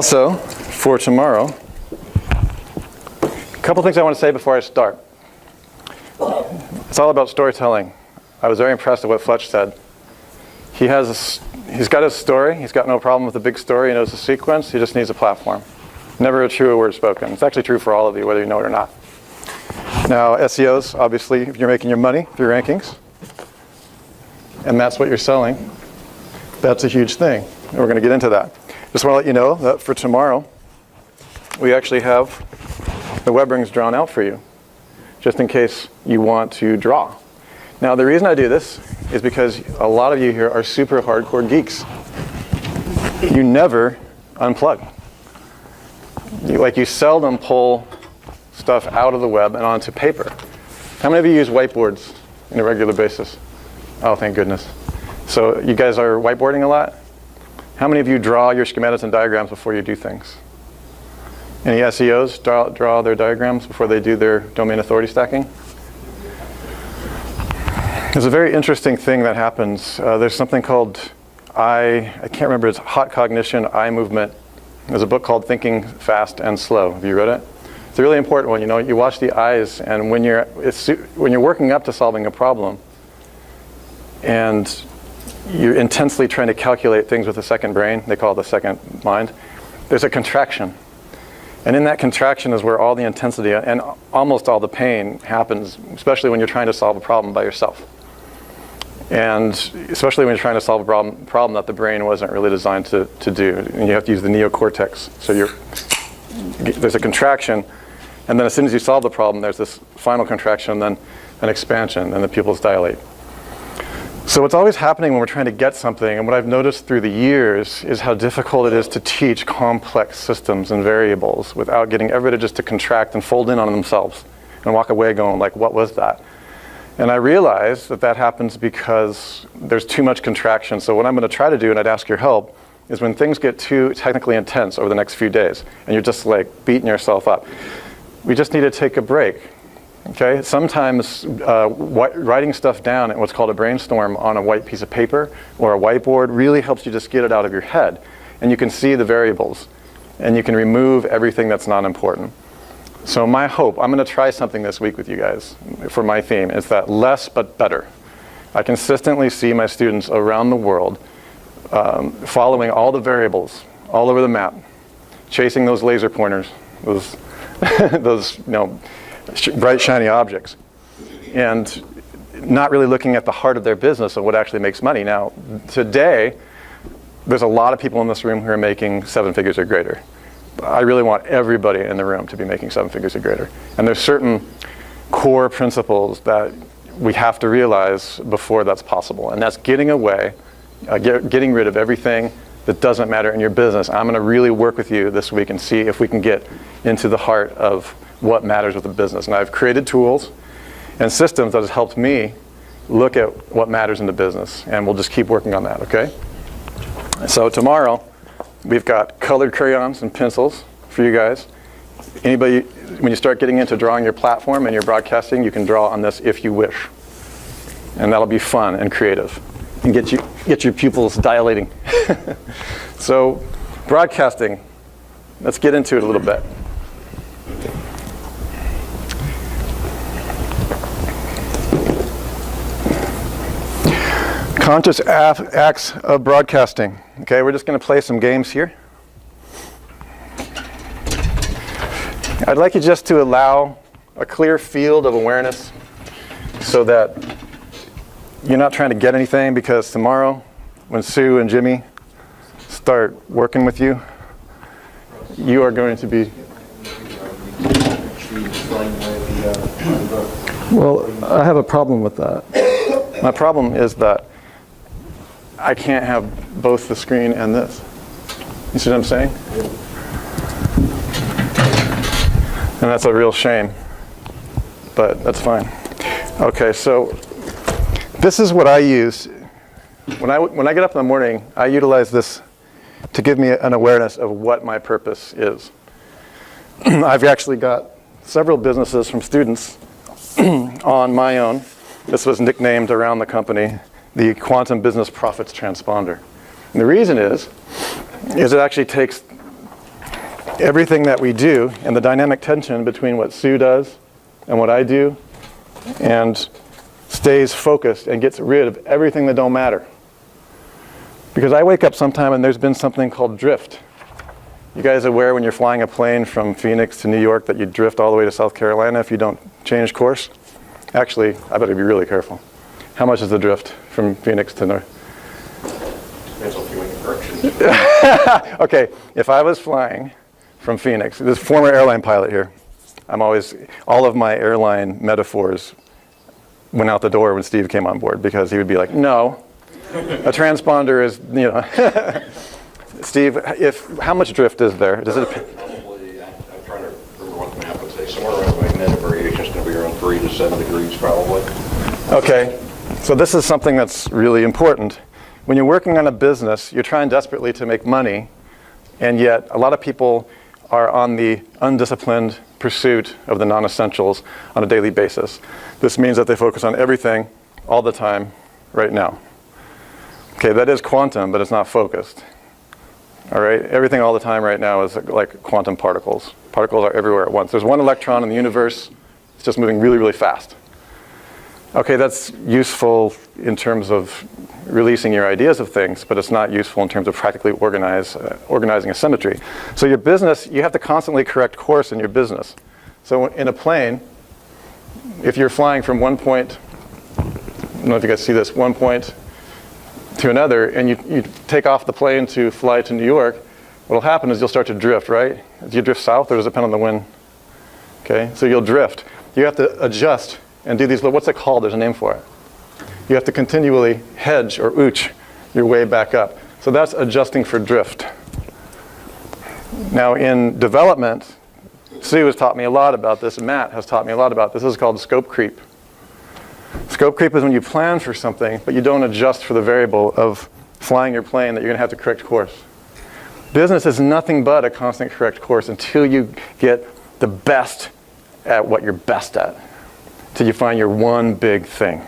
So, for tomorrow, a couple things I want to say before I start. It's all about storytelling. I was very impressed with what Fletch said. He's got his story. He's got no problem with the big story. He knows the sequence. He just needs a platform. Never a truer word spoken. It's actually true for all of you, whether you know it or not. Now, SEOs, obviously, if you're making your money through rankings, and that's what you're selling, that's a huge thing. And we're going to get into that. Just want to let you know that for tomorrow, we actually have the web rings drawn out for you, just in case you want to draw. Now, the reason I do this is because a lot of you here are super hardcore geeks. You never unplug. You seldom pull stuff out of the web and onto paper. How many of you use whiteboards on a regular basis? Oh, thank goodness. So you guys are whiteboarding a lot? How many of you draw your schematics and diagrams before you do things? Any SEOs draw their diagrams before they do their domain authority stacking? There's a very interesting thing that happens. There's something called I can't remember, it's hot cognition, eye movement. There's a book called Thinking Fast and Slow. Have you read it? It's a really important one. You know, you watch the eyes, and when you're working up to solving a problem, and you're intensely trying to calculate things with the second brain, they call it the second mind, there's a contraction. And in that contraction is where all the intensity and almost all the pain happens, especially when you're trying to solve a problem by yourself. And especially when you're trying to solve a problem that the brain wasn't really designed to do. And you have to use the neocortex. So there's a contraction, and then as soon as you solve the problem, there's this final contraction, and then an expansion, and the pupils dilate. So what's always happening when we're trying to get something, and what I've noticed through the years, is how difficult it is to teach complex systems and variables without getting everybody just to contract and fold in on themselves and walk away going like, what was that? And I realize that happens because there's too much contraction. So what I'm going to try to do, and I'd ask your help, is when things get too technically intense over the next few days, and you're just like beating yourself up, we just need to take a break. Okay? Sometimes writing stuff down in what's called a brainstorm on a white piece of paper or a whiteboard really helps you just get it out of your head. And you can see the variables, and you can remove everything that's not important. So my hope, I'm going to try something this week with you guys for my theme, is that less but better. I consistently see my students around the world following all the variables all over the map, chasing those laser pointers, those, those bright shiny objects, and not really looking at the heart of their business and what actually makes money. Now, today, there's a lot of people in this room who are making 7 figures or greater. I really want everybody in the room to be making 7 figures or greater. And there's certain core principles that we have to realize before that's possible. And that's getting away, getting rid of everything that doesn't matter in your business. I'm going to really work with you this week and see if we can get into the heart of what matters with the business. And I've created tools and systems that has helped me look at what matters in the business. And we'll just keep working on that, okay? So tomorrow, we've got colored crayons and pencils for you guys. Anybody, when you start getting into drawing your platform and your broadcasting, you can draw on this if you wish. And that'll be fun and creative and get your pupils dilating. So, broadcasting, let's get into it a little bit. Conscious acts of broadcasting. Okay, we're just going to play some games here. I'd like you just to allow a clear field of awareness so that you're not trying to get anything, because tomorrow when Sue and Jimmy start working with you, you are going to be... Well, I have a problem with that. My problem is that I can't have both the screen and this. You see what I'm saying? And that's a real shame, but that's fine. Okay, so this is what I use. When I get up in the morning, I utilize this to give me an awareness of what my purpose is. I've actually got several businesses from students on my own. This was nicknamed around the company the Quantum Business Profits Transponder. And the reason is it actually takes everything that we do and the dynamic tension between what Sue does and what I do, and stays focused and gets rid of everything that don't matter. Because I wake up sometime and there's been something called drift. You guys aware when you're flying a plane from Phoenix to New York that you drift all the way to South Carolina if you don't change course? Actually, I better be really careful. How much is the drift from Phoenix to North? Depends on fueling correction. Okay, if I was flying from Phoenix, this former airline pilot here, all of my airline metaphors went out the door when Steve came on board, because he would be like, no, a transponder is, Steve, how much drift is there? Does it? Probably, I'm trying to remember what the map would say. Somewhere around magnetic variation is going to be around 3 to 7 degrees probably. Okay, so this is something that's really important. When you're working on a business, you're trying desperately to make money, and yet a lot of people are on the undisciplined pursuit of the non-essentials on a daily basis. This means that they focus on everything all the time right now. Okay, that is quantum, but it's not focused. All right, everything all the time right now is like quantum particles. Particles are everywhere at once. There's one electron in the universe. It's just moving really, really fast. Okay, that's useful in terms of releasing your ideas of things, but it's not useful in terms of practically organizing a symmetry. So your business, you have to constantly correct course in your business. So in a plane, if you're flying from one point, I don't know if you guys see this, one point to another, and you take off the plane to fly to New York, what'll happen is you'll start to drift, right? Do you drift south, or does it depend on the wind? Okay, so you'll drift. You have to adjust and do these, what's it called? There's a name for it. You have to continually hedge or ooch your way back up. So that's adjusting for drift. Now in development, Sue has taught me a lot about this, and Matt has taught me a lot about this. This is called scope creep. Scope creep is when you plan for something, but you don't adjust for the variable of flying your plane that you're going to have to correct course. Business is nothing but a constant correct course until you get the best at what you're best at, until you find your one big thing.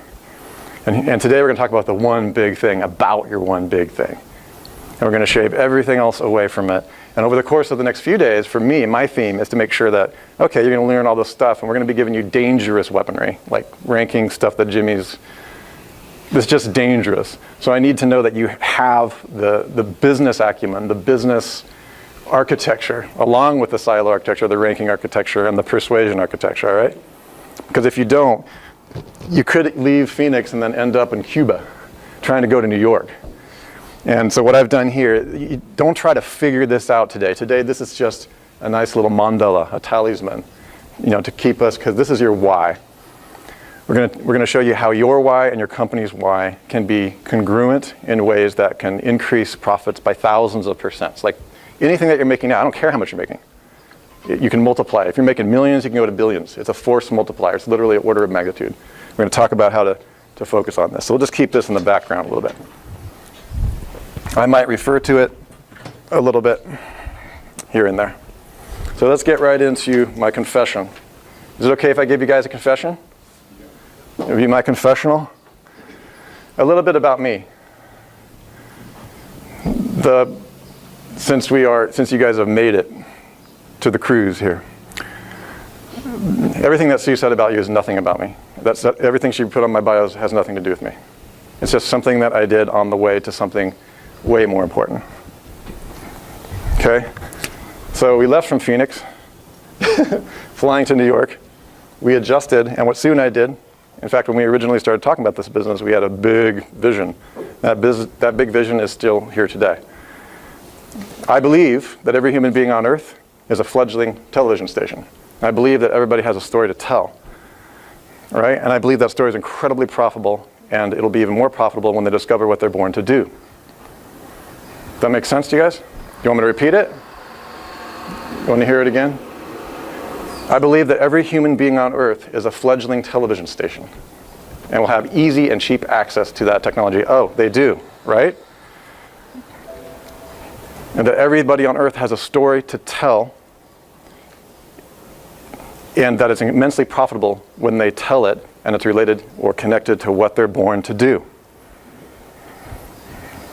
And today we're going to talk about the one big thing, about your one big thing. And we're going to shave everything else away from it. And over the course of the next few days, for me, my theme is to make sure that, okay, you're going to learn all this stuff, and we're going to be giving you dangerous weaponry, like ranking stuff that that's just dangerous. So I need to know that you have the business acumen, the business architecture, along with the silo architecture, the ranking architecture, and the persuasion architecture, all right? Because if you don't, you could leave Phoenix and then end up in Cuba trying to go to New York. And so what I've done here, don't try to figure this out today. Today, this is just a nice little mandala, a talisman, to keep us, because this is your why. We're going to show you how your why and your company's why can be congruent in ways that can increase profits by thousands of percents. Like anything that you're making now, I don't care how much you're making. You can multiply. If you're making millions, you can go to billions. It's a force multiplier. It's literally an order of magnitude. We're going to talk about how to focus on this. So we'll just keep this in the background a little bit. I might refer to it a little bit here and there. So let's get right into my confession. Is it okay if I give you guys a confession? It'll be my confessional. A little bit about me. Since you guys have made it to the cruise here, everything that Sue said about you is nothing about me. Everything she put on my bios has nothing to do with me. It's just something that I did on the way to something way more important. Okay? So we left from Phoenix, flying to New York. We adjusted, and what Sue and I did, in fact, when we originally started talking about this business, we had a big vision. That big vision is still here today. I believe that every human being on Earth is a fledgling television station. I believe that everybody has a story to tell. Right? And I believe that story is incredibly profitable, and it'll be even more profitable when they discover what they're born to do. Does that make sense to you guys? You want me to repeat it? You want to hear it again? I believe that every human being on Earth is a fledgling television station, and will have easy and cheap access to that technology. Oh, they do, right? And that everybody on Earth has a story to tell, and that it's immensely profitable when they tell it, and it's related or connected to what they're born to do.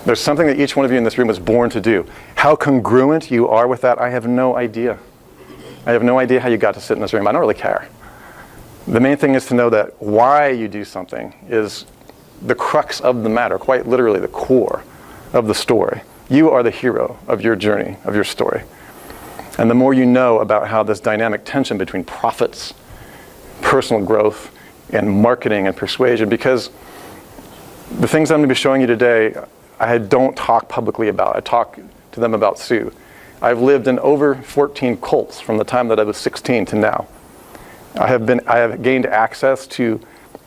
There's something that each one of you in this room was born to do. How congruent you are with that, I have no idea. I have no idea how you got to sit in this room. I don't really care. The main thing is to know that why you do something is the crux of the matter, quite literally the core of the story. You are the hero of your journey, of your story. And the more you know about how this dynamic tension between profits, personal growth, and marketing and persuasion, because the things I'm going to be showing you today, I don't talk publicly about. I talk to them about Sue. I've lived in over 14 cults from the time that I was 16 to now. I have gained access to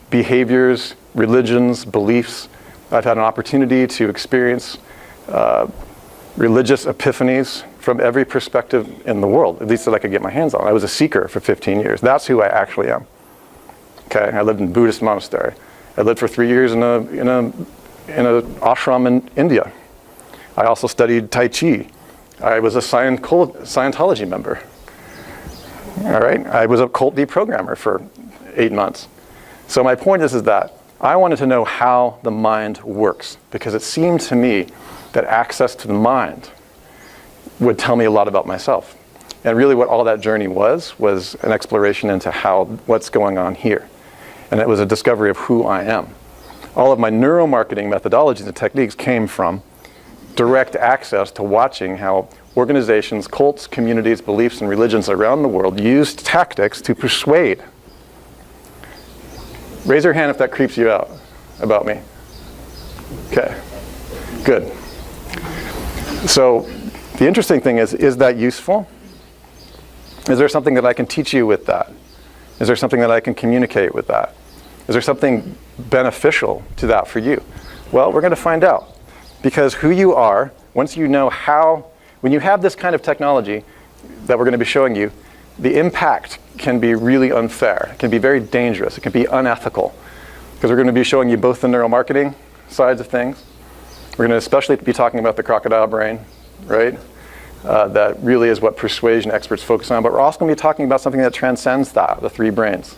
behaviors, religions, beliefs. I've had an opportunity to experience religious epiphanies from every perspective in the world, at least that I could get my hands on. I was a seeker for 15 years. That's who I actually am. Okay, I lived in a Buddhist monastery. I lived for 3 years in an ashram in India. I also studied Tai Chi. I was a Scientology member. All right, I was a cult deprogrammer for 8 months. So my point is that I wanted to know how the mind works, because it seemed to me that access to the mind would tell me a lot about myself. And really what all that journey was an exploration into what's going on here. And it was a discovery of who I am. All of my neuromarketing methodologies and techniques came from direct access to watching how organizations, cults, communities, beliefs, and religions around the world used tactics to persuade. Raise your hand if that creeps you out about me. Okay, good. So the interesting thing is that useful? Is there something that I can teach you with that? Is there something that I can communicate with that? Is there something beneficial to that for you? Well, we're going to find out. Because who you are, once you know when you have this kind of technology that we're going to be showing you, the impact can be really unfair. It can be very dangerous. It can be unethical. Because we're going to be showing you both the neuromarketing sides of things. We're going to especially be talking about the crocodile brain, right? That really is what persuasion experts focus on. But we're also going to be talking about something that transcends that, the three brains.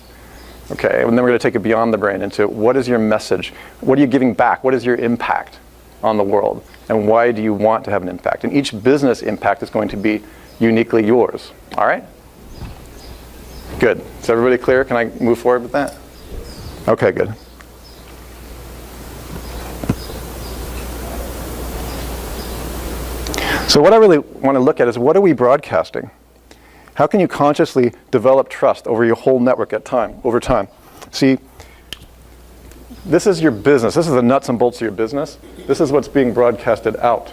Okay, and then we're going to take it beyond the brain into what is your message? What are you giving back? What is your impact on the world? And why do you want to have an impact? And each business impact is going to be uniquely yours. All right? Good. Is everybody clear? Can I move forward with that? Okay, good. So what I really want to look at is, what are we broadcasting? How can you consciously develop trust over your whole network over time? See, this is your business. This is the nuts and bolts of your business. This is what's being broadcasted out,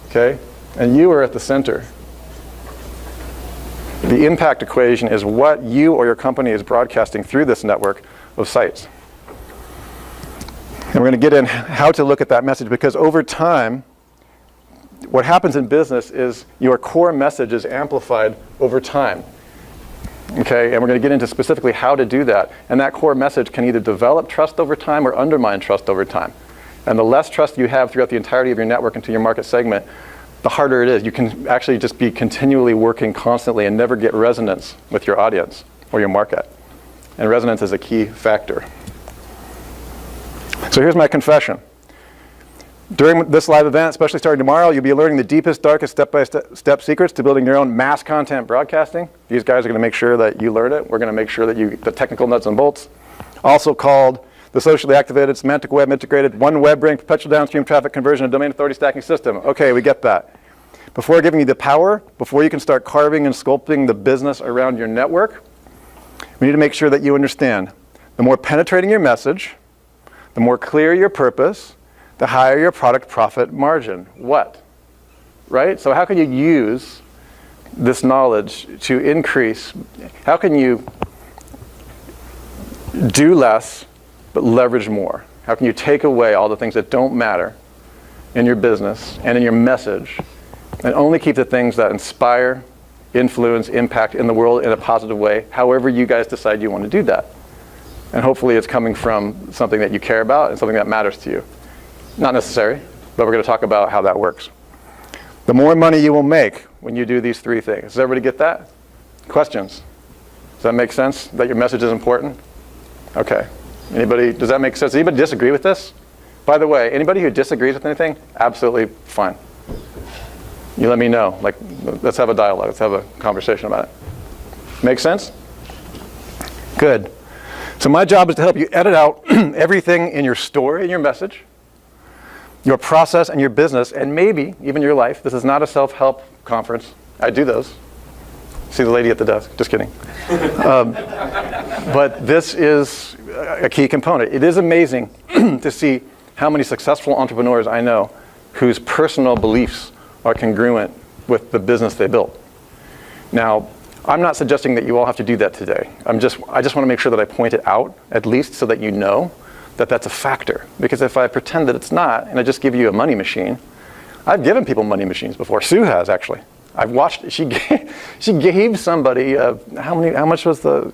okay? And you are at the center. The impact equation is what you or your company is broadcasting through this network of sites. And we're going to get in how to look at that message, because over time, what happens in business is your core message is amplified over time. Okay, and we're going to get into specifically how to do that. And that core message can either develop trust over time or undermine trust over time. And the less trust you have throughout the entirety of your network into your market segment, the harder it is. You can actually just be continually working constantly and never get resonance with your audience or your market. And resonance is a key factor. So here's my confession. During this live event, especially starting tomorrow, you'll be learning the deepest, darkest step-by-step secrets to building your own mass content broadcasting. These guys are going to make sure that you learn it. We're going to make sure that the technical nuts and bolts, also called the socially activated, semantic web integrated, one web brain, perpetual downstream traffic conversion, and domain authority stacking system. Okay, we get that. Before giving you the power, before you can start carving and sculpting the business around your network, we need to make sure that you understand the more penetrating your message, the more clear your purpose, the higher your product profit margin. What? Right? So how can you use this knowledge to increase? How can you do less but leverage more? How can you take away all the things that don't matter in your business and in your message and only keep the things that inspire, influence, impact in the world in a positive way, however you guys decide you want to do that? And hopefully it's coming from something that you care about and something that matters to you. Not necessary, but we're going to talk about how that works. The more money you will make when you do these three things. Does everybody get that? Questions? Does that make sense that your message is important? Okay. Anybody, does that make sense? Does anybody disagree with this? By the way, anybody who disagrees with anything, absolutely fine. You let me know. Like, let's have a dialogue. Let's have a conversation about it. Make sense? Good. So my job is to help you edit out everything in your story and your message, your process and your business, and maybe even your life. This is not a self-help conference. I do those. See the lady at the desk. Just kidding. But this is a key component. It is amazing to see how many successful entrepreneurs I know whose personal beliefs are congruent with the business they built. Now, I'm not suggesting that you all have to do that today. I just want to make sure that I point it out, at least so that you know that that's a factor. Because if I pretend that it's not, and I just give you a money machine, I've given people money machines before. Sue has, actually. I've watched, she gave somebody, how much was the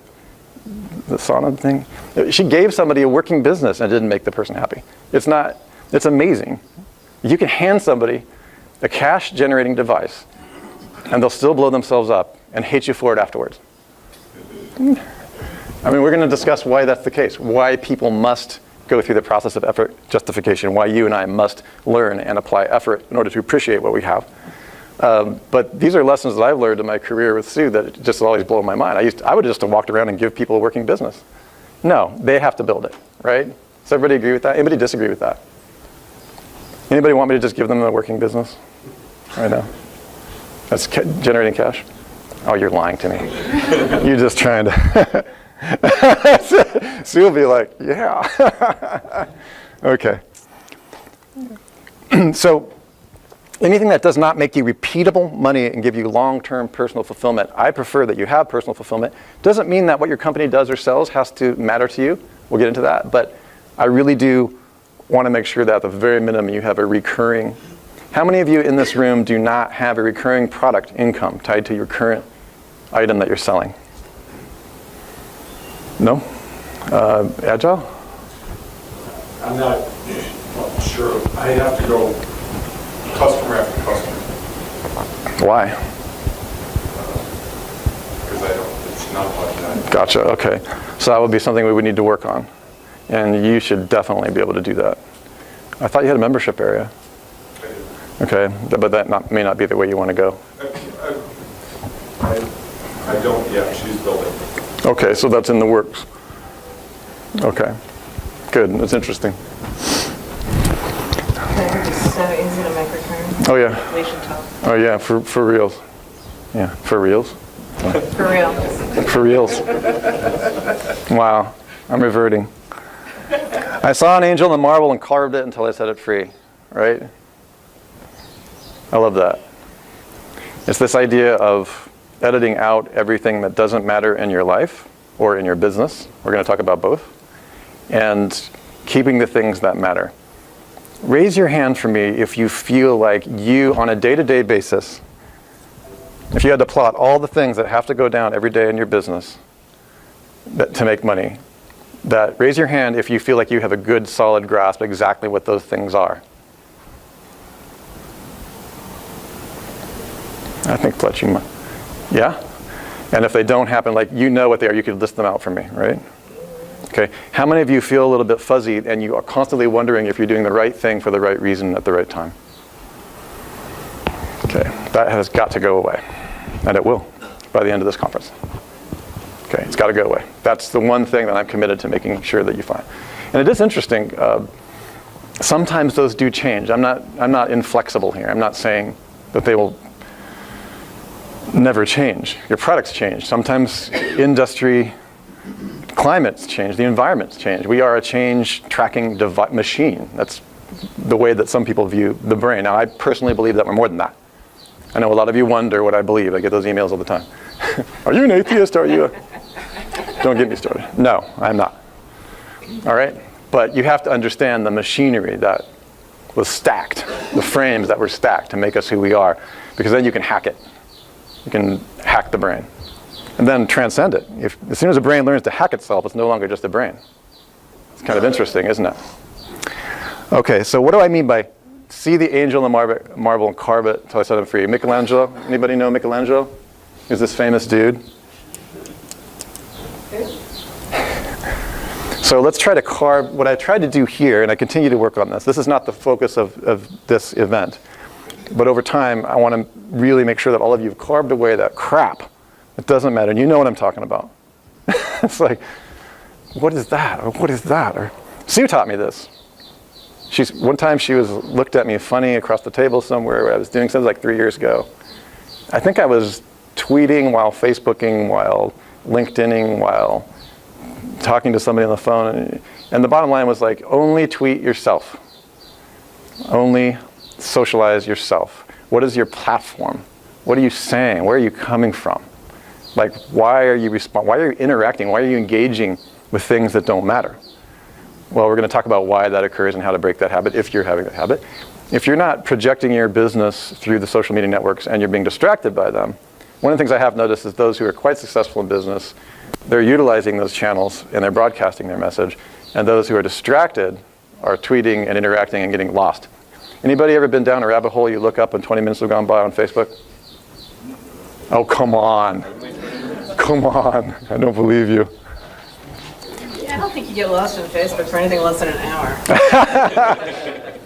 sauna thing? She gave somebody a working business and it didn't make the person happy. It's amazing. You can hand somebody a cash generating device and they'll still blow themselves up and hate you for it afterwards. I mean, we're going to discuss why that's the case, why people must go through the process of effort justification, why you and I must learn and apply effort in order to appreciate what we have. But these are lessons that I've learned in my career with Sue that just always blow my mind. I would just have walked around and give people a working business. No, they have to build it, right? Does everybody agree with that? Anybody disagree with that? Anybody want me to just give them a working business right now? That's generating cash? Oh, you're lying to me. You're just trying to. Sue will be like, yeah. Okay. So anything that does not make you repeatable money and give you long-term personal fulfillment, I prefer that you have personal fulfillment. Doesn't mean that what your company does or sells has to matter to you. We'll get into that. But I really do want to make sure that at the very minimum you have a recurring. How many of you in this room do not have a recurring product income tied to your current item that you're selling? No? Agile? I'm not sure. I have to go customer after customer. Why? Because it's not like that. Gotcha, okay. So that would be something we would need to work on. And you should definitely be able to do that. I thought you had a membership area. I do. Okay, but that may not be the way you want to go. I don't yet. She's building. Okay, so that's in the works. Okay, good. That's interesting. So is it a microturn? Oh yeah. We should talk. Oh yeah. For reals. Yeah. For reals. For real. For reals. Wow. I'm reverting. I saw an angel in marble and carved it until I set it free. Right? I love that. It's this idea of editing out everything that doesn't matter in your life or in your business. We're going to talk about both. And keeping the things that matter. Raise your hand for me if you feel like you, on a day-to-day basis, if you had to plot all the things that have to go down every day in your business to make money, raise your hand if you feel like you have a good, solid grasp exactly what those things are. I think Fletch, you might. Yeah? And if they don't happen, like you know what they are, you could list them out for me, right? Okay. How many of you feel a little bit fuzzy and you are constantly wondering if you're doing the right thing for the right reason at the right time? Okay. That has got to go away. And it will by the end of this conference. Okay. It's got to go away. That's the one thing that I'm committed to making sure that you find. And it is interesting. Sometimes those do change. I'm not inflexible here. I'm not saying that they will never change. Your products change. Sometimes industry climates change, the environments change. We are a change tracking machine. That's the way that some people view the brain. Now, I personally believe that we're more than that. I know a lot of you wonder what I believe. I get those emails all the time. Are you an atheist? Are you Don't get me started. No, I'm not. All right? But you have to understand the machinery that was stacked, the frames that were stacked to make us who we are, because then you can hack it. You can hack the brain. And then transcend it. As soon as a brain learns to hack itself, it's no longer just a brain. It's kind of interesting, isn't it? Okay, so what do I mean by see the angel in the marble and carve it until I set him free? Michelangelo, anybody know Michelangelo? He's this famous dude. So let's try to carve, what I tried to do here, and I continue to work on this. This is not the focus of this event. But over time, I want to really make sure that all of you have carved away that crap. It doesn't matter. And you know what I'm talking about. It's like, what is that? Or what is that? Or Sue taught me this. One time she looked at me funny across the table somewhere where I was doing something like 3 years ago. I think I was tweeting while Facebooking, while LinkedIning, while talking to somebody on the phone. And the bottom line was like, only tweet yourself. Only socialize yourself. What is your platform? What are you saying? Where are you coming from? Like, why are you interacting? Why are you engaging with things that don't matter? Well, we're going to talk about why that occurs and how to break that habit if you're having that habit. If you're not projecting your business through the social media networks and you're being distracted by them, one of the things I have noticed is those who are quite successful in business, they're utilizing those channels and they're broadcasting their message. And those who are distracted are tweeting and interacting and getting lost. Anybody ever been down a rabbit hole you look up and 20 minutes have gone by on Facebook? Oh, come on. Come on. I don't believe you. Yeah, I don't think you get lost on Facebook for anything less than an hour.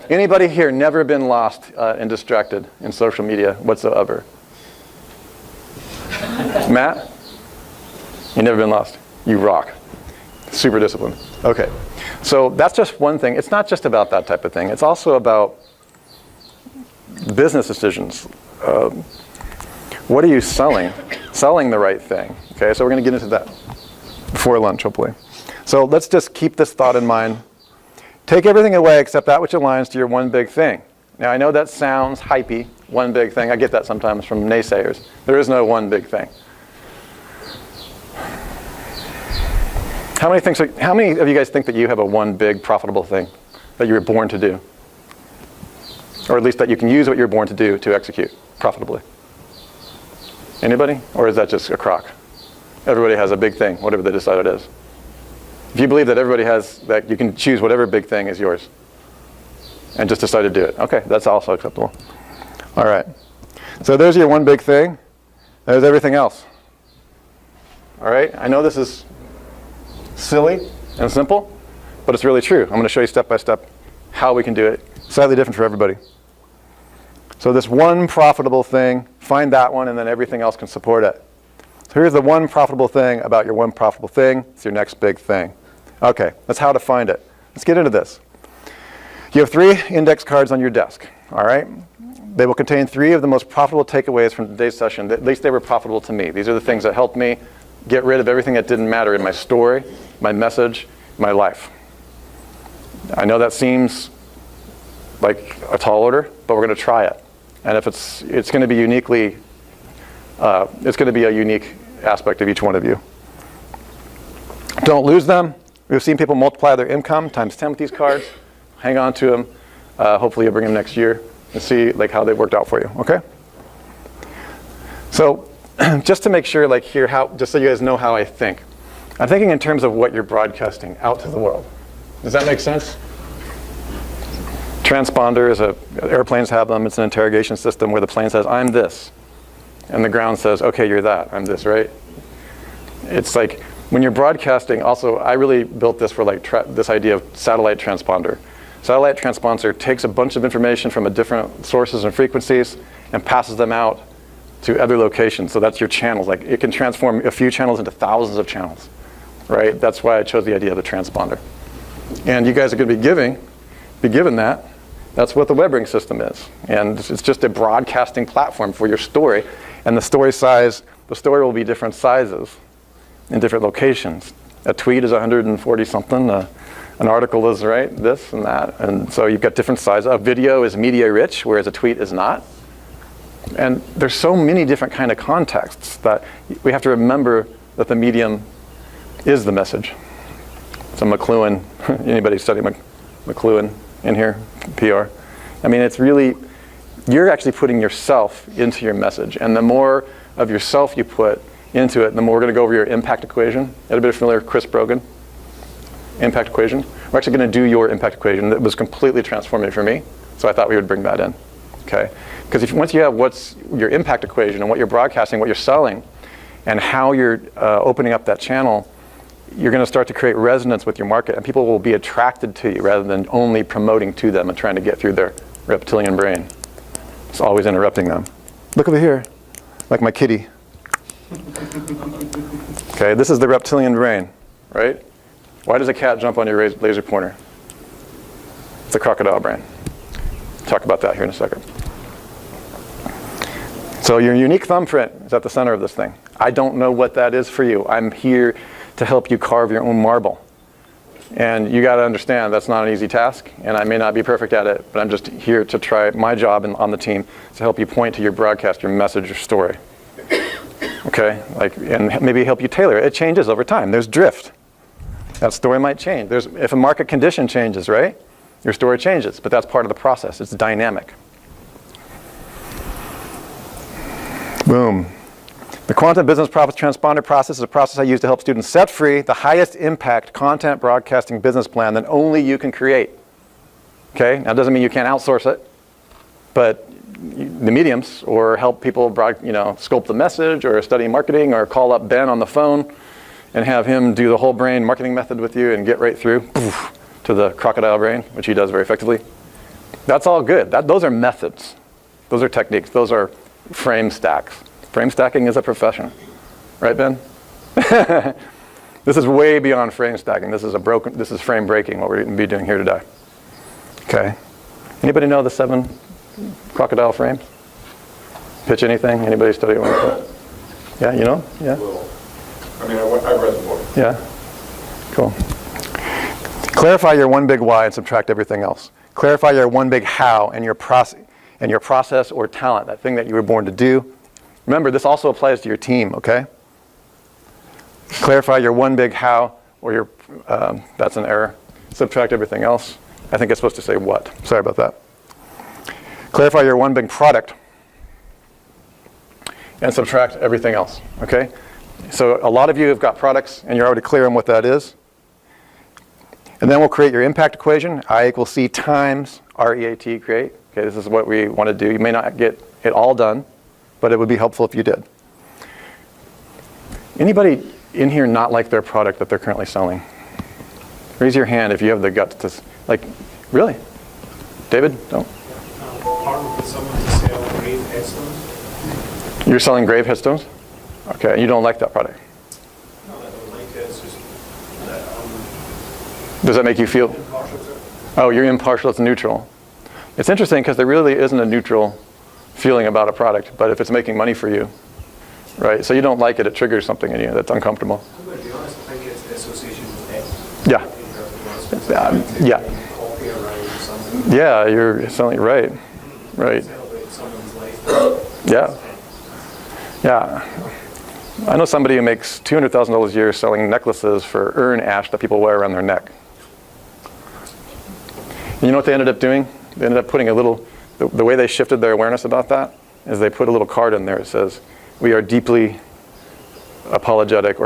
Anybody here never been lost and distracted in social media whatsoever? Matt? You never been lost? You rock. Super disciplined. Okay. So that's just one thing. It's not just about that type of thing. It's also about business decisions. What are you selling? Selling the right thing. Okay, so we're going to get into that before lunch, hopefully. So let's just keep this thought in mind. Take everything away except that which aligns to your one big thing. Now, I know that sounds hypey, one big thing. I get that sometimes from naysayers. There is no one big thing. How many of you guys think that you have a one big profitable thing that you were born to do? Or at least that you can use what you're born to do to execute profitably? Anybody? Or is that just a crock? Everybody has a big thing, whatever they decide it is. If you believe that everybody has, that you can choose whatever big thing is yours and just decide to do it, okay, that's also acceptable. All right. So there's your one big thing. There's everything else. All right? I know this is silly and simple, but it's really true. I'm going to show you step by step how we can do it. Slightly different for everybody. So this one profitable thing, find that one, and then everything else can support it. So here's the one profitable thing about your one profitable thing. It's your next big thing. Okay, that's how to find it. Let's get into this. You have 3 index cards on your desk, all right? They will contain 3 of the most profitable takeaways from today's session. At least they were profitable to me. These are the things that helped me get rid of everything that didn't matter in my story, my message, my life. I know that seems like a tall order, but we're going to try it. And if it's going to be uniquely, it's going to be a unique aspect of each one of you. Don't lose them. We've seen people multiply their income times 10 with these cards. Hang on to them. Hopefully you'll bring them next year and see like how they worked out for you. Okay. So just to make sure, like here, just so you guys know how I think. I'm thinking in terms of what you're broadcasting out to the world. Does that make sense? Transponder is airplanes have them. It's an interrogation system where the plane says, I'm this. And the ground says, okay, you're that. I'm this, right? It's like when you're broadcasting, also, I really built this for like this idea of satellite transponder. Satellite transponder takes a bunch of information from different sources and frequencies and passes them out to other locations. So that's your channels. Like it can transform a few channels into thousands of channels, right? That's why I chose the idea of the transponder. And you guys are going to be given that. That's what the web ring system is. And it's just a broadcasting platform for your story. And the story will be different sizes in different locations. A tweet is 140 something. An article is, right, this and that. And so you've got different sizes. A video is media rich, whereas a tweet is not. And there's so many different kind of contexts that we have to remember that the medium is the message. So McLuhan, anybody study McLuhan in here, PR? I mean, it's really, you're actually putting yourself into your message. And the more of yourself you put into it, the more we're going to go over your impact equation. Everybody familiar with Chris Brogan? Impact equation. We're actually going to do your impact equation. That was completely transformative for me. So I thought we would bring that in. Okay? Because once you have what's your impact equation and what you're broadcasting, what you're selling, and how you're opening up that channel, you're going to start to create resonance with your market, and people will be attracted to you rather than only promoting to them and trying to get through their reptilian brain. It's always interrupting them. Look over here, like my kitty. Okay, this is the reptilian brain, right? Why does a cat jump on your laser pointer? It's a crocodile brain. Talk about that here in a second. So your unique thumbprint is at the center of this thing. I don't know what that is for you. I'm here to help you carve your own marble. And you got to understand that's not an easy task, and I may not be perfect at it, but I'm just here to try my job on the team to help you point to your broadcast, your message, your story. Okay, and maybe help you tailor it. It changes over time. There's drift. That story might change. If a market condition changes, right, your story changes, but that's part of the process. It's dynamic. Boom. The quantum business transponder process is a process I use to help students set free the highest impact content broadcasting business plan that only you can create. Okay, now it doesn't mean you can't outsource it, but the mediums, or help people sculpt the message, or study marketing, or call up Ben on the phone and have him do the whole brain marketing method with you and get right through to the crocodile brain, which he does very effectively. That's all good. Those are methods. Those are techniques. Those are frame stacks. Frame stacking is a profession. Right, Ben? This is way beyond frame stacking. This is frame breaking, what we're going to be doing here today. Okay. Anybody know the 7 crocodile frames? Pitch anything? Anybody study it? Yeah, you know? Yeah. Well, I mean, I read the book. Yeah. Cool. Clarify your one big why and subtract everything else. Clarify your one big how and your process or talent, that thing that you were born to do. Remember, this also applies to your team, okay? Clarify your one big how, or your, that's an error. Subtract everything else. I think it's supposed to say what. Sorry about that. Clarify your one big product and subtract everything else, okay? So a lot of you have got products and you're already clear on what that is. And then we'll create your impact equation, I equals C times REAT, create. Okay, this is what we want to do. You may not get it all done, but it would be helpful if you did. Anybody in here not like their product that they're currently selling? Raise your hand if you have the guts to, really? David? No? Partner with someone to sell grave headstones. You're selling grave headstones? Okay, you don't like that product? No, I don't like it. It's just Does that make you feel? impartial to it. Oh, you're impartial, it's neutral. It's interesting because there really isn't a neutral feeling about a product, but if it's making money for you, right? So you don't like it, it triggers something in you that's uncomfortable. I'm going to be honest, I think it's the association with X. Yeah. Yeah. Copy around or something. Yeah, you're selling, right. Celebrate someone's life. Yeah. Yeah. I know somebody who makes $200,000 a year selling necklaces for urn ash that people wear around their neck. And you know what they ended up doing? They ended up putting the way they shifted their awareness about that is they put a little card in there that says, we are deeply apologetic, or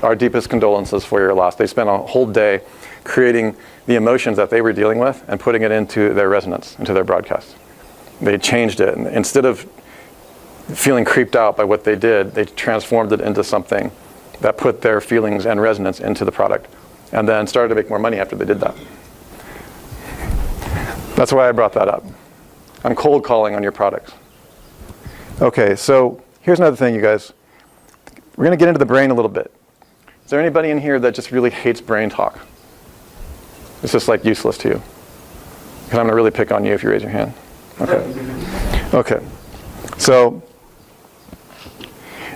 our deepest condolences for your loss. They spent a whole day creating the emotions that they were dealing with and putting it into their resonance, into their broadcast. They changed it. And instead of feeling creeped out by what they did, they transformed it into something that put their feelings and resonance into the product, and then started to make more money after they did that. That's why I brought that up. I'm cold calling on your products. Okay, so here's another thing, you guys. We're going to get into the brain a little bit. Is there anybody in here that just really hates brain talk? It's just useless to you? Because I'm going to really pick on you if you raise your hand. Okay. Okay. So,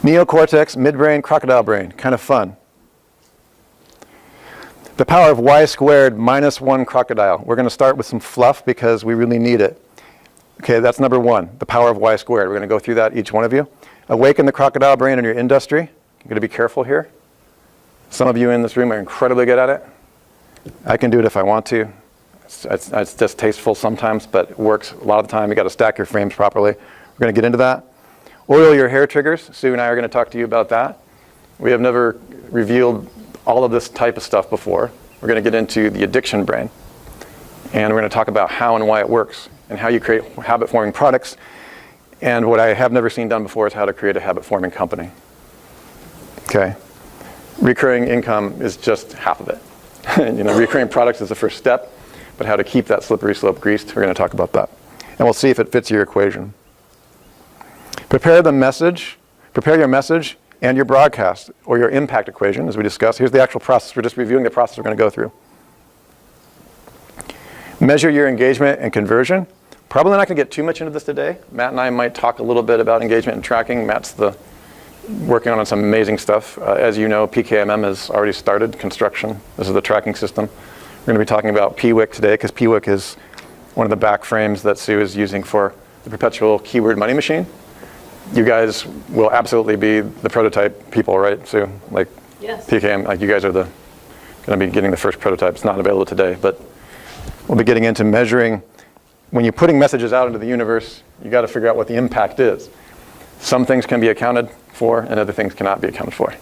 neocortex, midbrain, crocodile brain. Kind of fun. The power of y squared minus 1 crocodile. We're going to start with some fluff because we really need it. Okay, that's number 1, the power of y squared. We're going to go through that, each one of you. Awaken the crocodile brain in your industry. You're going to be careful here. Some of you in this room are incredibly good at it. I can do it if I want to. It's distasteful sometimes, but it works a lot of the time. You've got to stack your frames properly. We're going to get into that. Oil your hair triggers. Sue and I are going to talk to you about that. We have never revealed all of this type of stuff before. We're going to get into the addiction brain. And we're going to talk about how and why it works, and how you create habit-forming products. And what I have never seen done before is how to create a habit-forming company. Okay. Recurring income is just half of it. Recurring products is the first step, but how to keep that slippery slope greased, we're going to talk about that. and we'll see if it fits your equation. Prepare your message and your broadcast, or your impact equation, as we discussed. Here's the actual process. We're just reviewing the process we're going to go through. Measure your engagement and conversion. Probably not going to get too much into this today. Matt and I might talk a little bit about engagement and tracking. Matt's working on some amazing stuff. As you know, PKMM has already started construction. This is the tracking system. We're going to be talking about PWIC today, because PWIC is one of the back frames that Sue is using for the perpetual keyword money machine. You guys will absolutely be the prototype people, right, Sue? Like Yes. PKM, like you guys are going to be getting the first prototype. It's not available today, but we'll be getting into measuring. When you're putting messages out into the universe, you got to figure out what the impact is. Some things can be accounted for, and other things cannot be accounted for.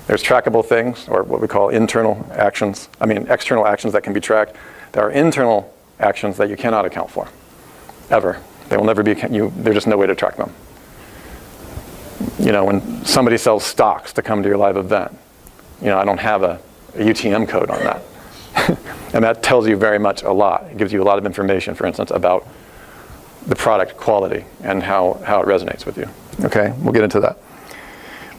There's trackable things, or what we call external actions that can be tracked. There are internal actions that you cannot account for, ever. They will never be, there's just no way to track them. You know, when somebody sells stocks to come to your live event, you know, I don't have a UTM code on that. And that tells you very much a lot. It gives you a lot of information, for instance, about the product quality and how it resonates with you. Okay, we'll get into that.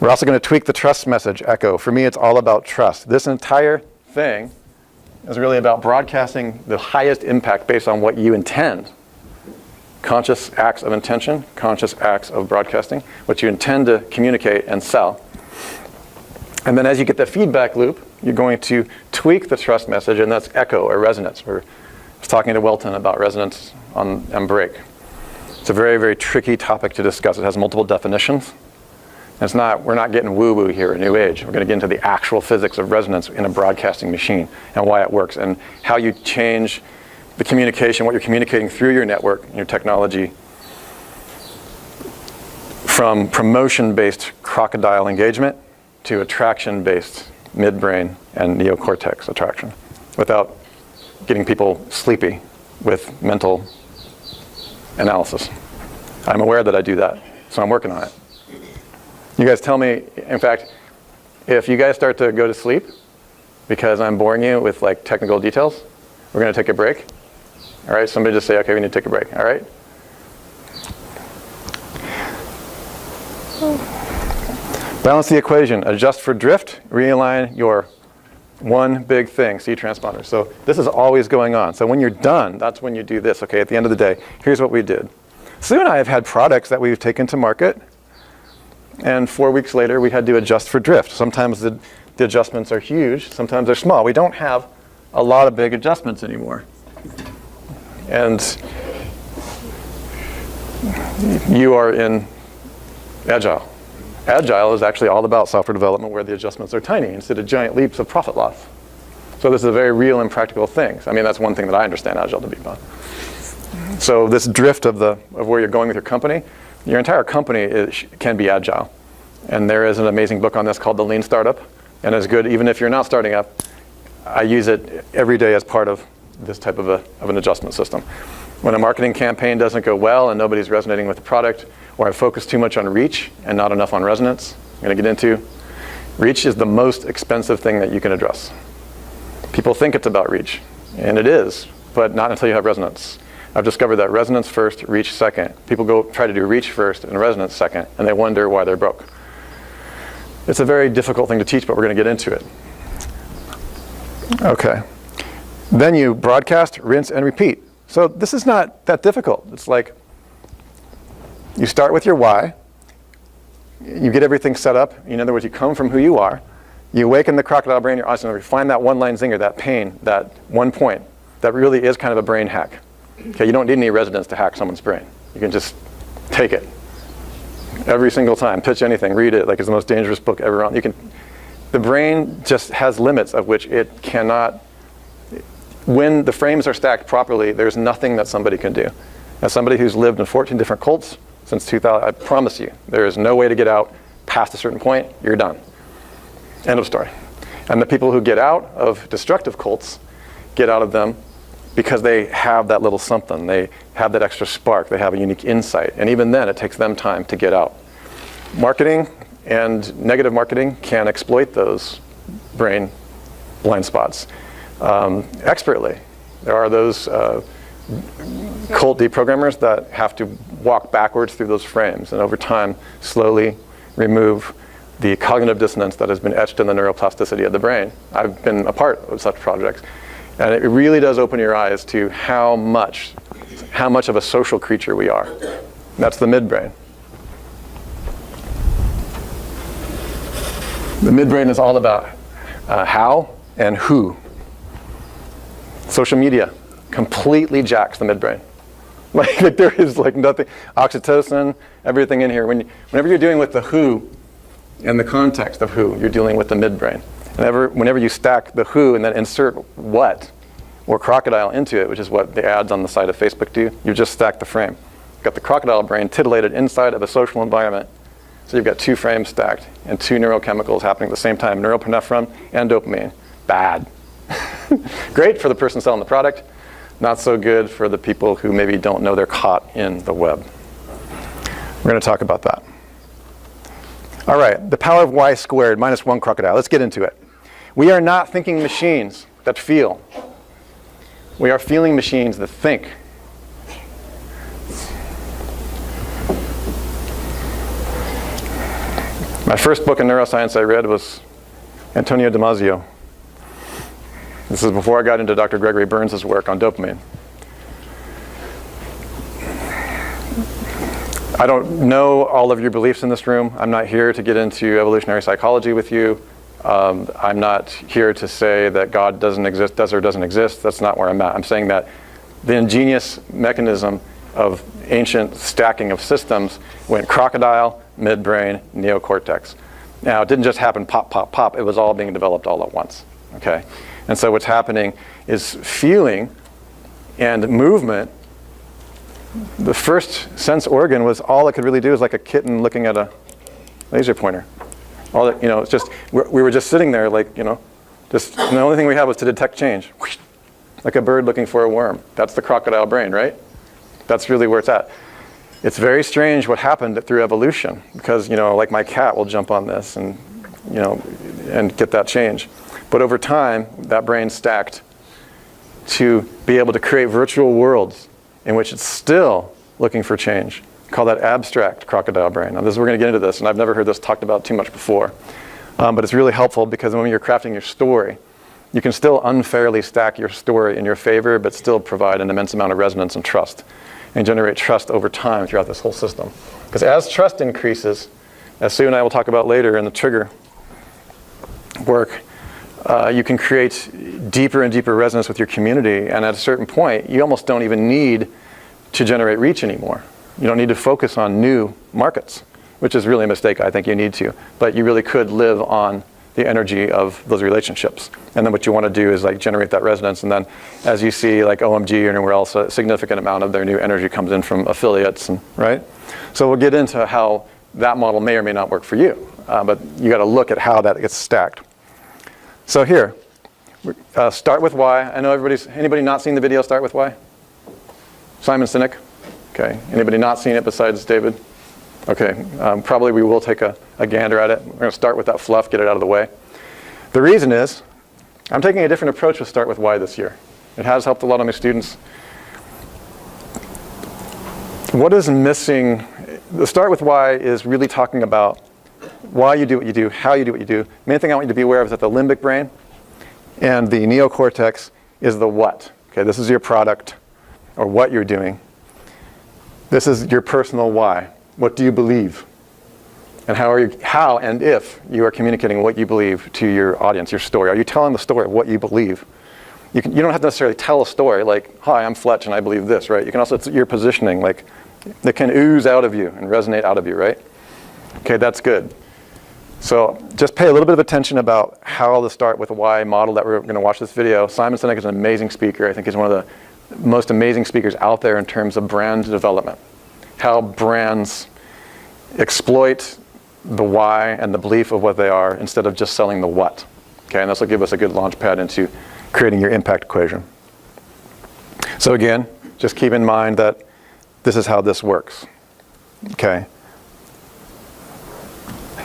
We're also going to tweak the trust message echo. For me, it's all about trust. This entire thing is really about broadcasting the highest impact based on what you intend. Conscious acts of intention, conscious acts of broadcasting, what you intend to communicate and sell. And then as you get the feedback loop, you're going to tweak the trust message, and that's echo or resonance. I was talking to Welton about resonance on break. It's a very, very tricky topic to discuss. It has multiple definitions. And we're not getting woo-woo here at New Age. We're going to get into the actual physics of resonance in a broadcasting machine and why it works and how you change the communication, what you're communicating through your network and your technology from promotion-based crocodile engagement to attraction-based midbrain and neocortex attraction without getting people sleepy with mental analysis. I'm aware that I do that, so I'm working on it. You guys tell me, in fact, if you guys start to go to sleep because I'm boring you with like technical details, we're going to take a break. All right, somebody just say, okay, we need to take a break. All right? Balance the equation. Adjust for drift. Realign your one big thing, C transponder. So this is always going on. So when you're done, that's when you do this. Okay, at the end of the day, here's what we did. Sue and I have had products that we've taken to market, and 4 weeks later, we had to adjust for drift. Sometimes the adjustments are huge. Sometimes they're small. We don't have a lot of big adjustments anymore. And you are in Agile. Agile is actually all about software development where the adjustments are tiny instead of giant leaps of profit loss. So this is a very real and practical thing. I mean, that's one thing that I understand Agile to be about. So this drift of where you're going with your company, your entire company can be Agile. And there is an amazing book on this called The Lean Startup. And it's good even if you're not starting up. I use it every day as part of this type of an adjustment system. When a marketing campaign doesn't go well and nobody's resonating with the product, or I focus too much on reach and not enough on resonance, I'm going to get into. Reach is the most expensive thing that you can address. People think it's about reach, and it is, but not until you have resonance. I've discovered that resonance first, reach second. People go try to do reach first and resonance second, and they wonder why they're broke. It's a very difficult thing to teach, but we're going to get into it. Okay. Then you broadcast, rinse, and repeat. So this is not that difficult. It's like you start with your why. You get everything set up. In other words, you come from who you are. You awaken the crocodile brain in your audience and find that one-line zinger, that pain, that one point. That really is kind of a brain hack. Okay, you don't need any resonance to hack someone's brain. You can just take it. Every single time, pitch anything, read it like it's the most dangerous book ever on. The brain just has limits of which it cannot. When the frames are stacked properly, there's nothing that somebody can do. As somebody who's lived in 14 different cults since 2000, I promise you, there is no way to get out past a certain point. You're done. End of story. And the people who get out of destructive cults get out of them because they have that little something. They have that extra spark. They have a unique insight. And even then, it takes them time to get out. Marketing and negative marketing can exploit those brain blind spots expertly. There are those cult deprogrammers that have to walk backwards through those frames and over time slowly remove the cognitive dissonance that has been etched in the neuroplasticity of the brain. I've been a part of such projects. And it really does open your eyes to how much of a social creature we are. That's the midbrain. The midbrain is all about how and who. Social media completely jacks the midbrain. Like there is like nothing, oxytocin, everything in here. Whenever you're dealing with the who and the context of who, you're dealing with the midbrain. Whenever you stack the who and then insert what or crocodile into it, which is what the ads on the side of Facebook do, you just stack the frame. You've got the crocodile brain titillated inside of a social environment. So you've got two frames stacked and two neurochemicals happening at the same time, norepinephrine and dopamine. Bad. Great for the person selling the product, not so good for the people who maybe don't know they're caught in the web. We're going to talk about that. All right, the power of y squared minus 1 crocodile. Let's get into it. We are not thinking machines that feel. We are feeling machines that think. My first book in neuroscience I read was Antonio Damasio. This is before I got into Dr. Gregory Burns' work on dopamine. I don't know all of your beliefs in this room. I'm not here to get into evolutionary psychology with you. I'm not here to say that God doesn't exist, does or doesn't exist. That's not where I'm at. I'm saying that the ingenious mechanism of ancient stacking of systems went crocodile, midbrain, neocortex. Now, it didn't just happen pop, pop, pop. It was all being developed all at once. Okay? And so what's happening is feeling and movement. The first sense organ was all it could really do is like a kitten looking at a laser pointer. All that, it's just, we were just sitting there like, just, and the only thing we had was to detect change. Whoosh, like a bird looking for a worm. That's the crocodile brain, right? That's really where it's at. It's very strange what happened through evolution because, like my cat will jump on this and, and get that change. But over time, that brain stacked to be able to create virtual worlds in which it's still looking for change. Call that abstract crocodile brain. Now, we're going to get into this, and I've never heard this talked about too much before. But it's really helpful because when you're crafting your story, you can still unfairly stack your story in your favor, but still provide an immense amount of resonance and trust, and generate trust over time throughout this whole system. Because as trust increases, as Sue and I will talk about later in the trigger work, you can create deeper and deeper resonance with your community, and at a certain point, you almost don't even need to generate reach anymore. You don't need to focus on new markets, which is really a mistake. I think you need to, but you really could live on the energy of those relationships. And then what you want to do is like generate that resonance, and then as you see like OMG or anywhere else, a significant amount of their new energy comes in from affiliates, and right? So we'll get into how that model may or may not work for you, but you got to look at how that gets stacked. So here, start with why. I know anybody not seen the video Start with Why? Simon Sinek? Okay, anybody not seen it besides David? Okay, probably we will take a gander at it. We're going to start with that fluff, get it out of the way. The reason is, I'm taking a different approach with Start with Why this year. It has helped a lot of my students. What is missing? The Start with Why is really talking about why you do what you do, how you do what you do. Main thing I want you to be aware of is that the limbic brain and the neocortex is the what. Okay, this is your product or what you're doing. This is your personal why. What do you believe? And how and if you are communicating what you believe to your audience, your story. Are you telling the story of what you believe? You don't have to necessarily tell a story like, hi, I'm Fletch and I believe this, right? You can also, it's your positioning, like it can ooze out of you and resonate out of you, right? Okay, that's good. So just pay a little bit of attention about how the Start with Why model that we're going to watch this video. Simon Sinek is an amazing speaker. I think he's one of the most amazing speakers out there in terms of brand development. How brands exploit the why and the belief of what they are instead of just selling the what. Okay, and this will give us a good launch pad into creating your impact equation. So again, just keep in mind that this is how this works. Okay.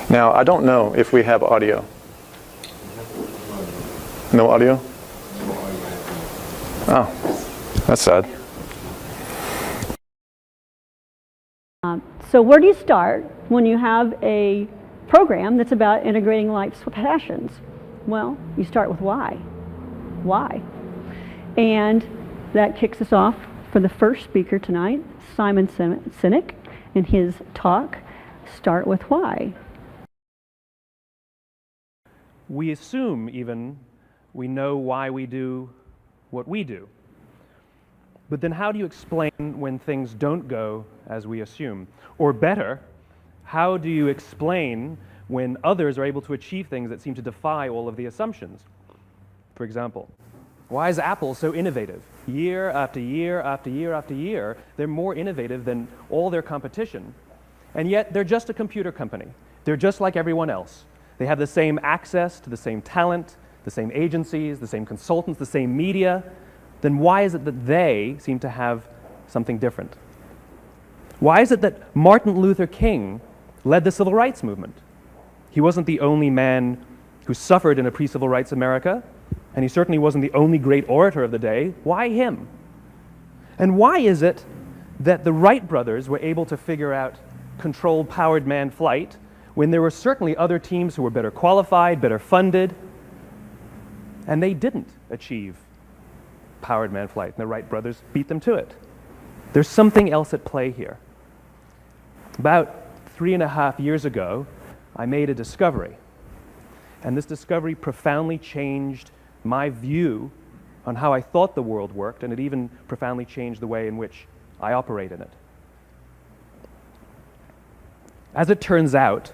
Now, I don't know if we have audio. No audio? Oh, that's sad. So where do you start when you have a program that's about integrating life's passions? Well, you start with why. Why? And that kicks us off for the first speaker tonight, Simon Sinek, in his talk, Start with Why. We assume even we know why we do what we do. But then how do you explain when things don't go as we assume? Or better, how do you explain when others are able to achieve things that seem to defy all of the assumptions? For example, why is Apple so innovative? Year after year after year after year, they're more innovative than all their competition. And yet they're just a computer company. They're just like everyone else. They have the same access to the same talent, the same agencies, the same consultants, the same media. Then why is it that they seem to have something different? Why is it that Martin Luther King led the civil rights movement? He wasn't the only man who suffered in a pre-civil rights America, and he certainly wasn't the only great orator of the day. Why him? And why is it that the Wright brothers were able to figure out controlled powered manned flight when there were certainly other teams who were better qualified, better funded, and they didn't achieve powered manned flight, and the Wright brothers beat them to it? There's something else at play here. About 3.5 years ago, I made a discovery, and this discovery profoundly changed my view on how I thought the world worked, and it even profoundly changed the way in which I operate in it. As it turns out,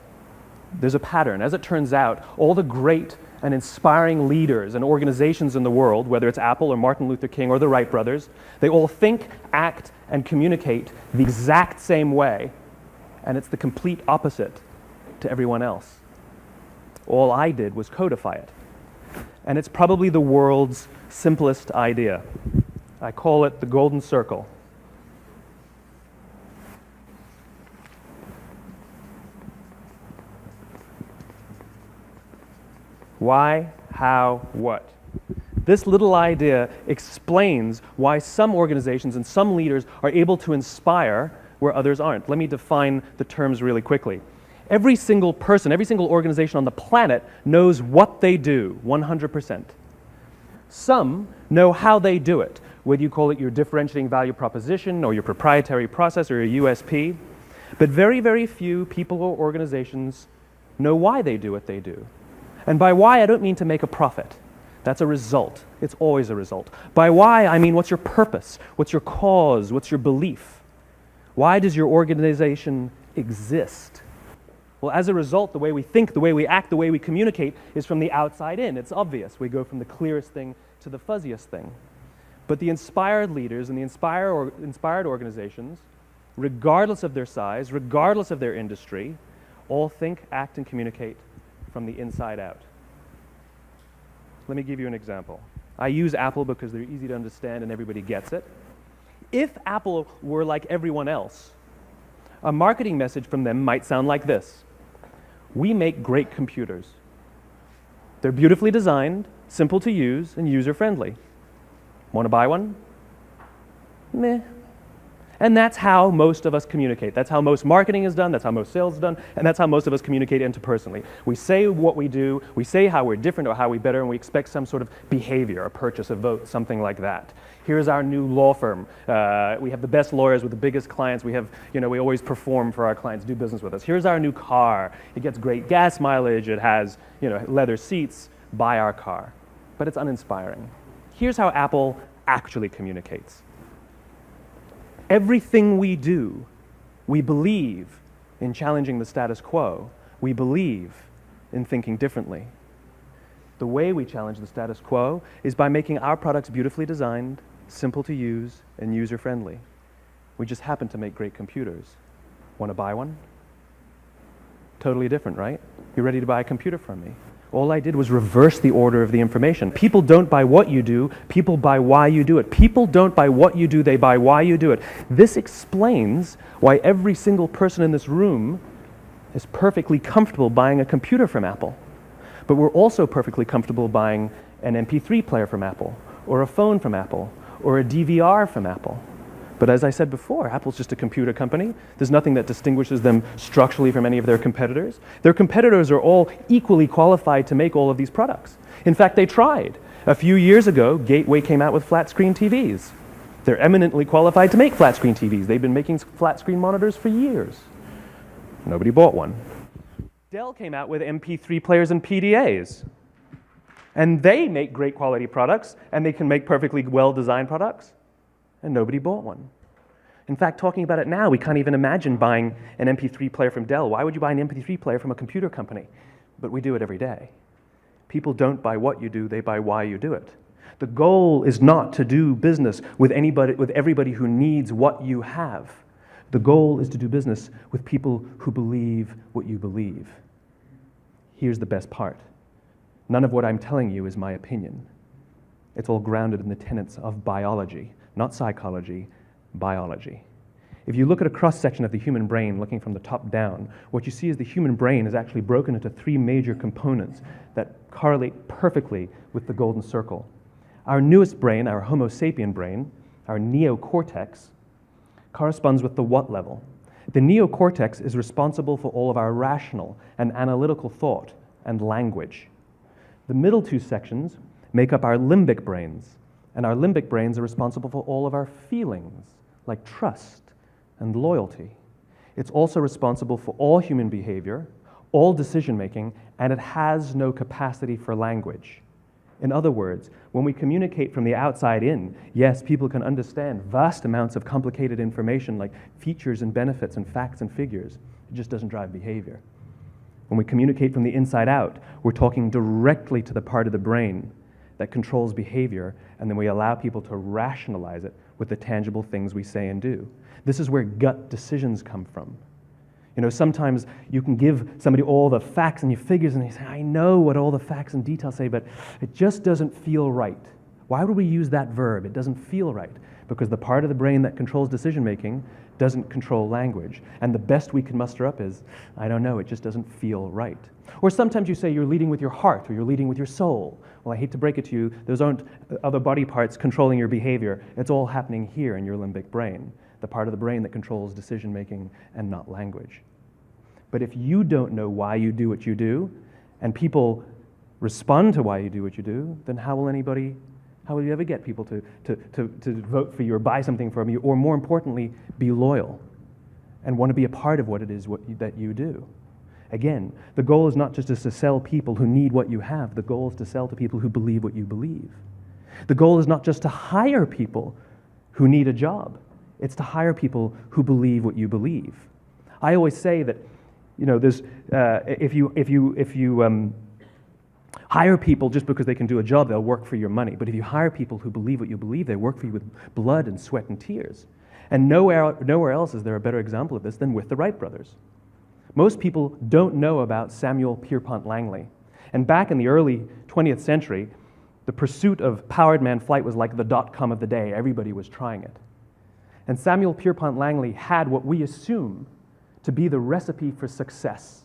there's a pattern. As it turns out, all the great and inspiring leaders and organizations in the world, whether it's Apple or Martin Luther King or the Wright brothers, they all think, act, and communicate the exact same way, and it's the complete opposite to everyone else. All I did was codify it. And it's probably the world's simplest idea. I call it the golden circle. Why, how, what? This little idea explains why some organizations and some leaders are able to inspire where others aren't. Let me define the terms really quickly. Every single person, every single organization on the planet knows what they do, 100%. Some know how they do it, whether you call it your differentiating value proposition or your proprietary process or your USP. But very, very few people or organizations know why they do what they do. And by why, I don't mean to make a profit. That's a result. It's always a result. By why, I mean what's your purpose? What's your cause? What's your belief? Why does your organization exist? Well, as a result, the way we think, the way we act, the way we communicate is from the outside in. It's obvious. We go from the clearest thing to the fuzziest thing. But the inspired leaders and the inspired organizations, regardless of their size, regardless of their industry, all think, act, and communicate from the inside out. Let me give you an example. I use Apple because they're easy to understand and everybody gets it. If Apple were like everyone else, a marketing message from them might sound like this. We make great computers. They're beautifully designed, simple to use, and user-friendly. Want to buy one? Meh. And that's how most of us communicate. That's how most marketing is done, that's how most sales is done, and that's how most of us communicate interpersonally. We say what we do, we say how we're different or how we're better, and we expect some sort of behavior, a purchase, a vote, something like that. Here's our new law firm. We have the best lawyers with the biggest clients. We have, we always perform for our clients, do business with us. Here's our new car. It gets great gas mileage. It has, leather seats. Buy our car. But it's uninspiring. Here's how Apple actually communicates. Everything we do, we believe in challenging the status quo. We believe in thinking differently. The way we challenge the status quo is by making our products beautifully designed, simple to use, and user-friendly. We just happen to make great computers. Want to buy one? Totally different, right? You're ready to buy a computer from me. All I did was reverse the order of the information. People don't buy what you do, people buy why you do it. People don't buy what you do, they buy why you do it. This explains why every single person in this room is perfectly comfortable buying a computer from Apple. But we're also perfectly comfortable buying an MP3 player from Apple, or a phone from Apple, or a DVR from Apple. But as I said before, Apple's just a computer company. There's nothing that distinguishes them structurally from any of their competitors. Their competitors are all equally qualified to make all of these products. In fact, they tried. A few years ago, Gateway came out with flat screen TVs. They're eminently qualified to make flat screen TVs. They've been making flat screen monitors for years. Nobody bought one. Dell came out with MP3 players and PDAs. And they make great quality products, and they can make perfectly well-designed products, and nobody bought one. In fact, talking about it now, we can't even imagine buying an MP3 player from Dell. Why would you buy an MP3 player from a computer company? But we do it every day. People don't buy what you do, they buy why you do it. The goal is not to do business with everybody who needs what you have. The goal is to do business with people who believe what you believe. Here's the best part. None of what I'm telling you is my opinion. It's all grounded in the tenets of biology, not psychology, biology. If you look at a cross-section of the human brain looking from the top down, what you see is the human brain is actually broken into three major components that correlate perfectly with the golden circle. Our newest brain, our Homo sapien brain, our neocortex, corresponds with the what level. The neocortex is responsible for all of our rational and analytical thought and language. The middle two sections make up our limbic brains, and our limbic brains are responsible for all of our feelings, like trust and loyalty. It's also responsible for all human behavior, all decision-making, and it has no capacity for language. In other words, when we communicate from the outside in, yes, people can understand vast amounts of complicated information like features and benefits and facts and figures. It just doesn't drive behavior. When we communicate from the inside out, we're talking directly to the part of the brain that controls behavior, and then we allow people to rationalize it with the tangible things we say and do. This is where gut decisions come from. You know, sometimes you can give somebody all the facts and your figures, and they say, I know what all the facts and details say, but it just doesn't feel right. Why would we use that verb? It doesn't feel right. Because the part of the brain that controls decision-making doesn't control language. And the best we can muster up is, I don't know, it just doesn't feel right. Or sometimes you say you're leading with your heart or you're leading with your soul. Well, I hate to break it to you, those aren't other body parts controlling your behavior. It's all happening here in your limbic brain, the part of the brain that controls decision-making and not language. But if you don't know why you do what you do, and people respond to why you do what you do, then how will you ever get people to vote for you or buy something from you, or more importantly, be loyal and want to be a part of what it is that you do? Again, the goal is not just to sell people who need what you have. The goal is to sell to people who believe what you believe. The goal is not just to hire people who need a job. It's to hire people who believe what you believe. I always say that, you know, there's if you hire people just because they can do a job, they'll work for your money. But if you hire people who believe what you believe, they work for you with blood and sweat and tears. And nowhere else is there a better example of this than with the Wright brothers. Most people don't know about Samuel Pierpont Langley. And back in the early 20th century, the pursuit of powered man flight was like the dot-com of the day. Everybody was trying it. And Samuel Pierpont Langley had what we assume to be the recipe for success.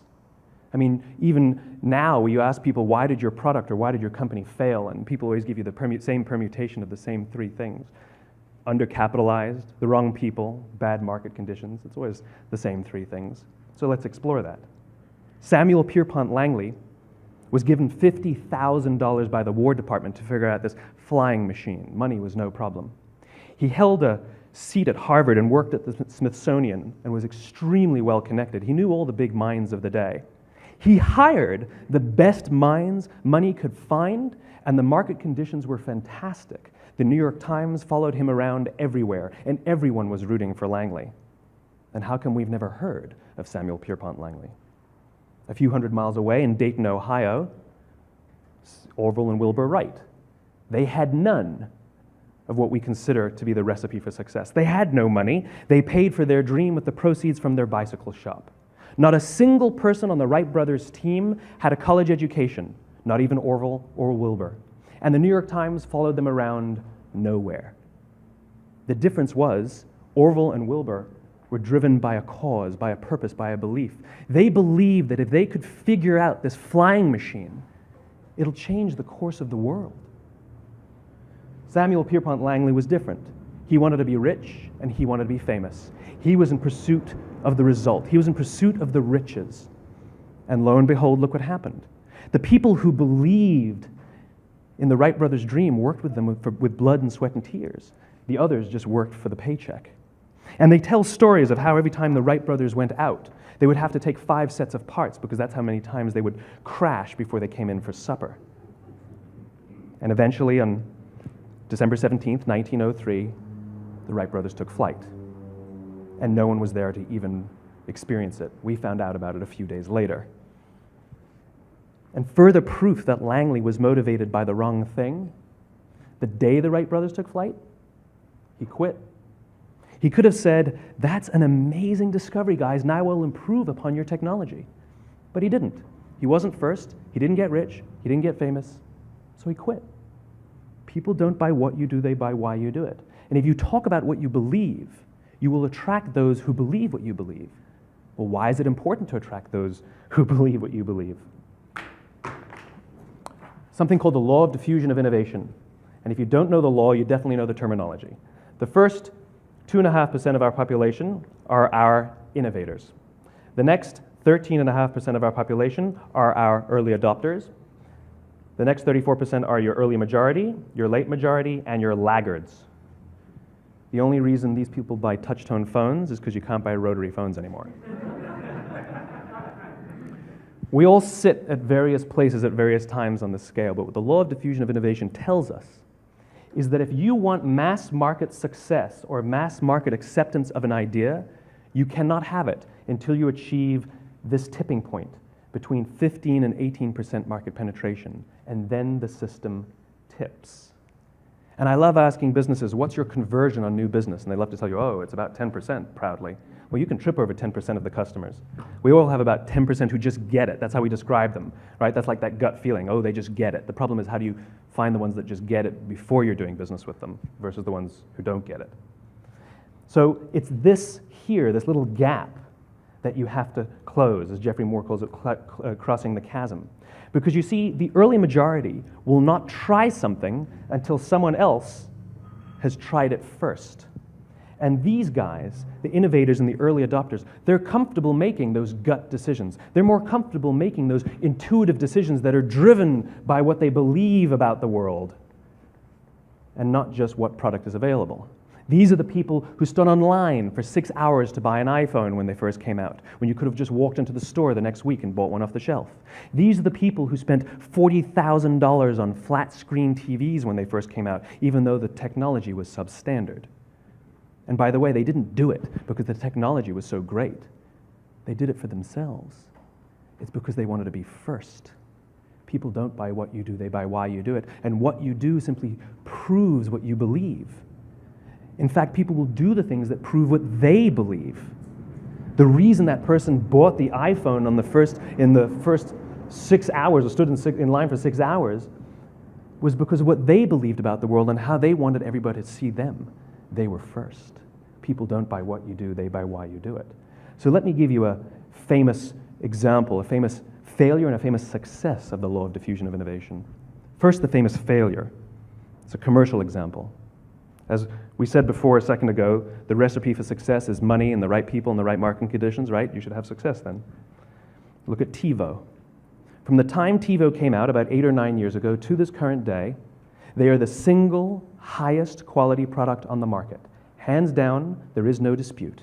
I mean, even now, you ask people, why did your product or why did your company fail? And people always give you the same permutation of the same three things. Undercapitalized, the wrong people, bad market conditions. It's always the same three things. So let's explore that. Samuel Pierpont Langley was given $50,000 by the War Department to figure out this flying machine. Money was no problem. He held a seat at Harvard and worked at the Smithsonian and was extremely well connected. He knew all the big minds of the day. He hired the best minds money could find, and the market conditions were fantastic. The New York Times followed him around everywhere, and everyone was rooting for Langley. And how come we've never heard of Samuel Pierpont Langley? A few hundred miles away in Dayton, Ohio, Orville and Wilbur Wright. They had none of what we consider to be the recipe for success. They had no money. They paid for their dream with the proceeds from their bicycle shop. Not a single person on the Wright brothers' team had a college education, not even Orville or Wilbur. And the New York Times followed them around nowhere. The difference was Orville and Wilbur were driven by a cause, by a purpose, by a belief. They believed that if they could figure out this flying machine, it'll change the course of the world. Samuel Pierpont Langley was different. He wanted to be rich, and he wanted to be famous. He was in pursuit of the result. He was in pursuit of the riches. And lo and behold, look what happened. The people who believed in the Wright brothers' dream worked with them with blood and sweat and tears. The others just worked for the paycheck. And they tell stories of how every time the Wright brothers went out, they would have to take 5 sets of parts because that's how many times they would crash before they came in for supper. And eventually, on December 17th, 1903, the Wright brothers took flight. And no one was there to even experience it. We found out about it a few days later. And further proof that Langley was motivated by the wrong thing, the day the Wright brothers took flight, he quit. He could have said, "That's an amazing discovery, guys. Now we'll improve upon your technology." But he didn't. He wasn't first. He didn't get rich. He didn't get famous. So he quit. People don't buy what you do, they buy why you do it. And if you talk about what you believe, you will attract those who believe what you believe. Well, why is it important to attract those who believe what you believe? Something called the law of diffusion of innovation. And if you don't know the law, you definitely know the terminology. The first 2.5% of our population are our innovators. The next 13.5% of our population are our early adopters. The next 34% are your early majority, your late majority, and your laggards. The only reason these people buy touch-tone phones is because you can't buy rotary phones anymore. We all sit at various places at various times on the scale, but what the law of diffusion of innovation tells us is that if you want mass market success or mass market acceptance of an idea, you cannot have it until you achieve this tipping point between 15 and 18% market penetration, and then the system tips. And I love asking businesses, what's your conversion on new business? And they love to tell you, oh, it's about 10% proudly. Well, you can trip over 10% of the customers. We all have about 10% who just get it. That's how we describe them, right? That's like that gut feeling, oh, they just get it. The problem is, how do you find the ones that just get it before you're doing business with them versus the ones who don't get it? So it's this here, this little gap, that you have to close, as Geoffrey Moore calls it, crossing the chasm. Because you see, the early majority will not try something until someone else has tried it first. And these guys, the innovators and the early adopters, they're comfortable making those gut decisions. They're more comfortable making those intuitive decisions that are driven by what they believe about the world and not just what product is available. These are the people who stood online for 6 hours to buy an iPhone when they first came out, when you could have just walked into the store the next week and bought one off the shelf. These are the people who spent $40,000 on flat-screen TVs when they first came out, even though the technology was substandard. And by the way, they didn't do it because the technology was so great. They did it for themselves. It's because they wanted to be first. People don't buy what you do, they buy why you do it. And what you do simply proves what you believe. In fact, people will do the things that prove what they believe. The reason that person bought the iPhone in the first 6 hours, or stood in line for 6 hours, was because of what they believed about the world and how they wanted everybody to see them. They were first. People don't buy what you do, they buy why you do it. So let me give you a famous example, a famous failure and a famous success of the law of diffusion of innovation. First, the famous failure. It's a commercial example. As we said before a second ago, the recipe for success is money and the right people and the right marketing conditions, right? You should have success then. Look at TiVo. From the time TiVo came out about 8 or 9 years ago to this current day, they are the single highest quality product on the market. Hands down, there is no dispute.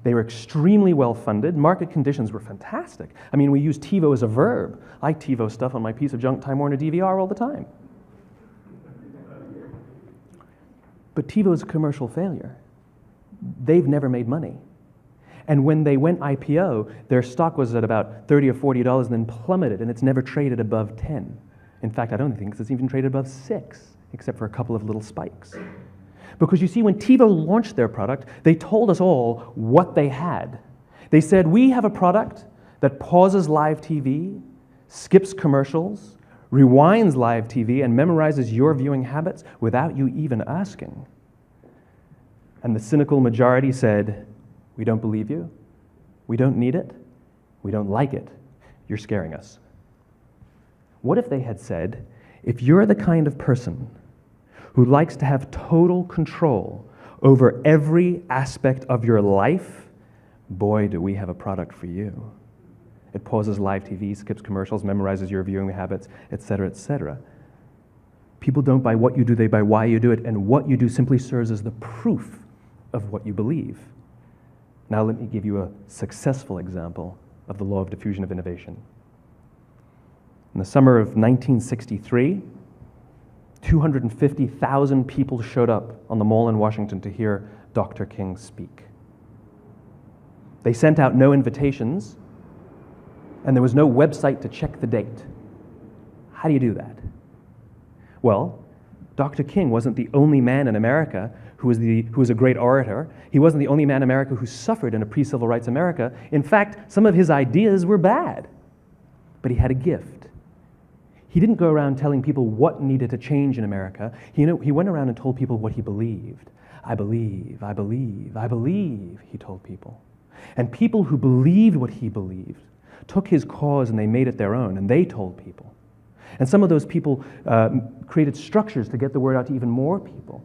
They were extremely well funded. Market conditions were fantastic. I mean, we use TiVo as a verb. I TiVo stuff on my piece of junk Time Warner DVR all the time. But TiVo is a commercial failure. They've never made money. And when they went IPO, their stock was at about $30 or $40 and then plummeted, and it's never traded above 10. In fact, I don't think it's even traded above 6, except for a couple of little spikes. Because you see, when TiVo launched their product, they told us all what they had. They said, we have a product that pauses live TV, skips commercials, rewinds live TV, and memorizes your viewing habits without you even asking. And the cynical majority said, we don't believe you, we don't need it, we don't like it, you're scaring us. What if they had said, if you're the kind of person who likes to have total control over every aspect of your life, boy, do we have a product for you. It pauses live TV, skips commercials, memorizes your viewing habits, etc., etc. People don't buy what you do, they buy why you do it, and what you do simply serves as the proof of what you believe. Now let me give you a successful example of the law of diffusion of innovation. In the summer of 1963, 250,000 people showed up on the Mall in Washington to hear Dr. King speak. They sent out no invitations, and there was no website to check the date. How do you do that? Well, Dr. King wasn't the only man in America who was a great orator. He wasn't the only man in America who suffered in a pre-civil rights America. In fact, some of his ideas were bad, but he had a gift. He didn't go around telling people what needed to change in America. He went around and told people what he believed. I believe, I believe, I believe, he told people. And people who believed what he believed took his cause and they made it their own, and they told people. And some of those people created structures to get the word out to even more people.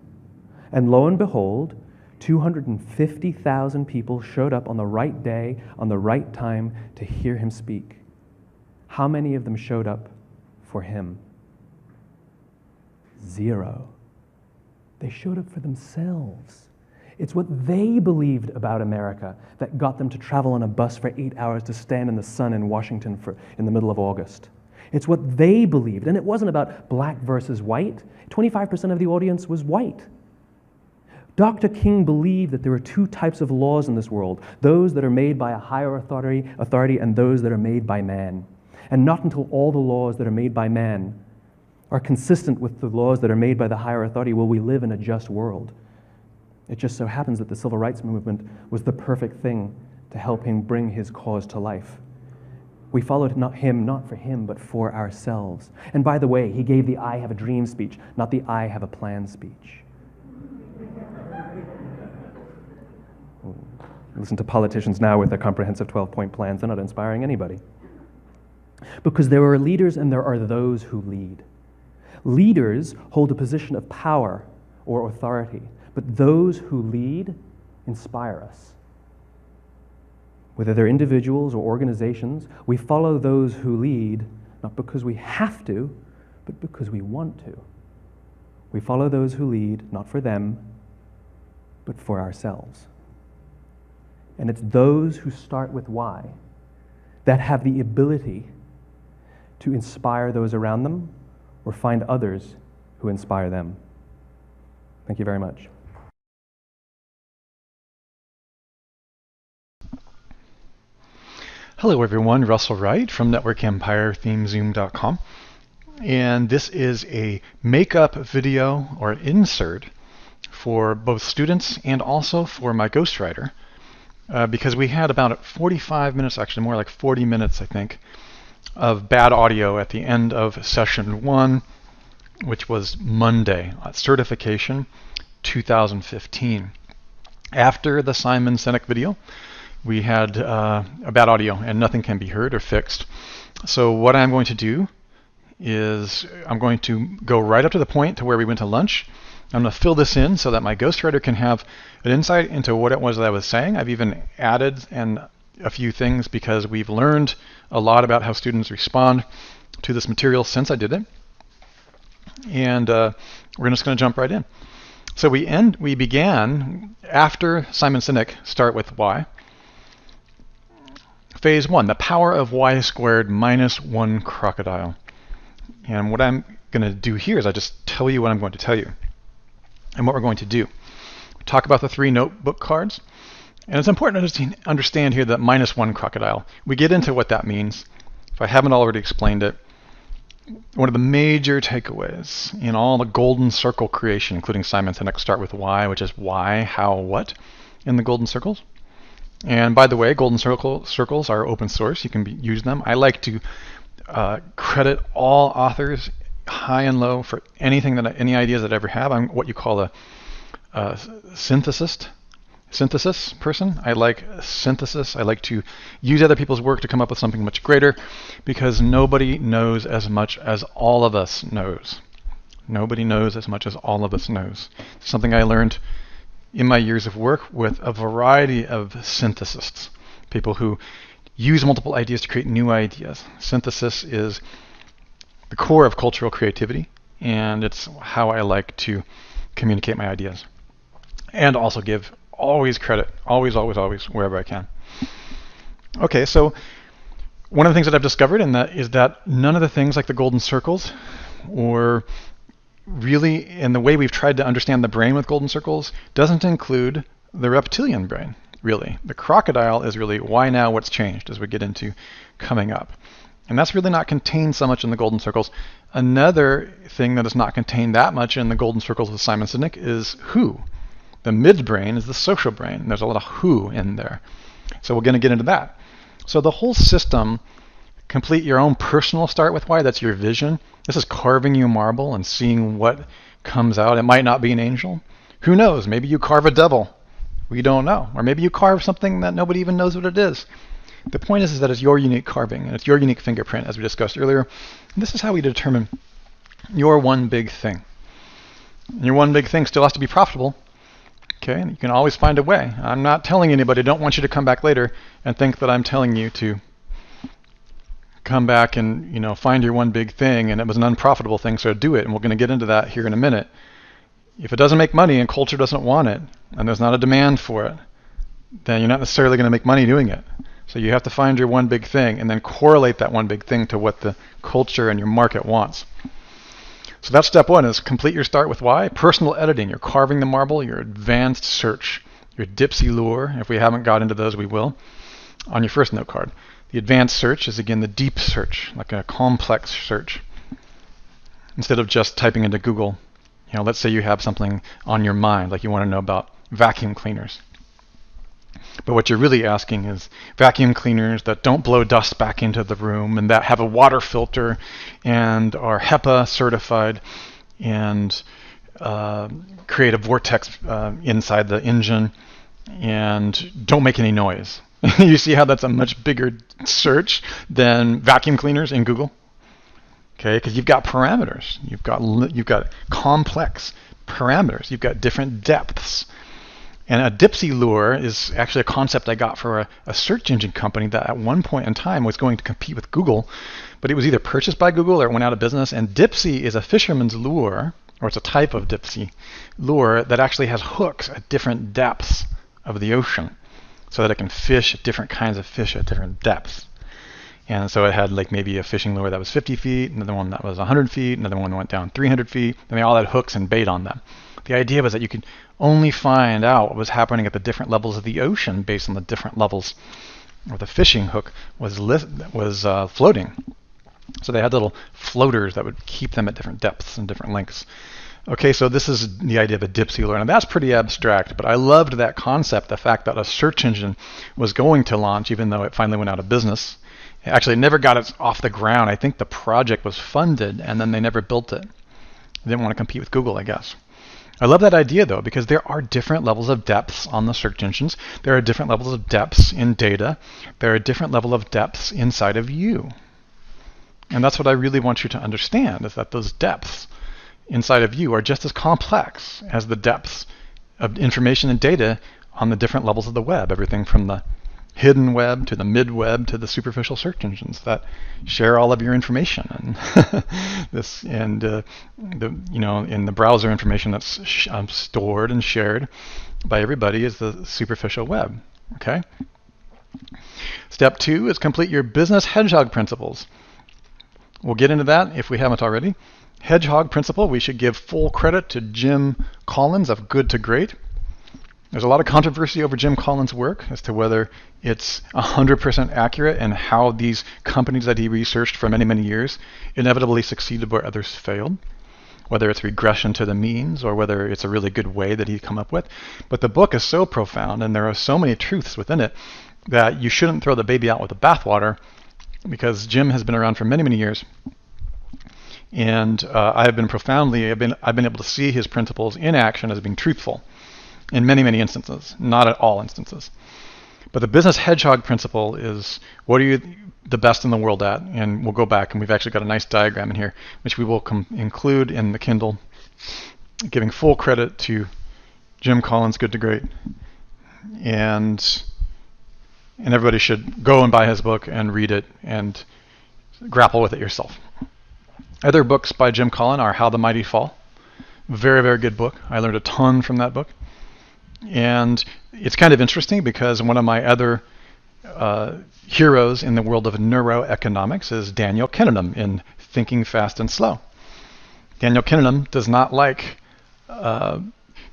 And lo and behold, 250,000 people showed up on the right day, on the right time to hear him speak. How many of them showed up for him? 0. They showed up for themselves. It's what they believed about America that got them to travel on a bus for 8 hours to stand in the sun in Washington in the middle of August. It's what they believed. And it wasn't about black versus white. 25% of the audience was white. Dr. King believed that there are 2 types of laws in this world, those that are made by a higher authority and those that are made by man. And not until all the laws that are made by man are consistent with the laws that are made by the higher authority will we live in a just world. It just so happens that the civil rights movement was the perfect thing to help him bring his cause to life. We followed him not for him, but for ourselves. And by the way, he gave the I have a dream speech, not the I have a plan speech. Listen to politicians now with their comprehensive 12-point plans. They're not inspiring anybody. Because there are leaders and there are those who lead. Leaders hold a position of power or authority, but those who lead inspire us. Whether they're individuals or organizations, we follow those who lead not because we have to, but because we want to. We follow those who lead not for them, but for ourselves. And it's those who start with why that have the ability to inspire those around them or find others who inspire them. Thank you very much. Hello everyone, Russell Wright from NetworkEmpireThemeZoom.com, and this is a makeup video or insert for both students and also for my ghostwriter, because we had about 45 minutes, actually more like 40 minutes I think, of bad audio at the end of session 1, which was Monday, certification 2015. After the Simon Sinek video, we had a bad audio and nothing can be heard or fixed. So what I'm going to do is I'm going to go right up to the point to where we went to lunch. I'm going to fill this in so that my ghostwriter can have an insight into what it was that I was saying. I've even added a few things because we've learned a lot about how students respond to this material since I did it. And we're just going to jump right in. So we began after Simon Sinek, start with why. Phase 1, the power of y squared minus 1 crocodile. And what I'm going to do here is I just tell you what I'm going to tell you and what we're going to do. Talk about the 3 notebook cards. And it's important to understand here that minus 1 crocodile. We get into what that means. If I haven't already explained it, one of the major takeaways in all the golden circle creation, including Simon Sinek start with why, which is why, how, what in the golden circles. And by the way, golden circles are open source. You can use them. I like to credit all authors, high and low, for anything any ideas that I ever have. I'm what you call a synthesis person. I like synthesis. I like to use other people's work to come up with something much greater, because nobody knows as much as all of us knows. Nobody knows as much as all of us knows. It's something I learned in my years of work with a variety of synthesists, people who use multiple ideas to create new ideas. Synthesis is the core of cultural creativity, and it's how I like to communicate my ideas. And also give always credit, always, wherever I can. Okay, so one of the things that I've discovered is that none of the things like the golden circles, or really in the way we've tried to understand the brain with golden circles, doesn't include the reptilian brain, really. The crocodile is really why now, what's changed, as we get into coming up. And that's really not contained so much in the golden circles. Another thing that is not contained that much in the golden circles with Simon Sinek is who. The midbrain is the social brain, and there's a lot of who in there. So we're going to get into that. So the whole system, complete your own personal start with why, that's your vision. This is carving you marble and seeing what comes out. It might not be an angel. Who knows? Maybe you carve a devil. We don't know. Or maybe you carve something that nobody even knows what it is. The point is that it's your unique carving, and it's your unique fingerprint, as we discussed earlier. And this is how we determine your one big thing. And your one big thing still has to be profitable. Okay, and you can always find a way. I'm not telling anybody, I don't want you to come back later and think that I'm telling you to come back and, find your one big thing and it was an unprofitable thing, so do it. And we're going to get into that here in a minute. If it doesn't make money and culture doesn't want it, and there's not a demand for it, then you're not necessarily going to make money doing it. So you have to find your one big thing and then correlate that one big thing to what the culture and your market wants. So that's step one, is complete your start with why. Personal editing, you're carving the marble, your advanced search, your Dipsy lure. If we haven't got into those, we will, on your first note card. The advanced search is, again, the deep search, like a complex search. Instead of just typing into Google, let's say you have something on your mind, like you want to know about vacuum cleaners. But what you're really asking is vacuum cleaners that don't blow dust back into the room and that have a water filter and are HEPA certified and create a vortex inside the engine and don't make any noise. You see how that's a much bigger search than vacuum cleaners in Google? Okay, because you've got parameters. You've got complex parameters. You've got different depths. And a Dipsy lure is actually a concept I got for a search engine company that at one point in time was going to compete with Google, but it was either purchased by Google or it went out of business. And Dipsy is a fisherman's lure, or it's a type of Dipsy lure that actually has hooks at different depths of the ocean so that it can fish different kinds of fish at different depths. And so it had like maybe a fishing lure that was 50 feet, another one that was 100 feet, another one went down 300 feet, and they all had hooks and bait on them. The idea was that you could only find out what was happening at the different levels of the ocean based on the different levels where the fishing hook was floating. So they had little floaters that would keep them at different depths and different lengths. Okay, so this is the idea of a Dipsy lure, and that's pretty abstract, but I loved that concept, the fact that a search engine was going to launch even though it finally went out of business. Actually, it never got it off the ground. I think the project was funded, and then they never built it. They didn't want to compete with Google, I guess. I love that idea, though, because there are different levels of depths on the search engines. There are different levels of depths in data. There are different levels of depths inside of you. And that's what I really want you to understand, is that those depths inside of you are just as complex as the depths of information and data on the different levels of the web, everything from the hidden web to the mid-web to the superficial search engines that share all of your information, and in the browser information that's stored and shared by everybody is the superficial web. Okay. Step 2 is complete your business hedgehog principles. We'll get into that if we haven't already. Hedgehog principle, we should give full credit to Jim Collins of Good to Great. There's a lot of controversy over Jim Collins' work as to whether it's 100% accurate and how these companies that he researched for many, many years inevitably succeeded where others failed, whether it's regression to the means or whether it's a really good way that he'd come up with. But the book is so profound and there are so many truths within it that you shouldn't throw the baby out with the bathwater, because Jim has been around for many, many years. And I've been able to see his principles in action as being truthful in many, many instances, not at all instances. But the business hedgehog principle is, what are you the best in the world at? And we'll go back, and we've actually got a nice diagram in here, which we will include in the Kindle, giving full credit to Jim Collins, Good to Great. And everybody should go and buy his book and read it and grapple with it yourself. Other books by Jim Collins are How the Mighty Fall. Very, very good book. I learned a ton from that book. And it's kind of interesting because one of my other heroes in the world of neuroeconomics is Daniel Kahneman in Thinking Fast and Slow. Daniel Kahneman does not like,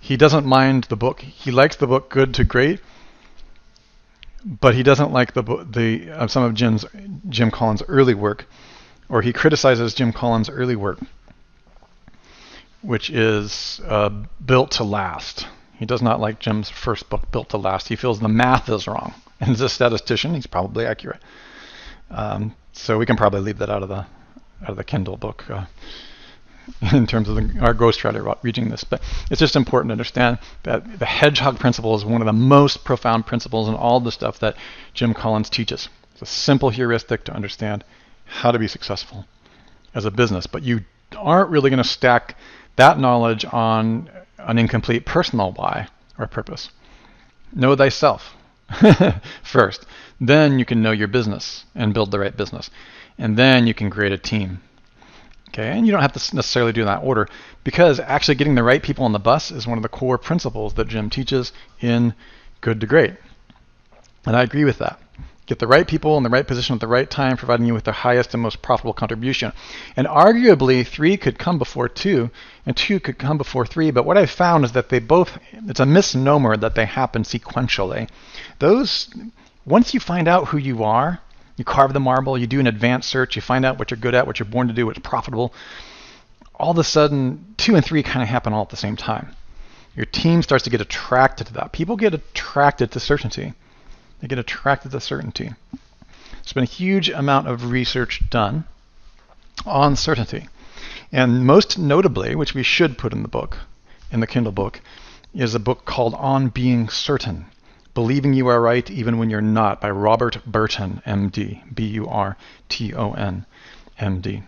he doesn't mind the book. He likes the book Good to Great, but he doesn't like some of Jim Collins' early work, or he criticizes Jim Collins' early work, which is Built to Last. He does not like Jim's first book, Built to Last. He feels the math is wrong. And as a statistician, he's probably accurate. So we can probably leave that out of the Kindle book in terms of our ghostwriter about reading this. But it's just important to understand that the hedgehog principle is one of the most profound principles in all the stuff that Jim Collins teaches. It's a simple heuristic to understand how to be successful as a business. But you aren't really going to stack that knowledge on an incomplete personal why or purpose. Know thyself first. Then you can know your business and build the right business. And then you can create a team. Okay, and you don't have to necessarily do in that order, because actually getting the right people on the bus is one of the core principles that Jim teaches in Good to Great. And I agree with that. Get the right people in the right position at the right time, providing you with the highest and most profitable contribution. And arguably, 3 could come before 2, and 2 could come before 3. But what I've found is that they both, it's a misnomer that they happen sequentially. Once you find out who you are, you carve the marble, you do an advanced search, you find out what you're good at, what you're born to do, what's profitable. All of a sudden, 2 and 3 kind of happen all at the same time. Your team starts to get attracted to that. People get attracted to certainty. They get attracted to certainty. There's been a huge amount of research done on certainty. And most notably, which we should put in the book, in the Kindle book, is a book called On Being Certain. Believing You Are Right Even When You're Not by Robert Burton, MD, Burton, MD.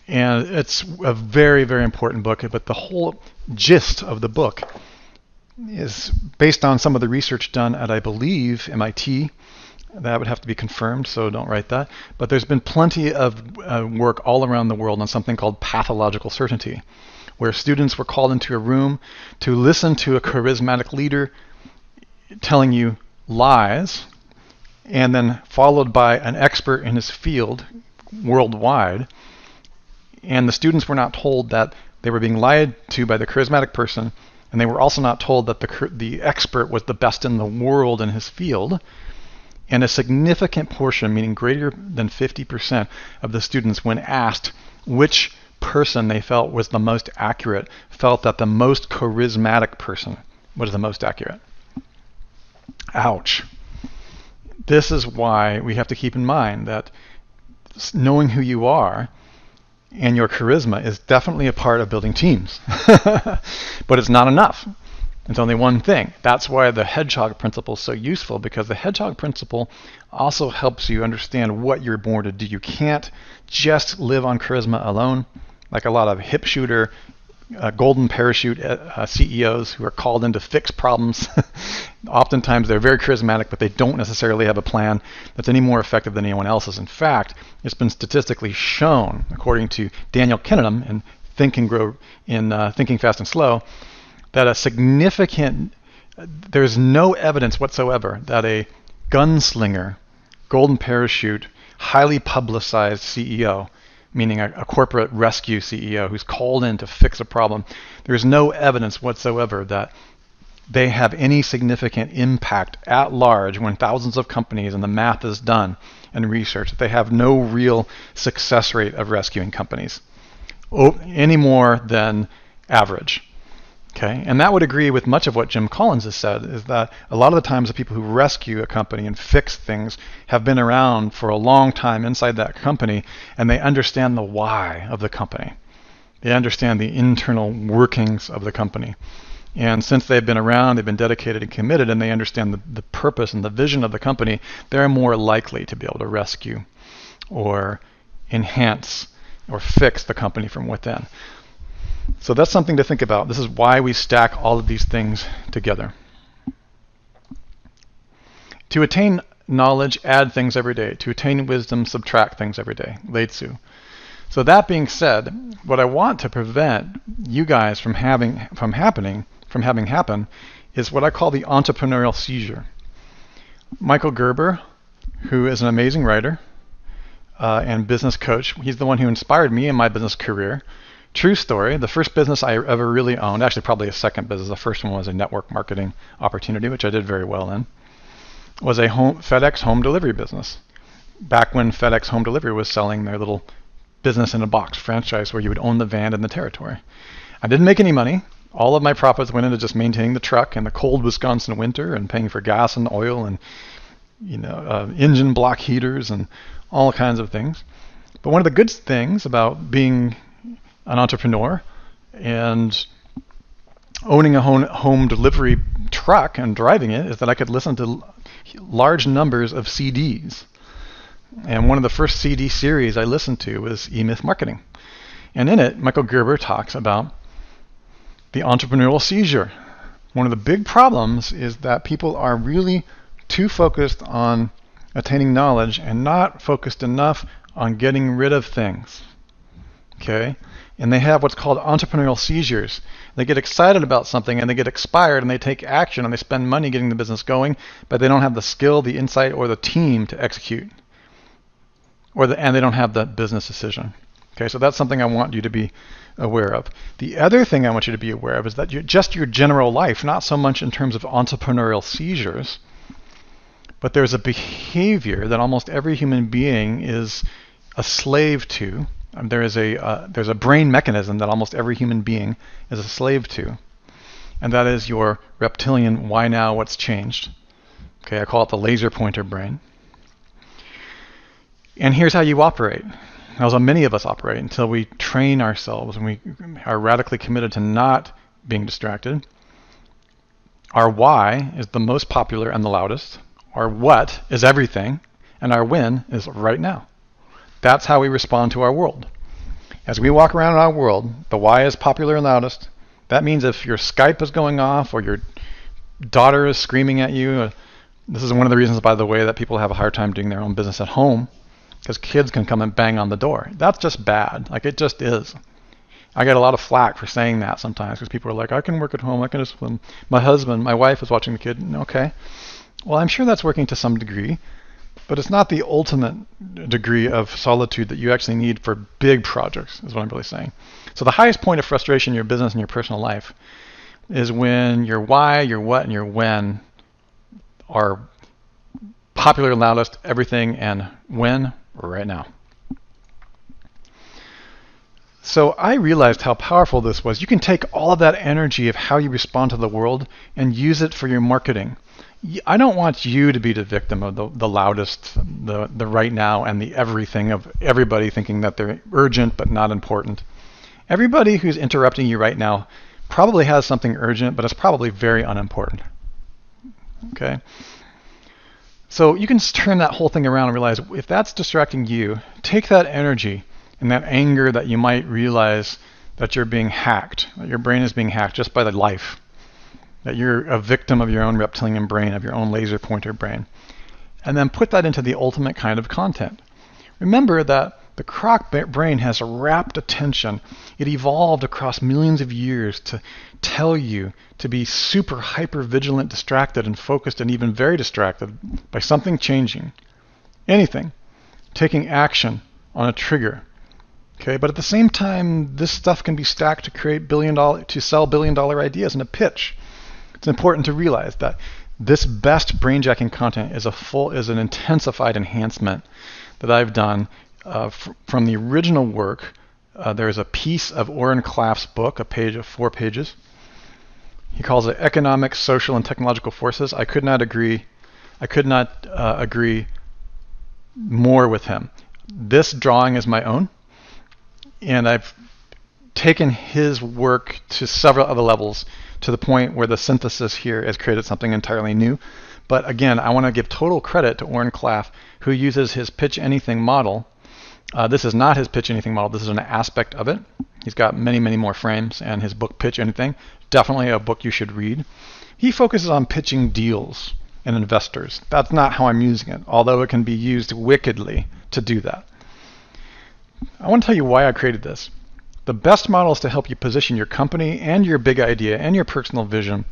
And it's a very, very important book, but the whole gist of the book is based on some of the research done at, I believe, MIT. That would have to be confirmed, so don't write that. But there's been plenty of work all around the world on something called pathological certainty, where students were called into a room to listen to a charismatic leader telling you lies, and then followed by an expert in his field worldwide. And the students were not told that they were being lied to by the charismatic person, and they were also not told that the expert was the best in the world in his field. And a significant portion, meaning greater than 50% of the students, when asked which person they felt was the most accurate, felt that the most charismatic person was the most accurate. Ouch. This is why we have to keep in mind that knowing who you are and your charisma is definitely a part of building teams. But it's not enough. It's only one thing. That's why the hedgehog principle is so useful, because the hedgehog principle also helps you understand what you're born to do. You can't just live on charisma alone, like a lot of hip shooter, golden parachute CEOs who are called in to fix problems. Oftentimes they're very charismatic, but they don't necessarily have a plan that's any more effective than anyone else's. In fact, it's been statistically shown, according to Daniel Kahneman in Thinking Fast and Slow, that there's no evidence whatsoever that a gunslinger, golden parachute, highly publicized CEO, meaning a corporate rescue CEO who's called in to fix a problem, there's no evidence whatsoever that they have any significant impact at large when thousands of companies and the math is done and research. They have no real success rate of rescuing companies, any more than average. Okay, and that would agree with much of what Jim Collins has said, is that a lot of the times the people who rescue a company and fix things have been around for a long time inside that company, and they understand the why of the company. They understand the internal workings of the company. And since they've been around, they've been dedicated and committed, and they understand the purpose and the vision of the company, they're more likely to be able to rescue or enhance or fix the company from within. So that's something to think about. This is why we stack all of these things together. To attain knowledge, add things every day. To attain wisdom, subtract things every day. Lao Tzu. So that being said, what I want to prevent you guys from having happen is what I call the entrepreneurial seizure. Michael Gerber, who is an amazing writer and business coach, he's the one who inspired me in my business career. True story, the first business I ever really owned, actually probably a second business, the first one was a network marketing opportunity, which I did very well in, was a FedEx home delivery business. Back when FedEx Home Delivery was selling their little business in a box franchise where you would own the van and the territory. I didn't make any money. All of my profits went into just maintaining the truck in the cold Wisconsin winter and paying for gas and oil and engine block heaters and all kinds of things. But one of the good things about being an entrepreneur and owning a home delivery truck and driving it is that I could listen to large numbers of CDs. And one of the first CD series I listened to was E-Myth Marketing. And in it, Michael Gerber talks about the entrepreneurial seizure. One of the big problems is that people are really too focused on attaining knowledge and not focused enough on getting rid of things. Okay? And they have what's called entrepreneurial seizures. They get excited about something and they get expired and they take action and they spend money getting the business going, but they don't have the skill, the insight, or the team to execute. And they don't have the business decision. Okay, so that's something I want you to be aware of. The other thing I want you to be aware of is that just your general life, not so much in terms of entrepreneurial seizures, but there's a behavior that almost every human being is a slave to. There's a brain mechanism that almost every human being is a slave to, and that is your reptilian why now, what's changed. Okay, I call it the laser pointer brain. And here's how you operate. How many of us operate until we train ourselves and we are radically committed to not being distracted. Our why is the most popular and the loudest. Our what is everything. And our when is right now. That's how we respond to our world. As we walk around in our world, the why is popular and loudest. That means if your Skype is going off or your daughter is screaming at you, this is one of the reasons, by the way, that people have a hard time doing their own business at home, because kids can come and bang on the door. That's just bad. Like, it just is. I get a lot of flack for saying that sometimes because people are like, I can work at home. I can just, my wife is watching the kid. Okay. Well, I'm sure that's working to some degree, but it's not the ultimate degree of solitude that you actually need for big projects, is what I'm really saying. So the highest point of frustration in your business and your personal life is when your why, your what, and your when are popular, loudest, everything, and when, right now. So I realized how powerful this was. You can take all of that energy of how you respond to the world and use it for your marketing. I don't want you to be the victim of the loudest, the right now, and the everything of everybody thinking that they're urgent but not important. Everybody who's interrupting you right now probably has something urgent, but it's probably very unimportant. Okay? So you can turn that whole thing around and realize if that's distracting you, take that energy and that anger that you might realize that you're being hacked, that your brain is being hacked just by the life, that you're a victim of your own reptilian brain, of your own laser pointer brain, and then put that into the ultimate kind of content. Remember that the croc brain has a rapt attention. It evolved across millions of years to tell you to be super hyper vigilant, distracted, and focused, and even very distracted by something changing. Anything. Taking action on a trigger. Okay, but at the same time, this stuff can be stacked to create sell billion-dollar ideas in a pitch. It's important to realize that this best brainjacking content is an intensified enhancement that I've done from the original work. There's a piece of Oren Klaff's book, a page of 4 pages. He calls it Economic, Social, and Technological Forces. I could not agree more with him. This drawing is my own, and I've taken his work to several other levels to the point where the synthesis here has created something entirely new. But again, I want to give total credit to Oren Klaff, who uses his Pitch Anything model. This is not his Pitch Anything model. This is an aspect of it. He's got many, many more frames, and his book Pitch Anything, definitely a book you should read. He focuses on pitching deals and investors. That's not how I'm using it, although it can be used wickedly to do that. I want to tell you why I created this. The best model is to help you position your company and your big idea and your personal vision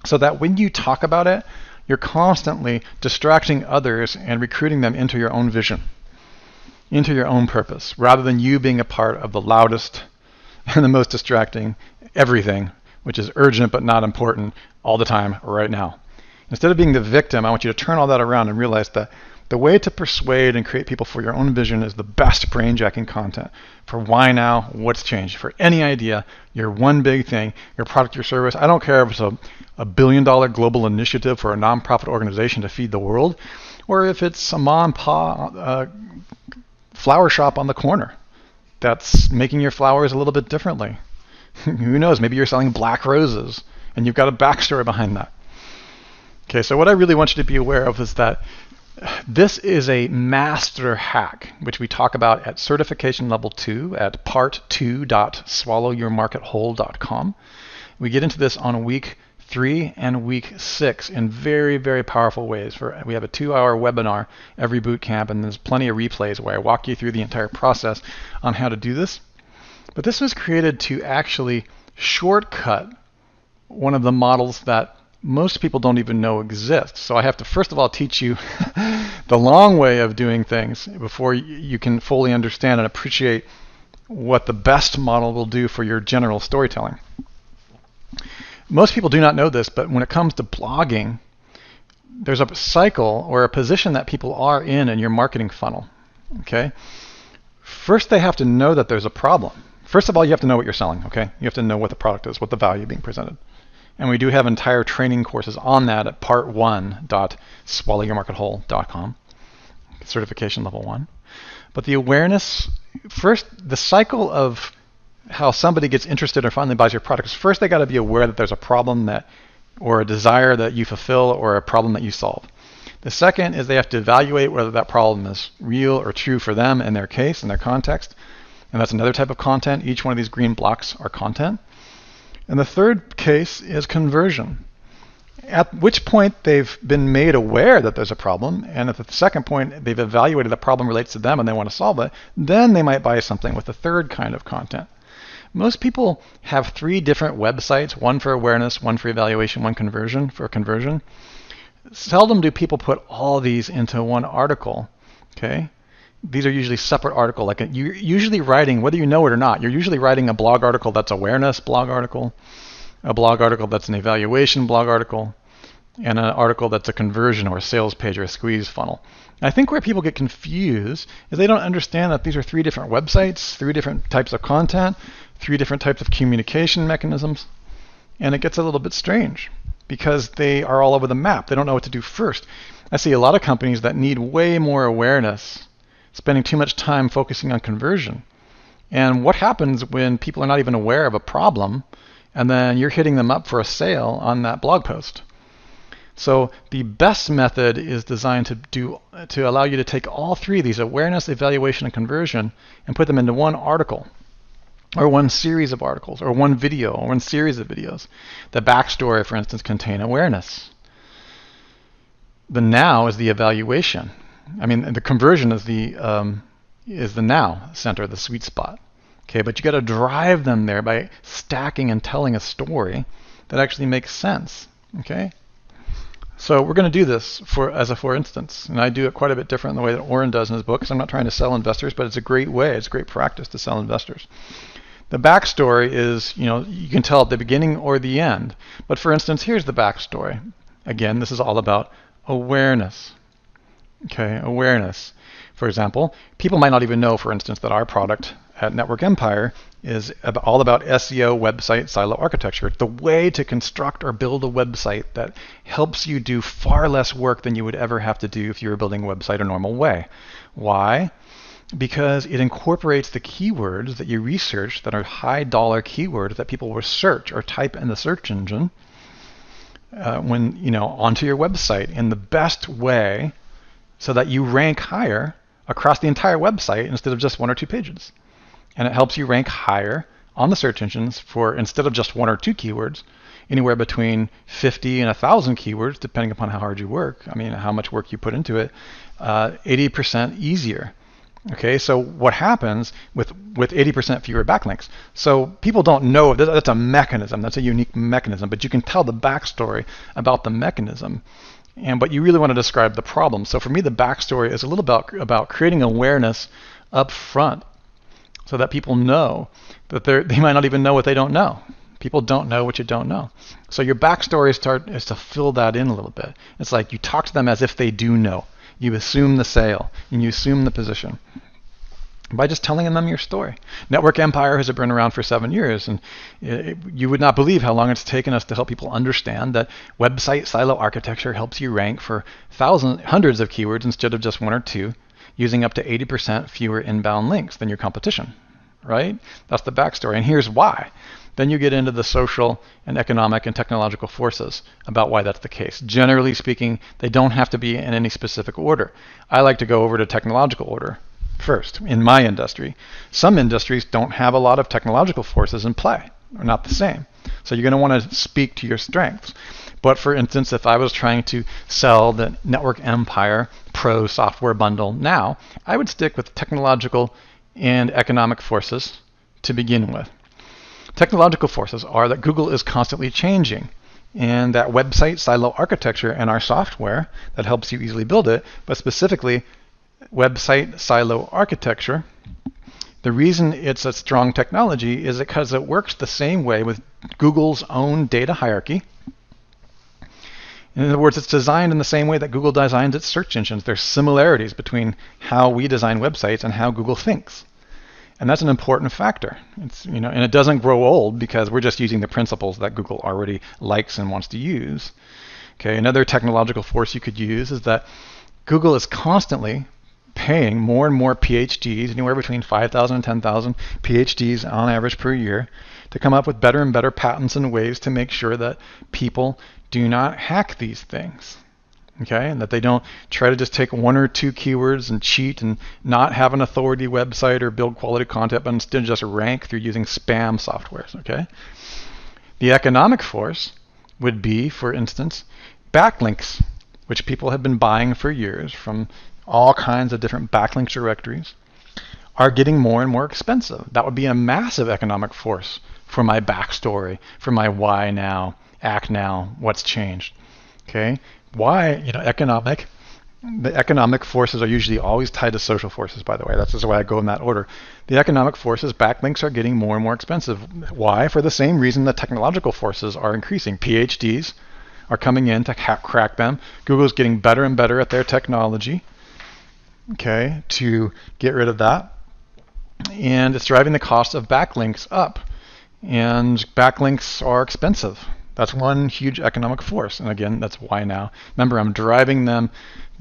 so that when you talk about it, you're constantly distracting others and recruiting them into your own vision, into your own purpose, rather than you being a part of the loudest and the most distracting everything, which is urgent but not important all the time right now. Instead of being the victim, I want you to turn all that around and realize that the way to persuade and create people for your own vision is the best brain-jacking content for why now, what's changed, for any idea, your one big thing, your product, your service. I don't care if it's a billion-dollar global initiative for a nonprofit organization to feed the world, or if it's a mom and pop flower shop on the corner that's making your flowers a little bit differently. Who knows, maybe you're selling black roses and you've got a backstory behind that. Okay, so what I really want you to be aware of is that this is a master hack, which we talk about at certification level 2 at part2.swallowyourmarketwhole.com. We get into this on week 3 and week 6 in very, very powerful ways. We have a 2-hour webinar every boot camp, and there's plenty of replays where I walk you through the entire process on how to do this. But this was created to actually shortcut one of the models that most people don't even know exists. So I have to first of all teach you the long way of doing things before you can fully understand and appreciate what the best model will do for your general storytelling. Most people do not know this, but when it comes to blogging, there's a cycle or a position that people are in your marketing funnel. Okay? First, they have to know that there's a problem. First of all, you have to know what you're selling. Okay? You have to know what the product is, what the value being presented. And we do have entire training courses on that at part1.swallowyourmarketwhole.com, certification level 1. But the awareness, first, the cycle of how somebody gets interested or finally buys your product is first they got to be aware that there's a problem that, or a desire that you fulfill or a problem that you solve. The second is they have to evaluate whether that problem is real or true for them in their case, in their context. And that's another type of content. Each one of these green blocks are content. And the third case is conversion, at which point they've been made aware that there's a problem, and at the second point they've evaluated the problem relates to them and they want to solve it, then they might buy something with the third kind of content. Most people have 3 different websites, one for awareness, one for evaluation, one for conversion. Seldom do people put all these into one article, okay? These are usually separate articles. Like you're usually writing, whether you know it or not, you're usually writing a blog article that's awareness blog article, a blog article that's an evaluation blog article, and an article that's a conversion or a sales page or a squeeze funnel. I think where people get confused is they don't understand that these are 3 different websites, 3 different types of content, 3 different types of communication mechanisms, and it gets a little bit strange because they are all over the map. They don't know what to do first. I see a lot of companies that need way more awareness, spending too much time focusing on conversion. And what happens when people are not even aware of a problem and then you're hitting them up for a sale on that blog post? So the best method is designed to allow you to take all 3 of these, awareness, evaluation, and conversion, and put them into one article or one series of articles or one video or one series of videos. The backstory, for instance, contain awareness. The now is the evaluation. I mean, the conversion is the now center, the sweet spot. Okay, but you got to drive them there by stacking and telling a story that actually makes sense. Okay, so we're going to do this as a for instance, and I do it quite a bit different than the way that Oren does in his book, because I'm not trying to sell investors, but it's a great way, it's a great practice to sell investors. The backstory is, you can tell at the beginning or the end. But for instance, here's the backstory. Again, this is all about awareness. Okay, awareness. For example, people might not even know, for instance, that our product at Network Empire is all about SEO website silo architecture, the way to construct or build a website that helps you do far less work than you would ever have to do if you were building a website a normal way. Why? because it incorporates the keywords that you research that are high dollar keywords that people will search or type in the search engine onto your website in the best way, so that you rank higher across the entire website instead of just 1 or 2 pages. And it helps you rank higher on the search engines for, instead of just 1 or 2 keywords, anywhere between 50 and 1,000 keywords, depending upon how hard you work. I mean, how much work you put into it. 80% easier. Okay, so what happens with 80% fewer backlinks? So people don't know, that's a mechanism, that's a unique mechanism, but you can tell the backstory about the mechanism. But you really want to describe the problem. So for me, the backstory is a little about creating awareness up front so that people know that they might not even know what they don't know. People don't know what you don't know. So your backstory is to fill that in a little bit. It's like you talk to them as if they do know. You assume the sale and you assume the position by just telling them your story. Network Empire has been around for 7 years, and you would not believe how long it's taken us to help people understand that website silo architecture helps you rank for hundreds of keywords instead of just 1 or 2, using up to 80% fewer inbound links than your competition, right? That's the backstory, and here's why. Then you get into the social and economic and technological forces about why that's the case. Generally speaking, they don't have to be in any specific order. I like to go over to technological order first in my industry. Some industries don't have a lot of technological forces in play, or not the same. So you're going to want to speak to your strengths. But for instance, if I was trying to sell the Network Empire Pro software bundle now, I would stick with technological and economic forces to begin with. Technological forces are that Google is constantly changing, and that website silo architecture and our software that helps you easily build it, but specifically website silo architecture, the reason it's a strong technology is because it works the same way with Google's own data hierarchy. In other words, it's designed in the same way that Google designs its search engines. There's similarities between how we design websites and how Google thinks. And that's an important factor. And it doesn't grow old because we're just using the principles that Google already likes and wants to use. Okay, another technological force you could use is that Google is constantly paying more and more PhDs, anywhere between 5,000 and 10,000 PhDs on average per year, to come up with better and better patents and ways to make sure that people do not hack these things. Okay, and that they don't try to just take 1 or 2 keywords and cheat and not have an authority website or build quality content, but instead just rank through using spam softwares. Okay, the economic force would be, for instance, backlinks, which people have been buying for years from all kinds of different backlink directories, are getting more and more expensive. That would be a massive economic force for my backstory, for my why now, act now, what's changed. Okay. Why, the economic forces are usually always tied to social forces, by the way. That's just why I go in that order. The economic forces, backlinks, are getting more and more expensive. Why? For the same reason the technological forces are increasing. PhDs are coming in to crack them. Google's getting better and better at their technology, okay, to get rid of that. And it's driving the cost of backlinks up. And backlinks are expensive. That's one huge economic force. And again, that's why now. Remember, I'm driving them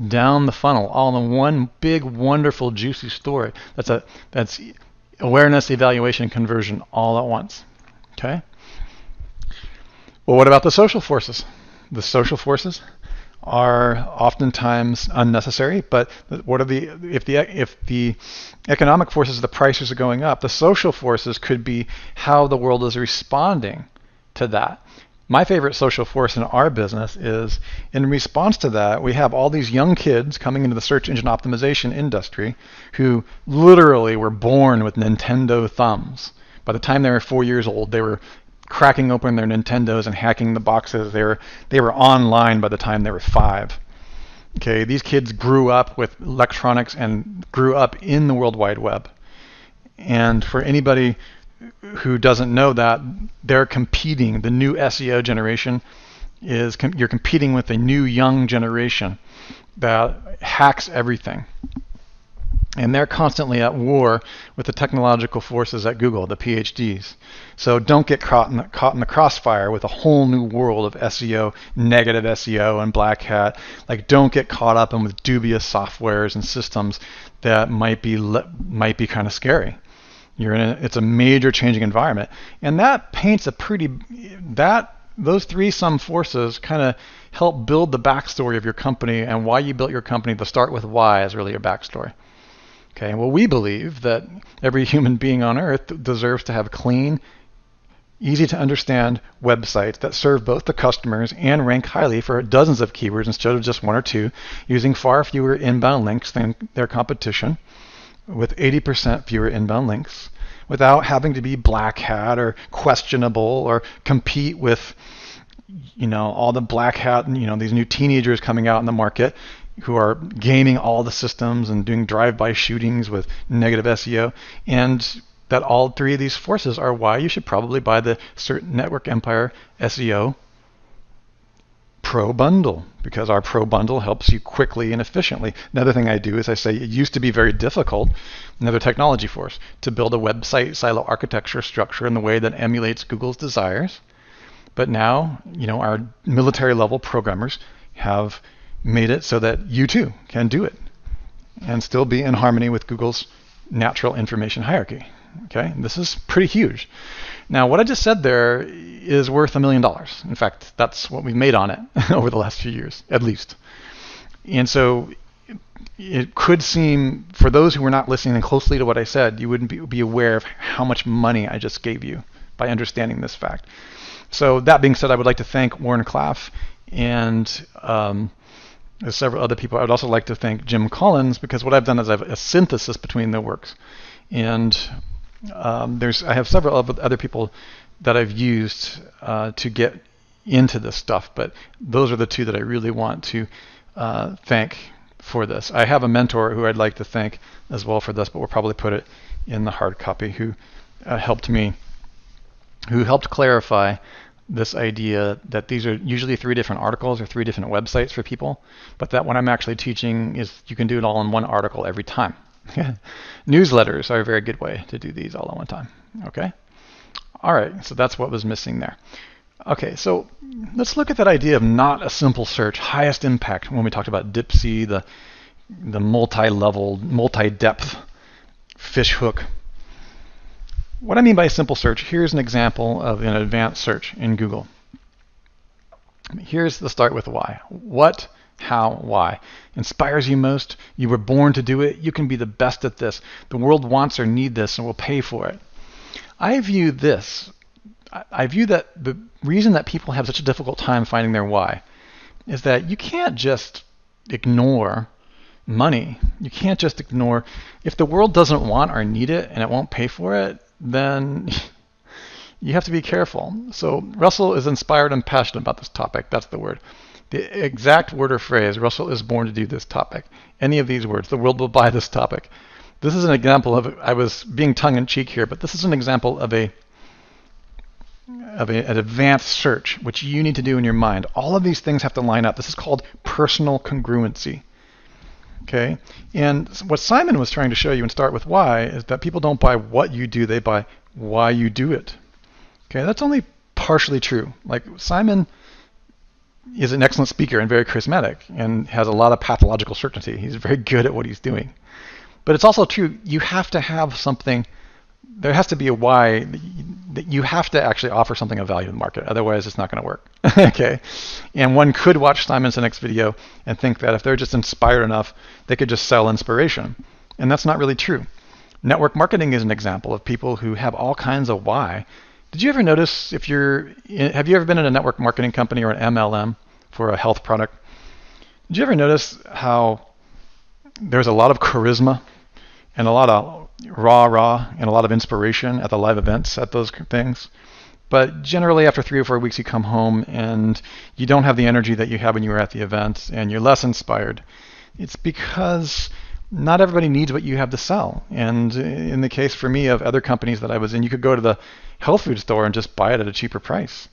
down the funnel, all in one big, wonderful, juicy story. That's awareness, evaluation, conversion all at once. Okay? Well, what about the social forces? The social forces are oftentimes unnecessary, but what are if the economic forces, the prices are going up, the social forces could be how the world is responding to that. My favorite social force in our business is, in response to that, we have all these young kids coming into the search engine optimization industry who literally were born with Nintendo thumbs. By the time they were 4 years old, they were cracking open their Nintendos and hacking the boxes. They were online by the time they were 5. Okay, these kids grew up with electronics and grew up in the World Wide Web. And for anybody who doesn't know that, they're competing. The new SEO generation is you're competing with a new young generation that hacks everything. And they're constantly at war with the technological forces at Google, the PhDs. So don't get caught in the crossfire with a whole new world of SEO, negative SEO, and black hat. Like, don't get caught up in with dubious softwares and systems that might be kind of scary. It's a major changing environment, and that paints those threesome forces kind of help build the backstory of your company and why you built your company. The start with why is really your backstory. Okay, well, we believe that every human being on earth deserves to have clean, easy to understand websites that serve both the customers and rank highly for dozens of keywords instead of just one or two, using far fewer inbound links than their competition, with 80% fewer inbound links, without having to be black hat or questionable or compete with, all the black hat and, these new teenagers coming out in the market who are gaming all the systems and doing drive-by shootings with negative SEO, and that all three of these forces are why you should probably buy the Network Empire SEO Pro Bundle, because our Pro Bundle helps you quickly and efficiently. Another thing I do is I say it used to be very difficult, another technology force, to build a website silo architecture structure in the way that emulates Google's desires. But now, our military level programmers have made it so that you too can do it and still be in harmony with Google's natural information hierarchy. Okay, this is pretty huge. Now, what I just said there is worth $1 million. In fact, that's what we've made on it over the last few years, at least. And so it could seem, for those who were not listening closely to what I said, you wouldn't be aware of how much money I just gave you by understanding this fact. So that being said, I would like to thank Warren Claff and there's several other people. I would also like to thank Jim Collins, because what I've done is I've a synthesis between their works. And I have several other people that I've used to get into this stuff, but those are the two that I really want to thank for this. I have a mentor who I'd like to thank as well for this, but we'll probably put it in the hard copy, who helped clarify this idea that these are usually 3 different articles or 3 different websites for people, but that what I'm actually teaching is you can do it all in one article every time. Newsletters are a very good way to do these all at one time. Okay? All right, so that's what was missing there. Okay, so let's look at that idea of not a simple search, highest impact, when we talked about Dipsy, the multi-level, multi-depth fish hook. What I mean by simple search, here's an example of an advanced search in Google. Here's the start with why. What, how, why. Inspires you most? You were born to do it? You can be the best at this. The world wants or needs this and will pay for it. I view that the reason that people have such a difficult time finding their why is that you can't just ignore money. You can't just ignore, if the world doesn't want or need it and it won't pay for it, then you have to be careful. So Russell is inspired and passionate about this topic. That's the word. The exact word or phrase, Russell is born to do this topic. Any of these words, the world will buy this topic. This is an example of, I was being tongue-in-cheek here, but this is an example of an advanced search, which you need to do in your mind. All of these things have to line up. This is called personal congruency. Okay, and what Simon was trying to show you and start with why is that people don't buy what you do, they buy why you do it. Okay, that's only partially true. Like, Simon is an excellent speaker and very charismatic and has a lot of pathological certainty. He's very good at what he's doing. But it's also true, you have to have something, there has to be a why, that you have to actually offer something of value to the market. Otherwise, it's not going to work. Okay, and one could watch Simon Sinek's video and think that if they're just inspired enough, they could just sell inspiration. And that's not really true. Network marketing is an example of people who have all kinds of why. Did you ever notice, have you ever been in a network marketing company or an MLM for a health product? Did you ever notice how there's a lot of charisma and a lot of rah and a lot of inspiration at the live events at those things? But generally after 3 or 4 weeks you come home and you don't have the energy that you had when you were at the event and you're less inspired. It's because not everybody needs what you have to sell. And in the case for me of other companies that I was in, you could go to the health food store and just buy it at a cheaper price.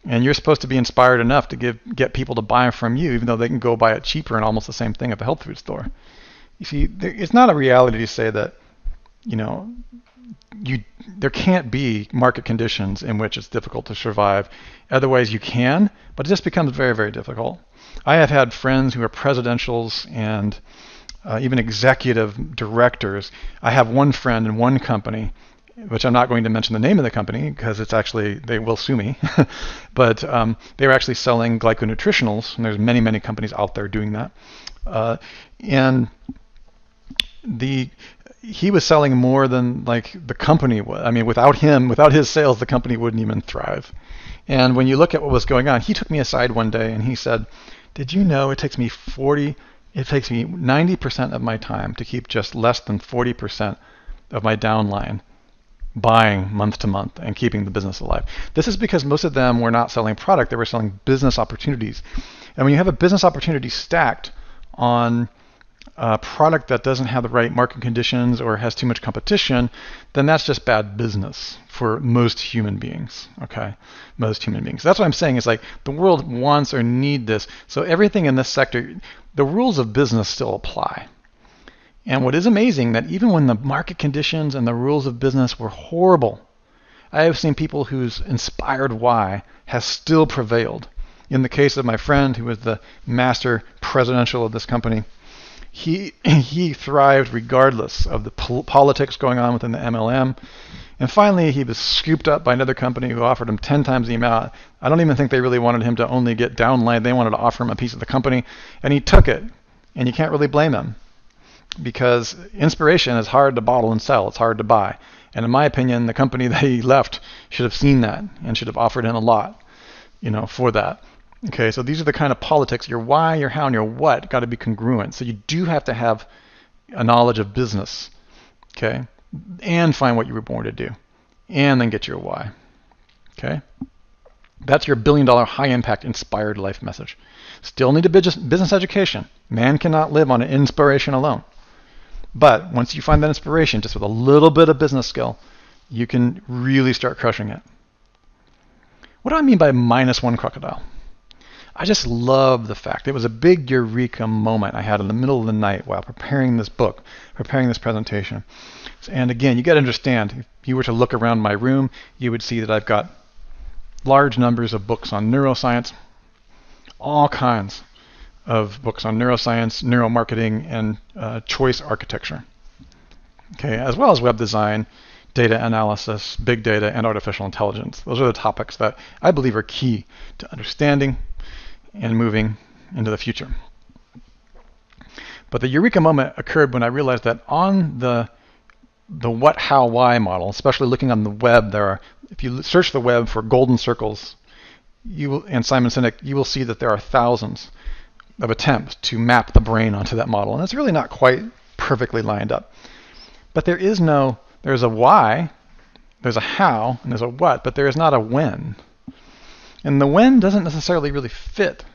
And you're supposed to be inspired enough to get people to buy from you, even though they can go buy it cheaper and almost the same thing at the health food store. You see, it's not a reality to say that, you know, there can't be market conditions in which it's difficult to survive. Otherwise you can, but it just becomes very, very difficult. I have had friends who are presidentials and even executive directors. I have one friend in one company, which I'm not going to mention the name of the company because it's actually, they will sue me, but they were actually selling glyconutritionals, and there's many, many companies out there doing that. And he was selling more than like the company was. I mean, without him, without his sales, the company wouldn't even thrive. And when you look at what was going on, he took me aside one day and he said, did you know it takes me 90% of my time to keep just less than 40% of my downline buying month to month and keeping the business alive. This is because most of them were not selling product, they were selling business opportunities. And when you have a business opportunity stacked on a product that doesn't have the right market conditions or has too much competition, then that's just bad business for most human beings, okay? Most human beings. That's what I'm saying is like the world wants or need this. So everything in this sector, the rules of business still apply. And what is amazing that even when the market conditions and the rules of business were horrible, I have seen people whose inspired why has still prevailed. In the case of my friend who was the master presidential of this company, he thrived regardless of the politics going on within the MLM. And finally, he was scooped up by another company who offered him 10 times the amount. I don't even think they really wanted him to only get downline. They wanted to offer him a piece of the company. And he took it. And you can't really blame him, because inspiration is hard to bottle and sell. It's hard to buy. And in my opinion, the company that he left should have seen that and should have offered him a lot, you know, for that. Okay, so these are the kind of politics. Your why, your how, and your what got to be congruent. So you do have to have a knowledge of business, okay, and find what you were born to do, and then get your why, okay? That's your billion-dollar, high-impact, inspired life message. Still need a business education. Man cannot live on an inspiration alone. But once you find that inspiration, just with a little bit of business skill, you can really start crushing it. What do I mean by -1 crocodile? I just love the fact. It was a big eureka moment I had in the middle of the night while preparing this book, preparing this presentation. And again, you got to understand, if you were to look around my room, you would see that I've got large numbers of books on neuroscience, all kinds of books on neuroscience, neuromarketing, and choice architecture. Okay, as well as web design, data analysis, big data, and artificial intelligence. Those are the topics that I believe are key to understanding and moving into the future. But the eureka moment occurred when I realized that on the what, how, why model, especially looking on the web, if you search the web for golden circles, and Simon Sinek, you will see that there are thousands of attempts to map the brain onto that model, and it's really not quite perfectly lined up. But there's a why, there's a how, and there's a what, but there is not a when. And the when doesn't necessarily really fit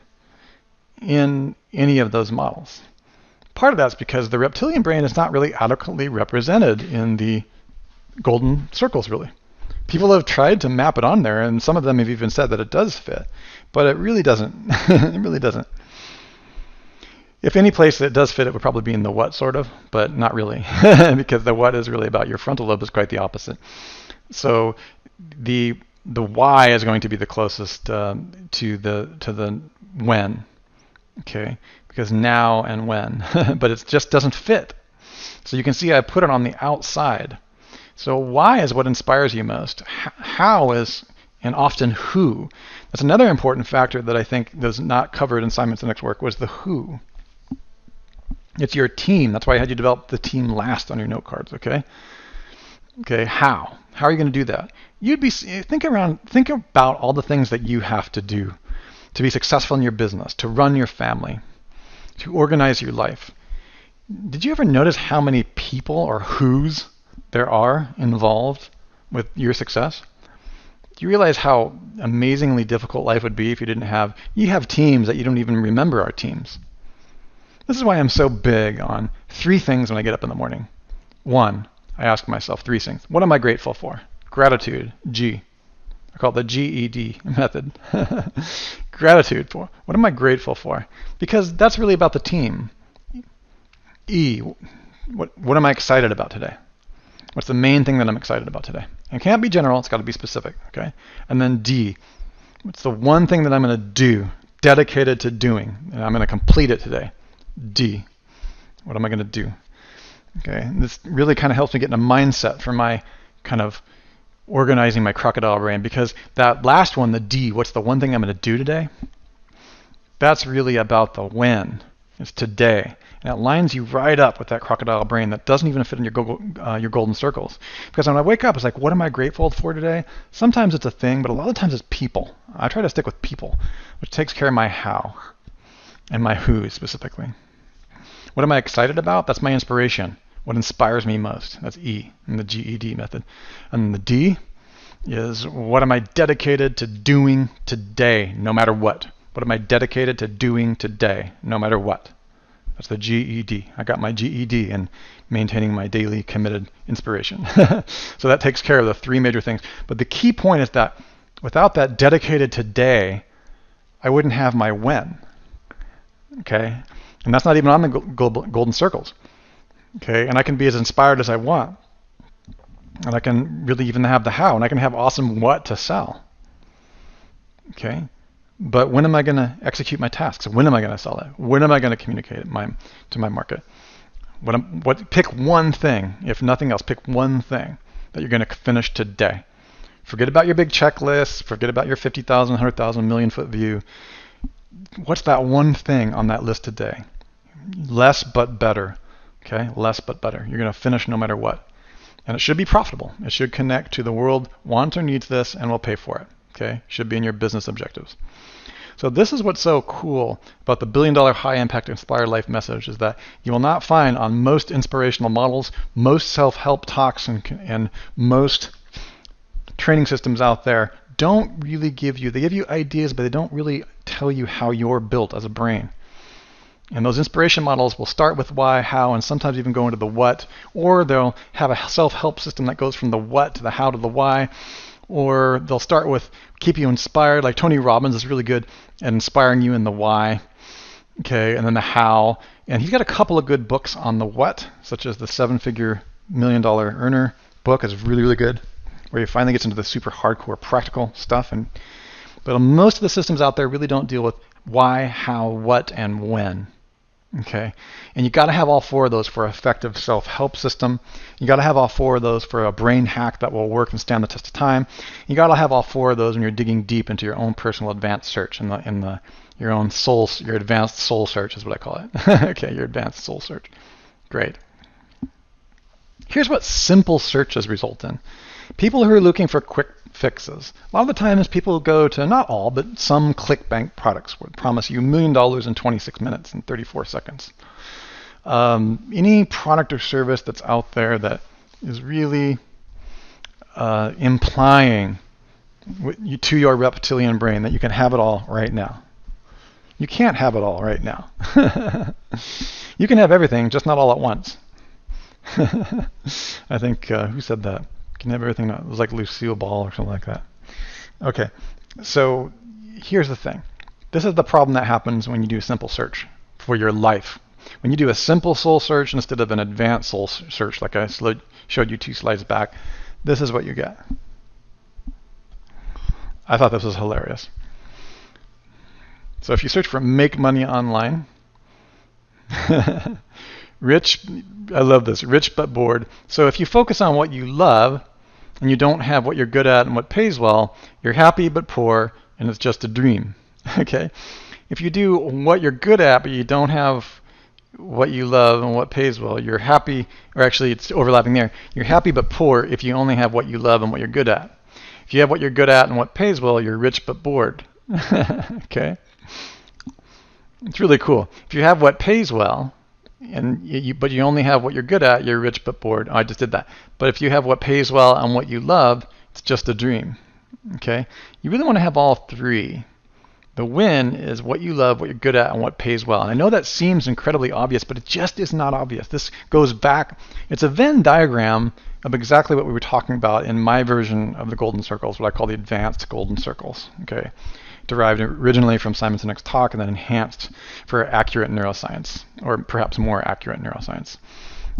in any of those models. Part of that's because the reptilian brain is not really adequately represented in the golden circles, really. People have tried to map it on there, and some of them have even said that it does fit, but it really doesn't. It really doesn't. If any place that it does fit, it would probably be in the what, sort of, but not really, because the what is really about your frontal lobe is quite the opposite. So the why is going to be the closest to the when, okay? Because now and when, but it just doesn't fit. So you can see I put it on the outside. So why is what inspires you most. How is, and often who. That's another important factor that I think was not covered in Simon Sinek's work, was the who. It's your team. That's why I had you develop the team last on your note cards, okay? Okay, how? How are you going to do that? Think about all the things that you have to do to be successful in your business, to run your family, to organize your life. Did you ever notice how many people or who's there are involved with your success? Do you realize how amazingly difficult life would be if you have teams that you don't even remember are teams? This is why I'm so big on 3 things when I get up in the morning. 1, I ask myself 3 things. What am I grateful for? Gratitude, G. I call it the GED method. Gratitude for. What am I grateful for? Because that's really about the team. E, what am I excited about today? What's the main thing that I'm excited about today? It can't be general, it's got to be specific, okay? And then D, what's the one thing that I'm going to do, dedicated to doing, and I'm going to complete it today? D, what am I going to do? Okay, and this really kind of helps me get in a mindset for my kind of organizing my crocodile brain, because that last one, the D, what's the one thing I'm going to do today? That's really about the when. It's today. And it lines you right up with that crocodile brain that doesn't even fit in your golden circles. Because when I wake up, it's like, what am I grateful for today? Sometimes it's a thing, but a lot of times it's people. I try to stick with people, which takes care of my how and my who specifically. What am I excited about? That's my inspiration. What inspires me most? That's E in the GED method. And the D is, what am I dedicated to doing today, no matter what? What am I dedicated to doing today, no matter what? That's the GED. I got my GED in maintaining my daily committed inspiration. So that takes care of the three major things. But the key point is that without that dedicated today, I wouldn't have my when. Okay? And that's not even on the golden circles. Okay? And I can be as inspired as I want. And I can really even have the how. And I can have awesome what to sell. Okay? But when am I going to execute my tasks? When am I going to sell it? When am I going to communicate it to my market? Pick one thing, if nothing else, pick one thing that you're going to finish today. Forget about your big checklist. Forget about your 50,000, 100,000, million foot view. What's that one thing on that list today? Less but better. Okay, less but better. You're going to finish no matter what. And it should be profitable. It should connect to the world wants or needs this and will pay for it. Okay, should be in your business objectives. So this is what's so cool about the $1 billion high impact inspired life message, is that you will not find on most inspirational models, most self-help talks, and most training systems out there don't really give you, they give you ideas, but they don't really tell you how you're built as a brain. And those inspiration models will start with why, how, and sometimes even go into the what, or they'll have a self-help system that goes from the what to the how to the why. Or they'll start with keep you inspired, like Tony Robbins is really good at inspiring you in the why, okay, and then the how. And he's got a couple of good books on the what, such as the 7-Figure $1 Million Earner book is really, really good, where he finally gets into the super hardcore practical stuff. But most of the systems out there really don't deal with why, how, what, and when. Okay, and you got to have all four of those for an effective self-help system. You got to have all four of those for a brain hack that will work and stand the test of time. You got to have all four of those when you're digging deep into your own personal advanced search, your own soul, your advanced soul search is what I call it. Okay, your advanced soul search. Great. Here's what simple searches result in. People who are looking for quick fixes. A lot of the times people go to, not all, but some ClickBank products would promise you $1 million in 26 minutes and 34 seconds. Any product or service that's out there that is really implying to your reptilian brain that you can have it all right now. You can't have it all right now. You can have everything, just not all at once. I think, who said that? You can have everything. It was like Lucille Ball or something like that. Okay, so here's the thing. This is the problem that happens when you do a simple search for your life. When you do a simple soul search instead of an advanced soul search, like I showed you 2 slides back, this is what you get. I thought this was hilarious. So if you search for make money online, rich, I love this, rich but bored. So if you focus on what you love and you don't have what you're good at and what pays well, you're happy but poor and it's just a dream. Okay? If you do what you're good at but you don't have what you love and what pays well, you're happy, or actually it's overlapping there. You're happy but poor if you only have what you love and what you're good at. If you have what you're good at and what pays well, you're rich but bored. Okay? It's really cool. If you have what pays well, but you only have what you're good at, you're rich but bored. Oh, I just did that. But if you have what pays well and what you love, it's just a dream. Okay? You really want to have all three. The win is what you love, what you're good at, and what pays well. And I know that seems incredibly obvious, but it just is not obvious. This goes back. It's a Venn diagram of exactly what we were talking about in my version of the golden circles, what I call the advanced golden circles. Okay? derived originally from Simon Sinek's talk and then enhanced for accurate neuroscience, or perhaps more accurate neuroscience.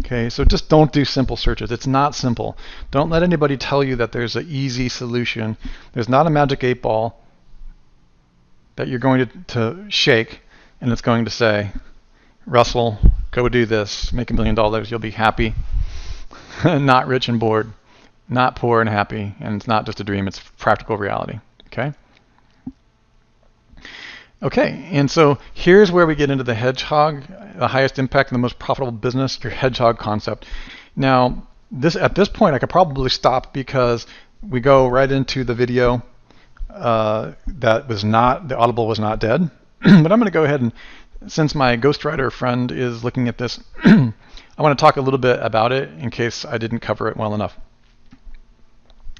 Okay, so just don't do simple searches. It's not simple. Don't let anybody tell you that there's an easy solution. There's not a magic 8-ball that you're going to shake and it's going to say, Russell, go do this, make $1 million, you'll be happy. Not rich and bored, not poor and happy, and it's not just a dream, it's practical reality. Okay? Okay, and so here's where we get into the hedgehog, the highest impact and the most profitable business, your hedgehog concept. Now, at this point, I could probably stop because we go right into the video that was not, the Audible was not dead. But I'm going to go ahead and, since my ghostwriter friend is looking at this, I want to talk a little bit about it in case I didn't cover it well enough.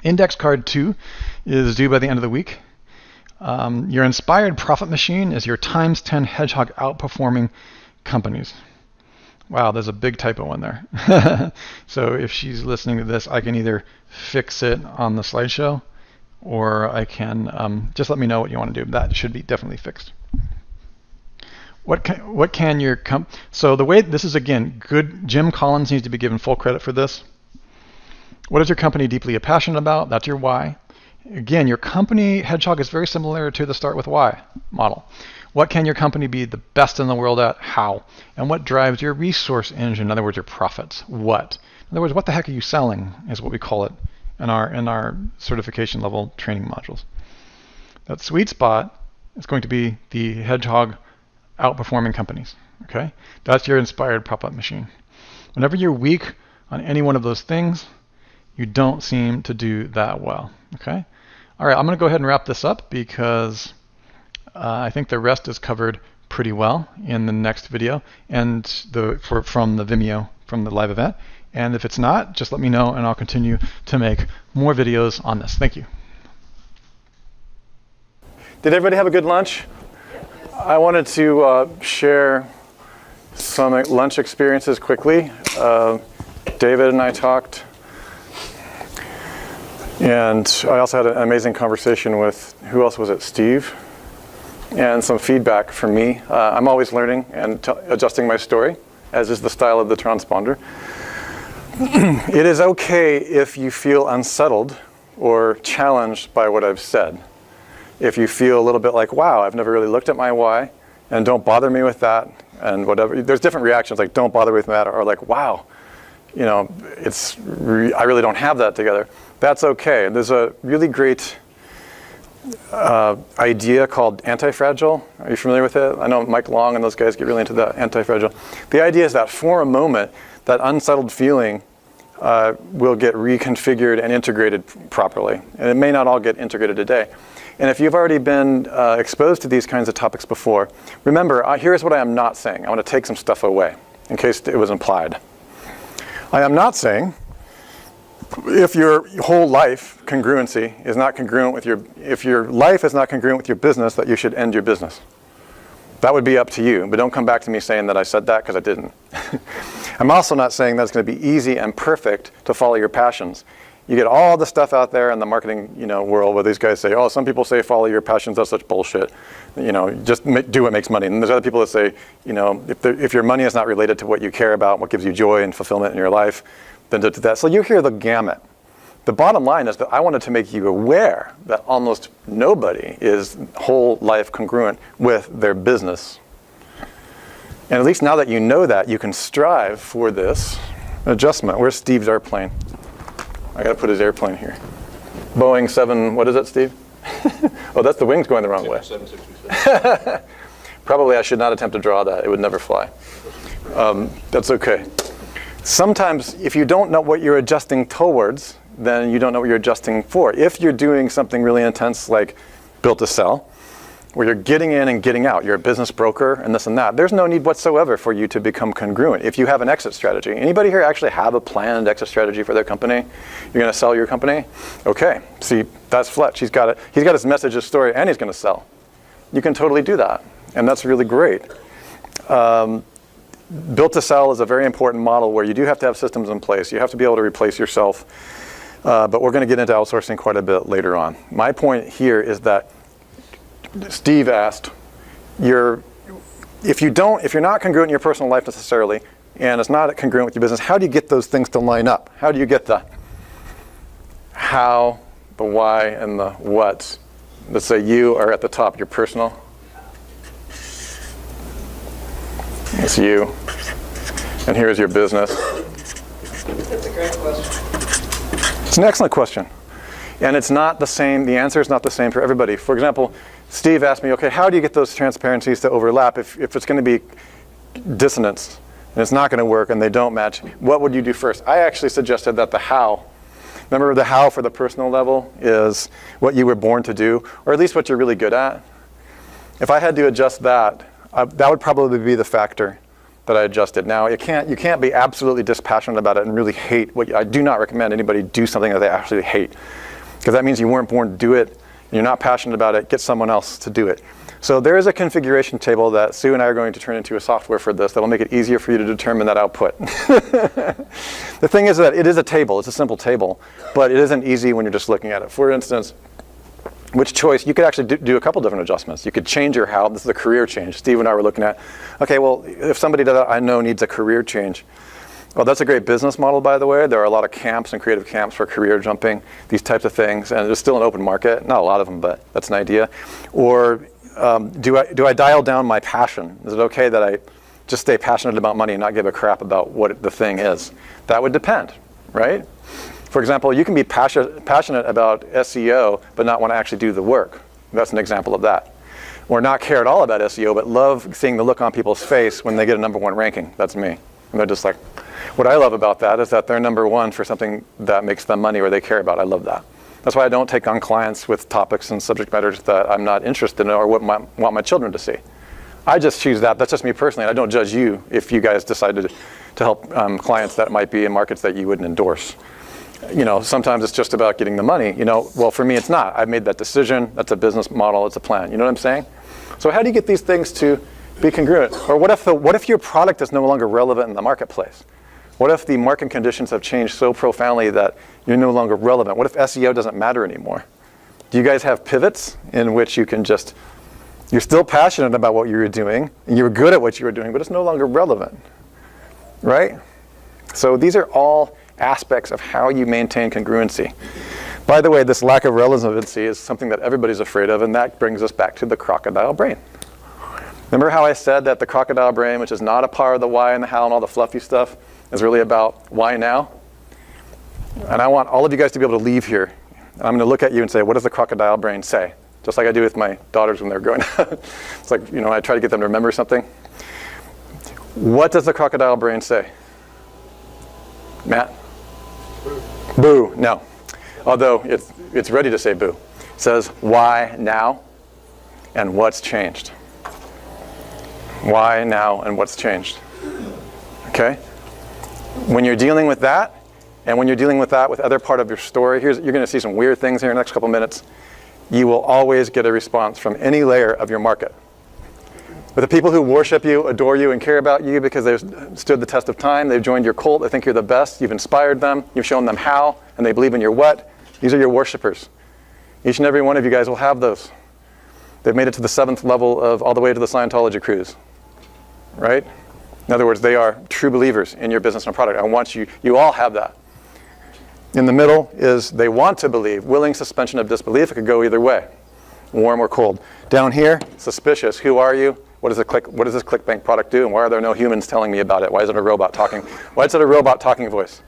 Index card 2 is due by the end of the week. Your inspired profit machine is your times 10 hedgehog outperforming companies. Wow, there's a big typo in there. So if she's listening to this, I can either fix it on the slideshow or I can just let me know what you want to do. That should be definitely fixed. What can your so the way this is, again, good. Jim Collins needs to be given full credit for this. What is your company deeply passionate about? That's your why. Again, your company hedgehog is very similar to the start with why model. What can your company be the best in the world at? How? And what drives your resource engine? In other words, your profits. What? In other words, what the heck are you selling is what we call it in our certification level training modules. That sweet spot is going to be the hedgehog outperforming companies. Okay? That's your inspired profit machine. Whenever you're weak on any one of those things, you don't seem to do that well. Okay? All right, I'm going to go ahead and wrap this up because I think the rest is covered pretty well in the next video and from the Vimeo, from the live event. And if it's not, just let me know and I'll continue to make more videos on this. Thank you. Did everybody have a good lunch? I wanted to share some lunch experiences quickly. David and I talked. And I also had an amazing conversation with, who else was it, Steve? And some feedback from me. I'm always learning and adjusting my story, as is the style of the transponder. It is okay if you feel unsettled or challenged by what I've said. If you feel a little bit like, wow, I've never really looked at my why, and don't bother me with that, and whatever. There's different reactions, like don't bother with that, or like, wow, you know, I really don't have that together. That's okay. There's a really great idea called anti-fragile. Are you familiar with it? I know Mike Long and those guys get really into the anti-fragile. The idea is that for a moment, that unsettled feeling will get reconfigured and integrated properly. And it may not all get integrated today. And if you've already been exposed to these kinds of topics before, remember, here's what I am not saying. I want to take some stuff away in case it was implied. I am not saying if your whole life congruency is not congruent with if your life is not congruent with your business, that you should end your business. That would be up to you, but don't come back to me saying that I said that, because I didn't. I'm also not saying that it's going to be easy and perfect to follow your passions. You get all the stuff out there in the marketing, world where these guys say, oh, some people say follow your passions, that's such bullshit. Just do what makes money. And there's other people that say, if your money is not related to what you care about, what gives you joy and fulfillment in your life, then do that. So you hear the gamut. The bottom line is that I wanted to make you aware that almost nobody is whole life congruent with their business. And at least now that you know that, you can strive for this adjustment. Where's Steve's airplane? I got to put his airplane here. Boeing 7, what is it, Steve? Oh, that's the wings going the wrong way. 767. Probably I should not attempt to draw that. It would never fly. That's okay. Sometimes if you don't know what you're adjusting towards, then you don't know what you're adjusting for. If you're doing something really intense like built to sell, where you're getting in and getting out, you're a business broker and this and that, there's no need whatsoever for you to become congruent. If you have an exit strategy, anybody here actually have a planned exit strategy for their company? You're going to sell your company? Okay, see, that's Fletch. He's got his message, his story, and he's going to sell. You can totally do that, and that's really great. Built to sell is a very important model where you do have to have systems in place. You have to be able to replace yourself, but we're going to get into outsourcing quite a bit later on. My point here is that Steve asked, if you're not congruent in your personal life necessarily, and it's not congruent with your business, how do you get those things to line up? How do you get the how, the why, and the what? Let's say you are at the top, your personal. It's you. And here's your business. That's a great question. It's an excellent question. And it's not the same, the answer is not the same for everybody. For example, Steve asked me, okay, how do you get those transparencies to overlap if it's going to be dissonance and it's not going to work and they don't match? What would you do first? I actually suggested that the how. Remember, the how for the personal level is what you were born to do, or at least what you're really good at. If I had to adjust that, that would probably be the factor that I adjusted. Now, you can't be absolutely dispassionate about it and really hate what I do not recommend anybody do something that they absolutely hate, because that means you weren't born to do it, and you're not passionate about it. Get someone else to do it. So there is a configuration table that Sue and I are going to turn into a software for this that will make it easier for you to determine that output. The thing is that it is a table. It's a simple table, but it isn't easy when you're just looking at it. For instance, which choice, you could actually do a couple different adjustments. You could change your how. This is a career change. Steve and I were looking at, okay, well, if somebody that I know needs a career change, well, that's a great business model, by the way. There are a lot of camps and creative camps for career jumping, these types of things, and it's still an open market. Not a lot of them, but that's an idea. Or do I dial down my passion? Is it okay that I just stay passionate about money and not give a crap about what the thing is? That would depend, right? For example, you can be passionate about SEO, but not want to actually do the work. That's an example of that. Or not care at all about SEO, but love seeing the look on people's face when they get a #1 ranking. That's me. And they're just like, what I love about that is that they're #1 for something that makes them money or they care about. I love that. That's why I don't take on clients with topics and subject matters that I'm not interested in or want my children to see. I just choose that. That's just me personally. I don't judge you if you guys decided to help clients that might be in markets that you wouldn't endorse. You know, sometimes it's just about getting the money. You know, well, for me, it's not. I've made that decision. That's a business model. It's a plan. You know what I'm saying? So how do you get these things to be congruent? Or what if your product is no longer relevant in the marketplace? What if the market conditions have changed so profoundly that you're no longer relevant? What if SEO doesn't matter anymore? Do you guys have pivots in which you can you're still passionate about what you're doing, and you're good at what you were doing, but it's no longer relevant, right? So these are all aspects of how you maintain congruency. By the way, this lack of relevancy is something that everybody's afraid of, and that brings us back to the crocodile brain. Remember how I said that the crocodile brain, which is not a part of the why and the how and all the fluffy stuff, is really about why now? And I want all of you guys to be able to leave here. And I'm going to look at you and say, what does the crocodile brain say? Just like I do with my daughters when they're growing up. It's like, you know, I try to get them to remember something. What does the crocodile brain say? Matt? Boo. Boo, no. Although it's ready to say boo. It says, why now and what's changed? Why now and what's changed? Okay? When you're dealing with that, and when you're dealing with that with other part of your story, you're going to see some weird things here in the next couple minutes. You will always get a response from any layer of your market. With the people who worship you, adore you, and care about you because they've stood the test of time, they've joined your cult, they think you're the best, you've inspired them, you've shown them how, and they believe in your what. These are your worshipers. Each and every one of you guys will have those. They've made it to the 7th level of all the way to the Scientology cruise, right? In other words, they are true believers in your business and product. I want you all have that. In the middle is they want to believe, willing suspension of disbelief. It could go either way, warm or cold. Down here, suspicious. Who are you? What does this ClickBank product do? And why are there no humans telling me about it? Why is it a robot talking? Why is it a robot talking voice?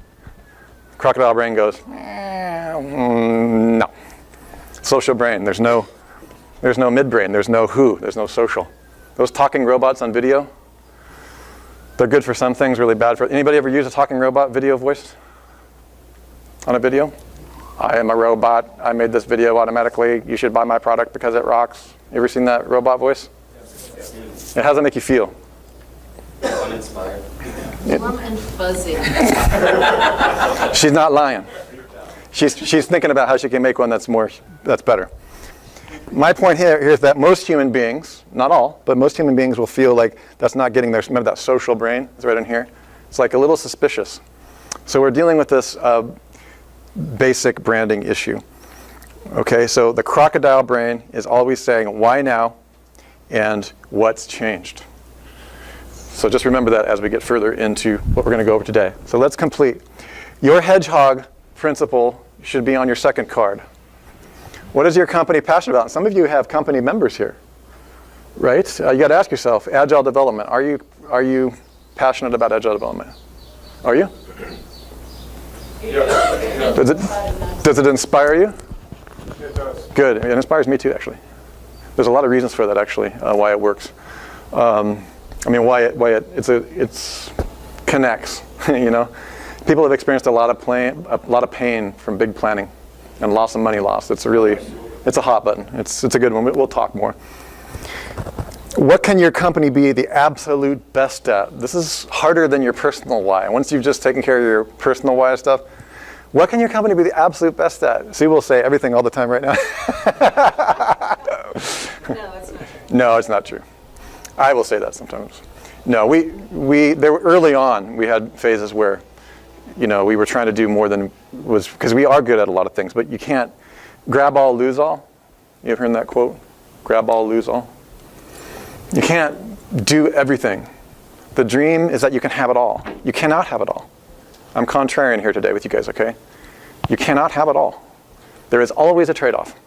Crocodile brain goes, no. Social brain, there's no midbrain, there's no who, there's no social. Those talking robots on video, they're good for some things, really bad for. Anybody ever use a talking robot video voice on a video? I am a robot. I made this video automatically. You should buy my product because it rocks. You ever seen that robot voice? How does it make you feel? Uninspired. Warm and fuzzy. She's not lying. She's thinking about how she can make one that's better. My point here is that most human beings, not all, but most human beings will feel like that's not getting there. Remember that social brain is right in here? It's like a little suspicious. So we're dealing with this basic branding issue. Okay, so the crocodile brain is always saying, why now, and what's changed? So just remember that as we get further into what we're going to go over today. So let's complete. Your hedgehog principle should be on your second card. What is your company passionate about? And some of you have company members here, right? You got to ask yourself, agile development. Are you passionate about agile development? Are you? Does it inspire you? It does. Good. It inspires me too, actually. There's a lot of reasons for that, actually, why it works. I mean, why it connects. You know, people have experienced a lot of pain from big planning, and loss of money lost. It's a hot button. It's a good one. We'll talk more. What can your company be the absolute best at? This is harder than your personal why. Once you've just taken care of your personal why stuff, what can your company be the absolute best at? See, we'll say everything all the time right now. No, that's not true. No, it's not true. I will say that sometimes. No, there were early on, we had phases where, you know, we were trying to do more than was, because we are good at a lot of things, but you can't grab all, lose all. You ever heard that quote? Grab all, lose all. You can't do everything. The dream is that you can have it all. You cannot have it all. I'm contrarian here today with you guys, okay? You cannot have it all. There is always a trade-off.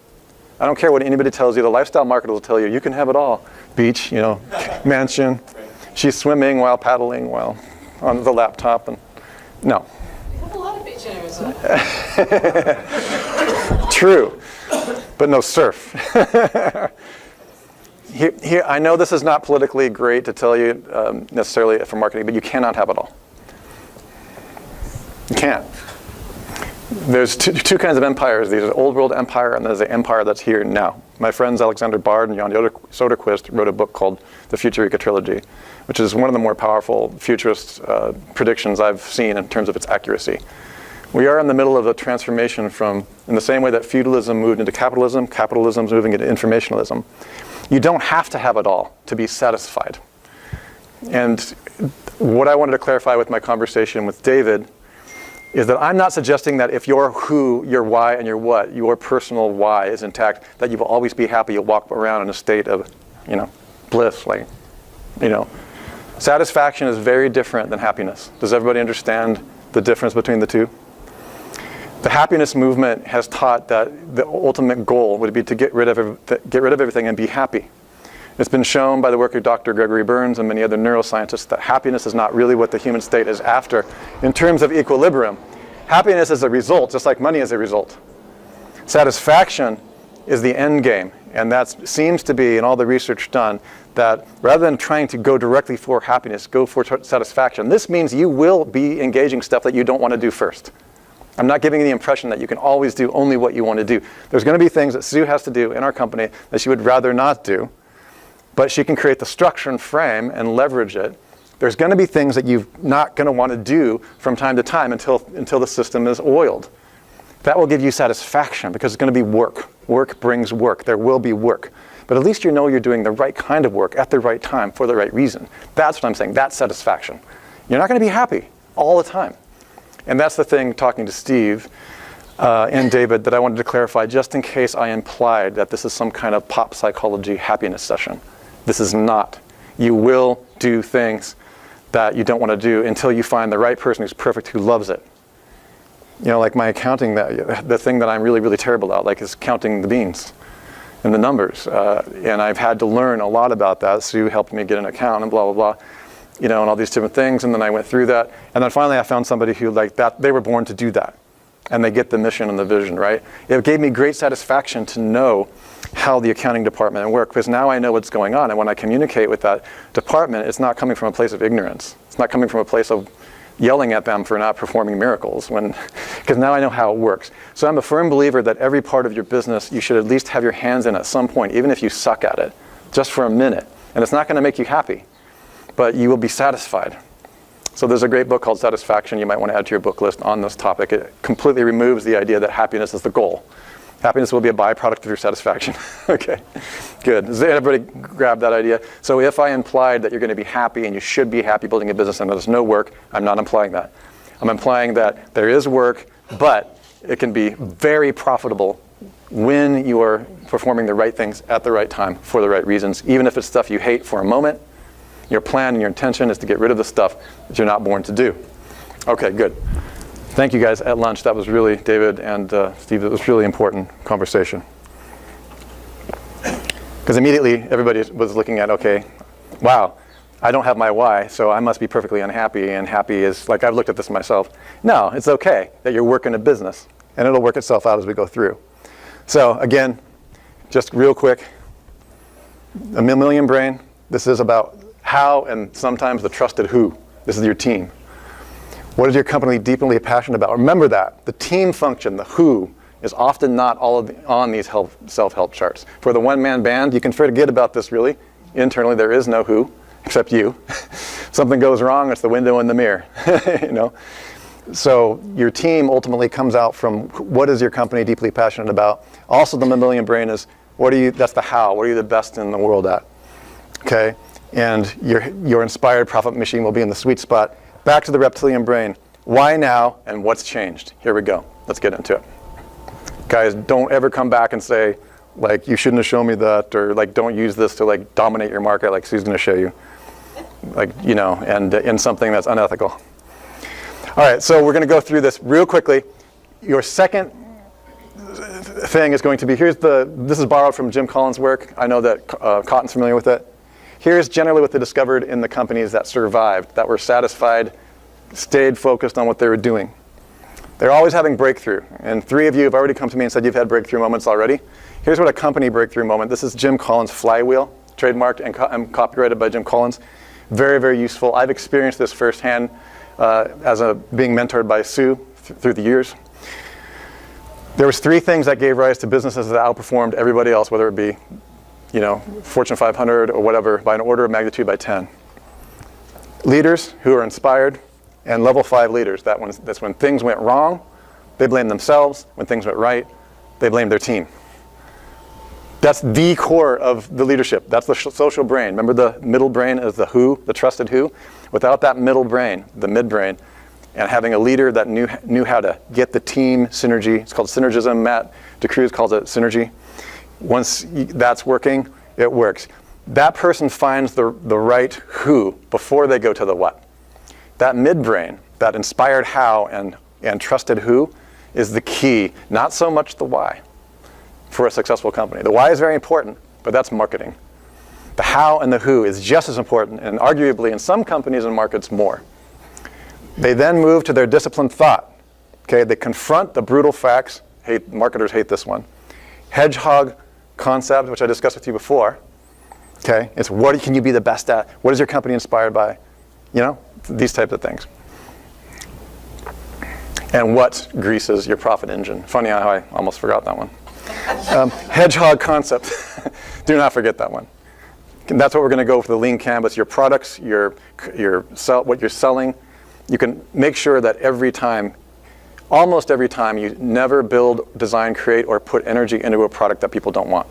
I don't care what anybody tells you. The lifestyle marketer will tell you, you can have it all. Beach, you know, mansion. She's swimming while paddling while on the laptop. And no. You have a lot of beach in Arizona. True, but no surf. Here, I know this is not politically great to tell you necessarily for marketing, but you cannot have it all. You can't. There's two kinds of empires. There's an old world empire, and there's an empire that's here now. My friends Alexander Bard and Jan Soderquist wrote a book called The Future Eco Trilogy, which is one of the more powerful futurist predictions I've seen in terms of its accuracy. We are in the middle of a transformation from, in the same way that feudalism moved into capitalism, capitalism's moving into informationalism. You don't have to have it all to be satisfied. And what I wanted to clarify with my conversation with David is that I'm not suggesting that if your who, your why, and your what, your personal why is intact, that you will always be happy. You'll walk around in a state of, you know, bliss. Like, you know, satisfaction is very different than happiness. Does everybody understand the difference between the two? The happiness movement has taught that the ultimate goal would be to get rid of everything and be happy. It's been shown by the work of Dr. Gregory Burns and many other neuroscientists that happiness is not really what the human state is after in terms of equilibrium. Happiness is a result, just like money is a result. Satisfaction is the end game, and that seems to be, in all the research done, that rather than trying to go directly for happiness, go for satisfaction. This means you will be engaging stuff that you don't want to do first. I'm not giving you the impression that you can always do only what you want to do. There's going to be things that Sue has to do in our company that she would rather not do, but she can create the structure and frame and leverage it. There's going to be things that you're not going to want to do from time to time until the system is oiled. That will give you satisfaction because it's going to be work. Work brings work. There will be work. But at least you know you're doing the right kind of work at the right time for the right reason. That's what I'm saying. That's satisfaction. You're not going to be happy all the time. And that's the thing, talking to Steve and David, that I wanted to clarify just in case I implied that this is some kind of pop psychology happiness session. This is not. You will do things that you don't want to do until you find the right person who's perfect, who loves it. You know, like my accounting, the thing that I'm really, really terrible at, like, is counting the beans and the numbers. And I've had to learn a lot about that. Sue helped me get an account and blah, blah, blah. You know, and all these different things, and then I went through that. And then finally I found somebody who, like that, they were born to do that. And they get the mission and the vision, right? It gave me great satisfaction to know how the accounting department works, because now I know what's going on. And when I communicate with that department, it's not coming from a place of ignorance. It's not coming from a place of yelling at them for not performing miracles, because now I know how it works. So I'm a firm believer that every part of your business, you should at least have your hands in at some point, even if you suck at it, just for a minute. And it's not going to make you happy, but you will be satisfied. So there's a great book called Satisfaction you might want to add to your book list on this topic. It completely removes the idea that happiness is the goal. Happiness will be a byproduct of your satisfaction. Okay, good. Does everybody grab that idea? So if I implied that you're going to be happy and you should be happy building a business and there's no work, I'm not implying that. I'm implying that there is work, but it can be very profitable when you are performing the right things at the right time for the right reasons, even if it's stuff you hate for a moment. Your plan and your intention is to get rid of the stuff that you're not born to do. Okay, good. Thank you guys at lunch. That was really, David and Steve, it was really important conversation. Because immediately everybody was looking at, okay, wow, I don't have my why, so I must be perfectly unhappy, and happy is, like I've looked at this myself. No, it's okay that you're working a business, and it'll work itself out as we go through. So again, just real quick, a mammalian brain, this is about how and sometimes the trusted who. This is your team. What is your company deeply passionate about? Remember that. The team function, the who, is often not on these self-help charts. For the one-man band, you can forget about this really. Internally, there is no who, except you. Something goes wrong, it's the window in the mirror. You know? So your team ultimately comes out from what is your company deeply passionate about. Also, the mammalian brain is, that's the how. What are you the best in the world at? Okay? And your inspired profit machine will be in the sweet spot. Back to the reptilian brain. Why now and what's changed? Here we go. Let's get into it. Guys, don't ever come back and say, like, you shouldn't have shown me that, or like, don't use this to like dominate your market like Sue's going to show you. Like, you know, and in something that's unethical. All right, so we're going to go through this real quickly. Your second thing is going to be, this is borrowed from Jim Collins' work. I know that Cotton's familiar with it. Here's generally what they discovered in the companies that survived, that were satisfied, stayed focused on what they were doing. They're always having breakthrough. And 3 of you have already come to me and said you've had breakthrough moments already. Here's what a company breakthrough moment. This is Jim Collins' flywheel, trademarked and copyrighted by Jim Collins. Very, very useful. I've experienced this firsthand being mentored by Sue through the years. There was 3 things that gave rise to businesses that outperformed everybody else, whether it be, you know, Fortune 500 or whatever, by an order of magnitude by 10. Leaders who are inspired, and level 5 leaders. That's when things went wrong, they blamed themselves. When things went right, they blamed their team. That's the core of the leadership. That's the social brain. Remember the middle brain is the who, the trusted who? Without that middle brain, the midbrain, and having a leader that knew how to get the team synergy, it's called synergism. Matt DeCruz calls it synergy. Once that's working, it works. That person finds the right who before they go to the what. That midbrain, that inspired how and trusted who, is the key, not so much the why for a successful company. The why is very important, but that's marketing. The how and the who is just as important, and arguably in some companies and markets more. They then move to their disciplined thought. Okay, they confront the brutal facts. Marketers hate this one. Hedgehog concept, which I discussed with you before. Okay, it's what can you be the best at? What is your company inspired by? You know, these types of things. And what greases your profit engine? Funny how I almost forgot that one. Hedgehog concept. Do not forget that one. And that's what we're going to go for the lean canvas. Your products, what you're selling. You can make sure that almost every time, you never build, design, create, or put energy into a product that people don't want.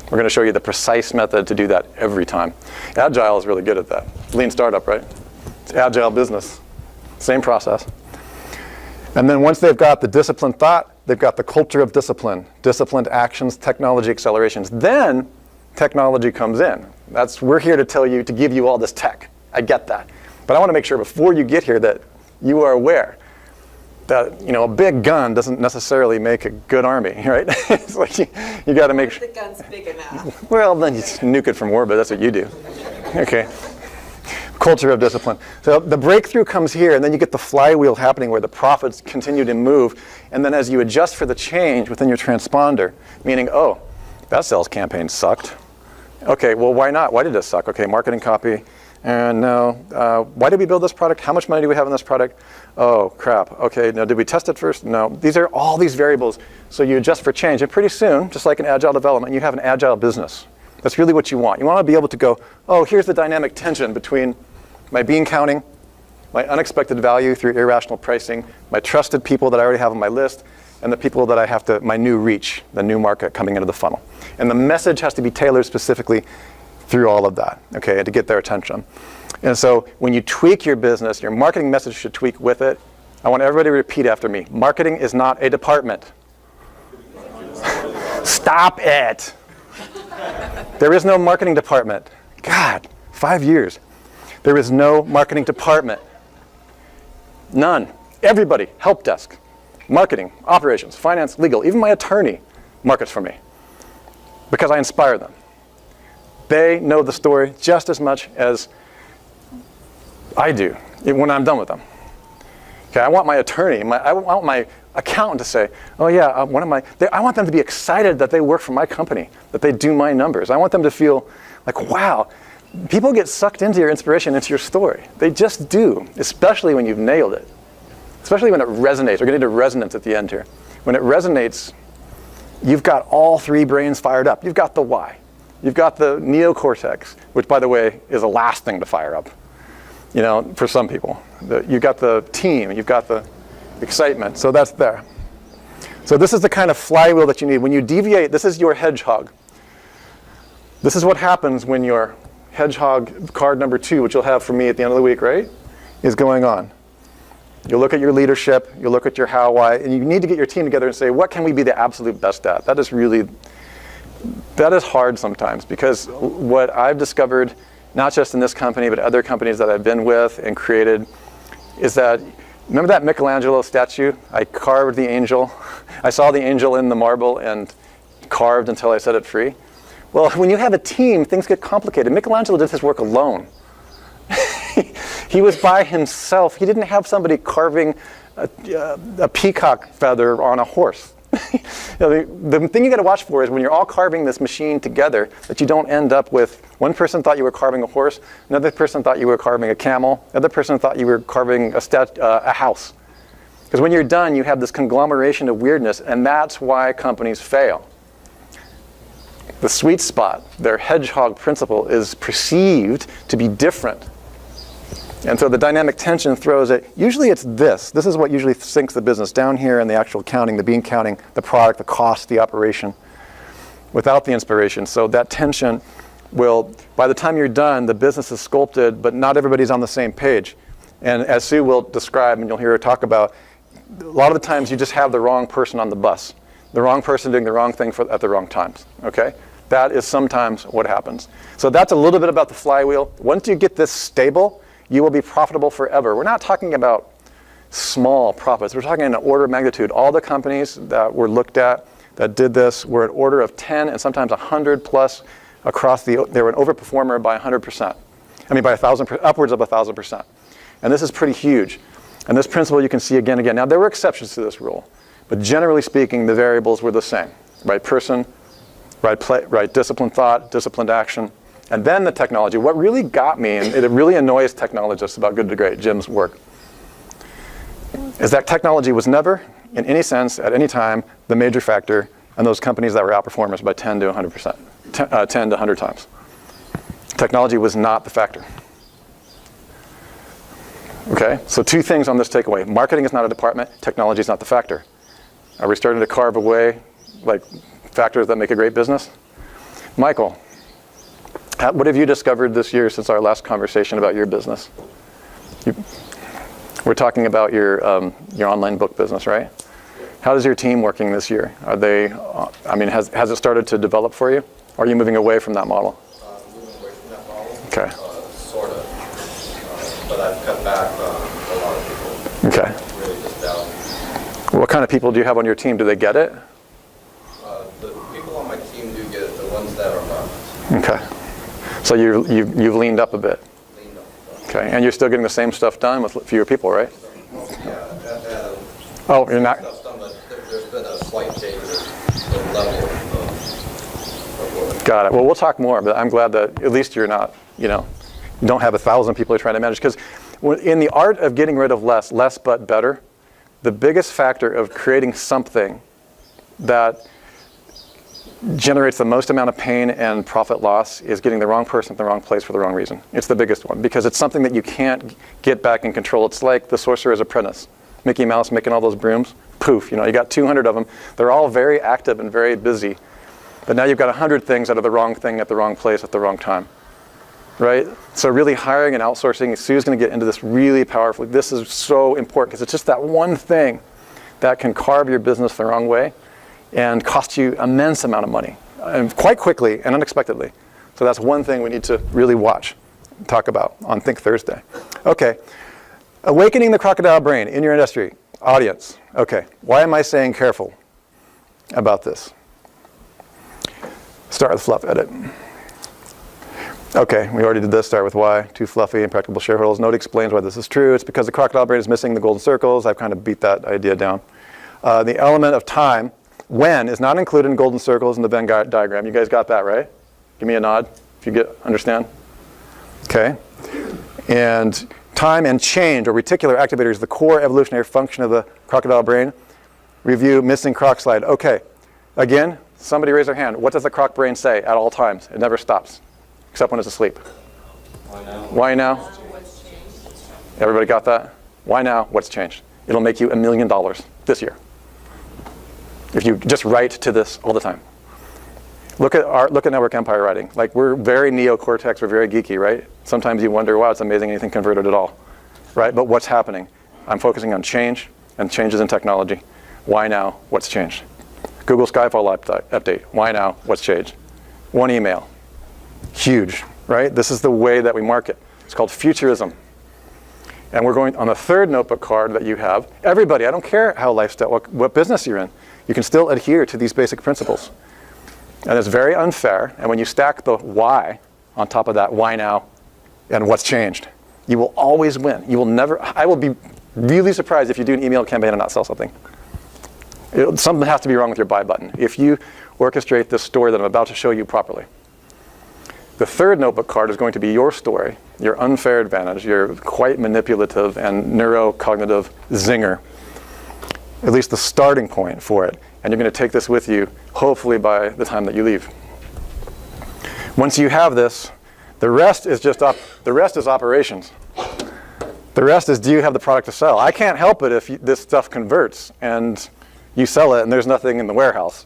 We're going to show you the precise method to do that every time. Agile is really good at that. Lean startup, right? It's agile business. Same process. And then once they've got the disciplined thought, they've got the culture of discipline, disciplined actions, technology accelerations. Then technology comes in. We're here to give you all this tech. I get that. But I want to make sure before you get here that you are aware that, you know, a big gun doesn't necessarily make a good army, right? It's like you got to make sure. The gun's big enough. Well, then you nuke it from orbit. That's what you do. Okay. Culture of discipline. So the breakthrough comes here, and then you get the flywheel happening where the profits continue to move. And then as you adjust for the change within your transponder, meaning, oh, that sales campaign sucked. Okay, well, why not? Why did it suck? Okay, marketing copy. And no, why did we build this product? How much money do we have in this product? Oh, crap. Okay, now did we test it first? No. These are all these variables. So you adjust for change. And pretty soon, just like in agile development, you have an agile business. That's really what you want. You want to be able to go, oh, here's the dynamic tension between my bean counting, my unexpected value through irrational pricing, my trusted people that I already have on my list, and the people that my new reach, the new market coming into the funnel. And the message has to be tailored specifically through all of that, okay, to get their attention. And so when you tweak your business, your marketing message should tweak with it. I want everybody to repeat after me. Marketing is not a department. Stop it. There is no marketing department. God, 5 years. There is no marketing department. None. Everybody, help desk, marketing, operations, finance, legal, even my attorney markets for me because I inspire them. They know the story just as much as I do when I'm done with them. Okay, I want my attorney, I want my accountant to say, oh yeah, I want them to be excited that they work for my company, that they do my numbers. I want them to feel like, wow, people get sucked into your inspiration, into your story. They just do, especially when you've nailed it. Especially when it resonates. We're getting to resonance at the end here. When it resonates, you've got all three brains fired up. You've got the why. You've got the neocortex, which, by the way, is the last thing to fire up, for some people. You've got the team. You've got the excitement. So that's there. So this is the kind of flywheel that you need. When you deviate, this is your hedgehog. This is what happens when your hedgehog card number 2, which you'll have for me at the end of the week, right, is going on. You'll look at your leadership, you'll look at your how, why, and you need to get your team together and say, what can we be the absolute best at? That is hard sometimes, because what I've discovered, not just in this company, but other companies that I've been with and created, is that, remember that Michelangelo statue? I carved the angel. I saw the angel in the marble and carved until I set it free. Well, when you have a team, things get complicated. Michelangelo did his work alone. He was by himself. He didn't have somebody carving a peacock feather on a horse. The thing you got to watch for is when you're all carving this machine together, that you don't end up with one person thought you were carving a horse, another person thought you were carving a camel, another person thought you were carving a house. Because when you're done, you have this conglomeration of weirdness, and that's why companies fail. The sweet spot, their hedgehog principle, is perceived to be different. And so the dynamic tension throws it. Usually it's this. This is what usually sinks the business down here in the actual counting, the bean counting, the product, the cost, the operation, without the inspiration. So that tension will, by the time you're done, the business is sculpted, but not everybody's on the same page. And as Sue will describe, and you'll hear her talk about, a lot of the times you just have the wrong person on the bus, the wrong person doing the wrong thing at the wrong times, okay? That is sometimes what happens. So that's a little bit about the flywheel. Once you get this stable, you will be profitable forever. We're not talking about small profits. We're talking in an order of magnitude. All the companies that were looked at that did this were an order of 10 and sometimes 100 plus across they were an overperformer by 100%. I mean, by upwards of 1,000%. And this is pretty huge. And this principle you can see again and again. Now, there were exceptions to this rule, but generally speaking, the variables were the same. Right person, right disciplined thought, disciplined action. And then the technology. What really got me, and it really annoys technologists about Good to Great, Jim's work, is that technology was never, in any sense, at any time, the major factor in those companies that were outperformers by 10 to 100%, 10 to 100 times. Technology was not the factor. Okay, so two things on this takeaway. Marketing is not a department. Technology is not the factor. Are we starting to carve away like factors that make a great business? Michael, what have you discovered this year since our last conversation about your business? We're talking about your online book business, right? How is your team working this year? Are they? Has it started to develop for you? Or are you moving away from that model? Moving away from that model. Okay. Sort of. But I've cut back a lot of people. Okay. Really just down. What kind of people do you have on your team? Do they get it? The people on my team do get it. The ones that are not. Okay. So you've leaned up a bit. Leaned up. Okay. And you're still getting the same stuff done with fewer people, right? Yeah. Oh, you're not. Stuff's done, but there's been a slight change in the level of work. Got it. Well, we'll talk more, but I'm glad that at least you're not, you don't have 1,000 people you're trying to manage. Because in the art of getting rid of less but better, the biggest factor of creating something that generates the most amount of pain and profit loss is getting the wrong person at the wrong place for the wrong reason. It's the biggest one because it's something that you can't get back in control. It's like the Sorcerer's Apprentice. Mickey Mouse making all those brooms. Poof, you got 200 of them. They're all very active and very busy. But now you've got 100 things that are the wrong thing at the wrong place at the wrong time. Right? So really hiring and outsourcing, Sue's going to get into this really powerfully. This is so important because it's just that one thing that can carve your business the wrong way and cost you immense amount of money, and quite quickly and unexpectedly. So that's one thing we need to really watch, talk about on Think Thursday. Okay, awakening the crocodile brain in your industry. Audience, okay, why am I saying careful about this? Start with fluff edit. Okay, we already did this, start with why. Too fluffy, impractical shareholders. Note explains why this is true. It's because the crocodile brain is missing the golden circles. I've kind of beat that idea down. The element of time, when, is not included in golden circles in the Venn diagram. You guys got that, right? Give me a nod if you understand. Okay. And time and change, or reticular activator, is the core evolutionary function of the crocodile brain. Review missing croc slide. Okay. Again, somebody raise their hand. What does the croc brain say at all times? It never stops, except when it's asleep. Why now? Why now? Everybody got that? Why now? What's changed? It'll make you $1 million this year if you just write to this all the time. Look at Network Empire writing. Like, we're very neocortex, we're very geeky, right? Sometimes you wonder, wow, it's amazing anything converted at all, right? But what's happening? I'm focusing on change and changes in technology. Why now? What's changed? Google Skyfall update. Why now? What's changed? One email. Huge, right? This is the way that we market. It's called futurism. And we're going on the third notebook card that you have. Everybody, I don't care how lifestyle, what business you're in, you can still adhere to these basic principles. And it's very unfair. And when you stack the why on top of that, why now, and what's changed, you will always win. You will never, I will be really surprised if you do an email campaign and not sell something. Something has to be wrong with your buy button if you orchestrate this story that I'm about to show you properly. The third notebook card is going to be your story, your unfair advantage, your quite manipulative and neurocognitive zinger, at least the starting point for it. And you're going to take this with you, hopefully by the time that you leave. Once you have this, the rest is operations. The rest is, do you have the product to sell? I can't help it if this stuff converts and you sell it and there's nothing in the warehouse,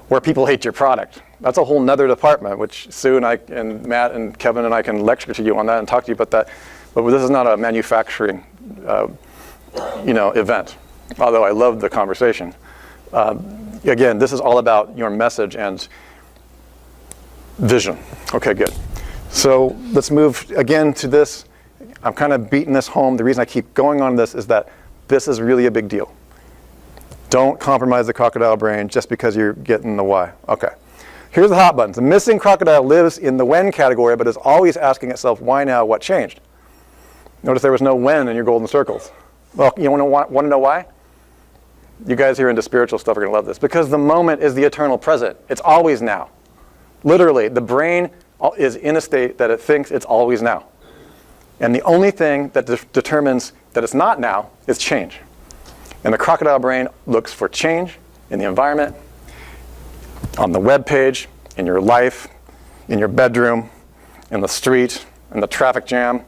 where people hate your product. That's a whole nother department, which Sue and I and Matt and Kevin and I can lecture to you on that and talk to you about that. But this is not a manufacturing event, although I love the conversation. Again, this is all about your message and vision. Okay, good. So let's move again to this. I'm kind of beating this home. The reason I keep going on this is that this is really a big deal. Don't compromise the crocodile brain just because you're getting the why. Okay. Here's the hot buttons. The missing crocodile lives in the when category, but is always asking itself, why now, what changed? Notice there was no when in your golden circles. Well, you want to know why? You guys who are into spiritual stuff are going to love this. Because the moment is the eternal present. It's always now. Literally, the brain is in a state that it thinks it's always now. And the only thing that determines that it's not now is change. And the crocodile brain looks for change in the environment, on the web page, in your life, in your bedroom, in the street, in the traffic jam,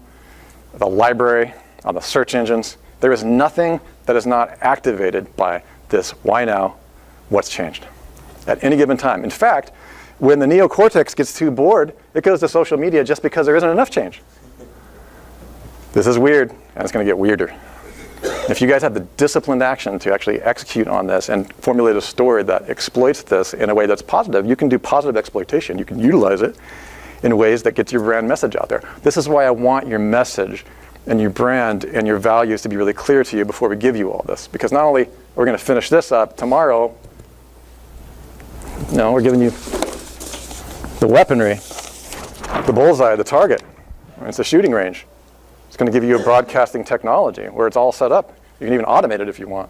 the library, on the search engines. There is nothing that is not activated by this why now, what's changed at any given time. In fact, when the neocortex gets too bored, it goes to social media just because there isn't enough change. This is weird, and it's going to get weirder. If you guys have the disciplined action to actually execute on this and formulate a story that exploits this in a way that's positive, you can do positive exploitation. You can utilize it in ways that get your brand message out there. This is why I want your message and your brand and your values to be really clear to you before we give you all this. Because not only are we going to finish this up tomorrow, no, we're giving you the weaponry, the bullseye, the target. It's a shooting range. It's going to give you a broadcasting technology where it's all set up. You can even automate it if you want.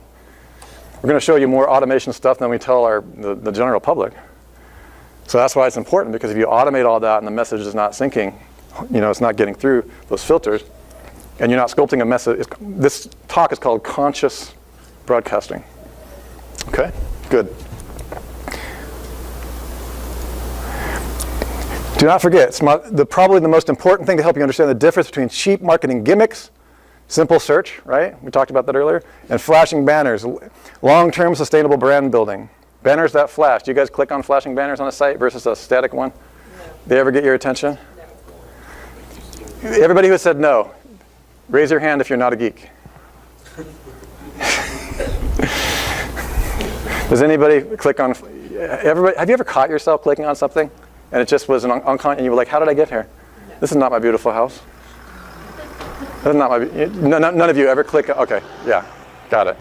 We're going to show you more automation stuff than we tell the general public. So that's why it's important, because if you automate all that and the message is not syncing, it's not getting through those filters, and you're not sculpting a message. This talk is called conscious broadcasting. Okay, good. Do not forget, it's probably the most important thing to help you understand the difference between cheap marketing gimmicks, simple search, right? We talked about that earlier, and flashing banners, long-term sustainable brand building. Banners that flash. Do you guys click on flashing banners on a site versus a static one? No. They ever get your attention? No. Everybody who said no, raise your hand if you're not a geek. Does anybody click on, everybody, have you ever caught yourself clicking on something and it just was an unconscious, and you were like, how did I get here? This is not my beautiful house. This is not my, none of you ever click, okay, yeah, got it.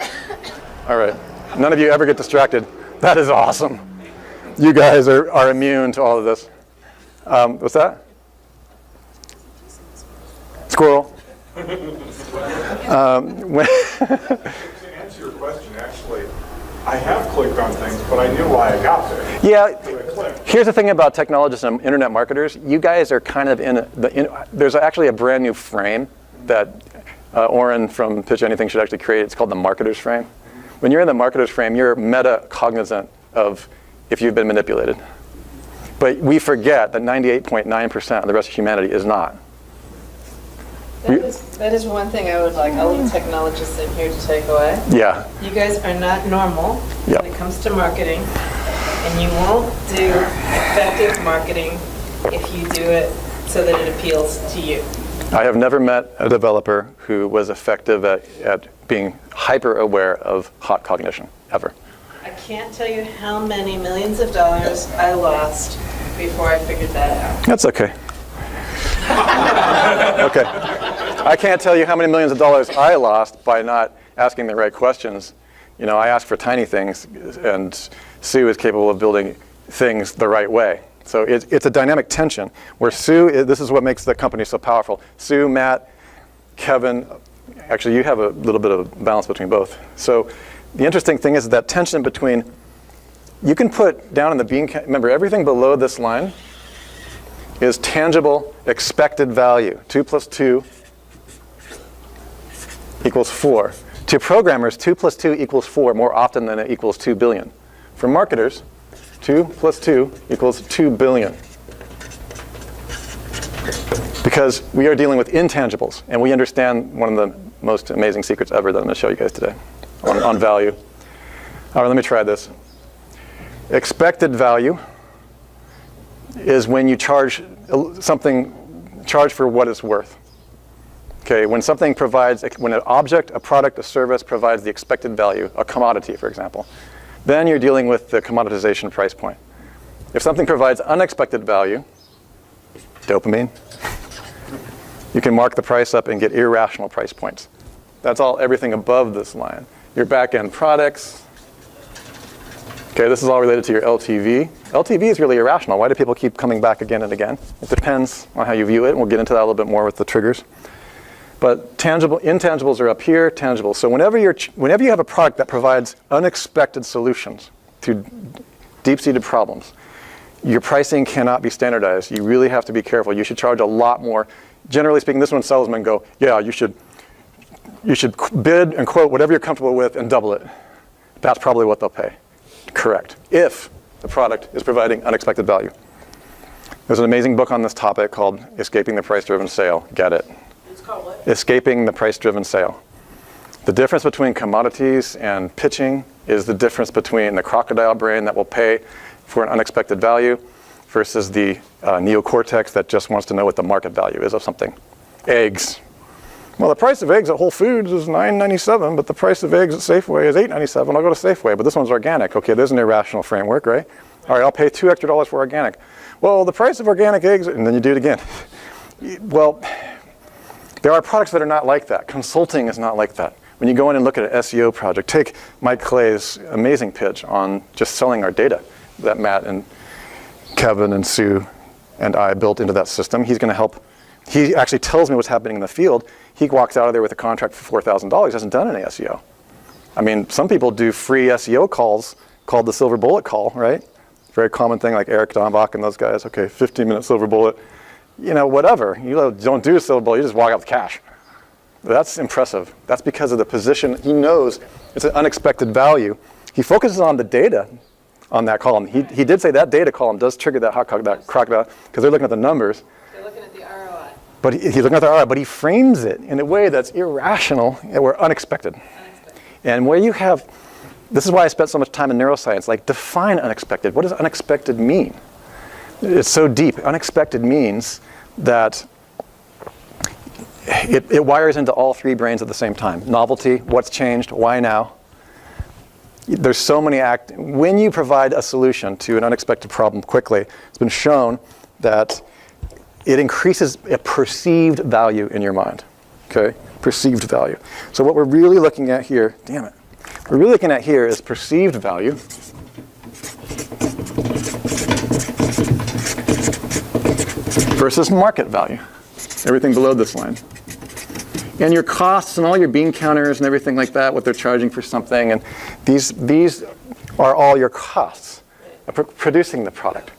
All right, none of you ever get distracted. That is awesome. You guys are immune to all of this. What's that? Squirrel. To answer your question, actually, I have clicked on things, but I knew why I got there. Yeah, So I clicked. here's the thing about technologists and internet marketers. You guys are kind of there's actually a brand new frame that Oren from Pitch Anything should actually create. It's called the marketer's frame. When you're in the marketer's frame, you're meta-cognizant of if you've been manipulated. But we forget that 98.9% of the rest of humanity is not. That is one thing I would like all the technologists in here to take away. Yeah. You guys are not normal Yeah. when it comes to marketing, and you won't do effective marketing if you do it so that it appeals to you. I have never met a developer who was effective at being hyper aware of hot cognition, ever. I can't tell you how many millions of dollars I lost before I figured that out. That's okay. Okay. I can't tell you how many millions of dollars I lost by not asking the right questions. You know, I ask for tiny things, and Sue is capable of building things the right way. So it's a dynamic tension where Sue, this is what makes the company so powerful. Sue, Matt, Kevin, actually you have a little bit of balance between both. So the interesting thing is that tension between, you can put down in the bean, remember everything below this line is tangible expected value. 2 plus 2 equals 4. To programmers, 2 plus 2 equals 4 more often than it equals 2 billion. For marketers, 2 plus 2 equals 2 billion. Because we are dealing with intangibles, and we understand one of the most amazing secrets ever that I'm going to show you guys today on value. All right, let me try this. Expected value is when you charge for what it's worth. Okay, when something provides, when an object, a product, a service provides the expected value, a commodity, for example, then you're dealing with the commoditization price point. If something provides unexpected value, dopamine, you can mark the price up and get irrational price points. That's everything above this line. Your back-end products. Okay, this is all related to your LTV. LTV is really irrational. Why do people keep coming back again and again? It depends on how you view it, and we'll get into that a little bit more with the triggers. But intangibles are up here, tangibles. So whenever you have a product that provides unexpected solutions to deep-seated problems, your pricing cannot be standardized. You really have to be careful. You should charge a lot more. Generally speaking, this one salesmen go, yeah, you should bid and quote whatever you're comfortable with and double it. That's probably what they'll pay. Correct. If the product is providing unexpected value. There's an amazing book on this topic called Escaping the Price-Driven Sale. Get it? It's called what? Escaping the Price-Driven Sale. The difference between commodities and pitching is the difference between the crocodile brain that will pay for an unexpected value versus the neocortex that just wants to know what the market value is of something. Eggs. Well, the price of eggs at Whole Foods is $9.97, but the price of eggs at Safeway is $8.97. I'll go to Safeway, but this one's organic. Okay, there's an irrational framework, right? All right, I'll pay $2 extra for organic. Well, the price of organic eggs, and then you do it again. Well, there are products that are not like that. Consulting is not like that. When you go in and look at an SEO project, take Mike Clay's amazing pitch on just selling our data that Matt and Kevin and Sue and I built into that system. He's going to help. He actually tells me what's happening in the field. He walks out of there with a contract for $4,000. He hasn't done any SEO. I mean, some people do free SEO calls called the silver bullet call, right? Very common thing like Eric Dombach and those guys. Okay, 15-minute silver bullet. You know, whatever. You don't do a silver bullet, you just walk out with cash. That's impressive. That's because of the position. He knows it's an unexpected value. He focuses on the data on that column. He did say that data column does trigger that crocodile because they're looking at the numbers. They're looking at the ROI. But he's looking at the ROI, but he frames it in a way that's irrational or unexpected. And where you have, this is why I spent so much time in neuroscience, like define unexpected. What does unexpected mean? It's so deep. Unexpected means that it wires into all three brains at the same time. Novelty, what's changed, why now? There's so many when you provide a solution to an unexpected problem quickly, it's been shown that it increases a perceived value in your mind. Okay, perceived value. So what we're really looking at here, damn it, what we're really looking at here is perceived value versus market value. Everything below this line. And your costs and all your bean counters and everything like that, what they're charging for something, and these are all your costs of producing the product.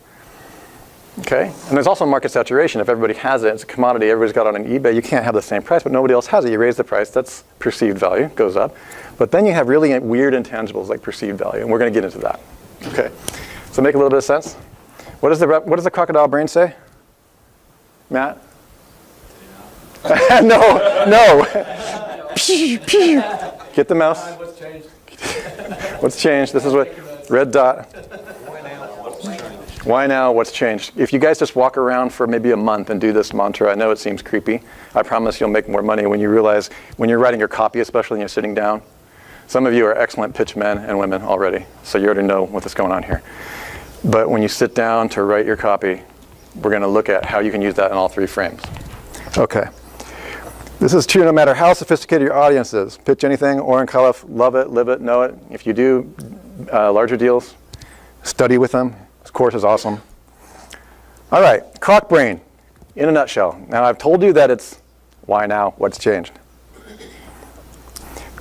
Okay? And there's also market saturation. If everybody has it, it's a commodity, everybody's got it on eBay, you can't have the same price, but nobody else has it. You raise the price, that's perceived value, goes up. But then you have really weird intangibles like perceived value, and we're going to get into that. Okay? So make a little bit of sense? What does the crocodile brain say? Matt? No. Get the mouse. What's changed? What's changed? This is what, red dot. Why now? What's changed? If you guys just walk around for maybe a month and do this mantra, I know it seems creepy. I promise you'll make more money when you realize, when you're writing your copy, especially when you're sitting down. Some of you are excellent pitch men and women already, so you already know what's going on here. But when you sit down to write your copy, we're going to look at how you can use that in all three frames. Okay. This is true no matter how sophisticated your audience is. Pitch anything, Oren Khalaf, love it, live it, know it. If you do larger deals, study with them. This course is awesome. All right, croc brain, in a nutshell. Now I've told you that it's why now, what's changed.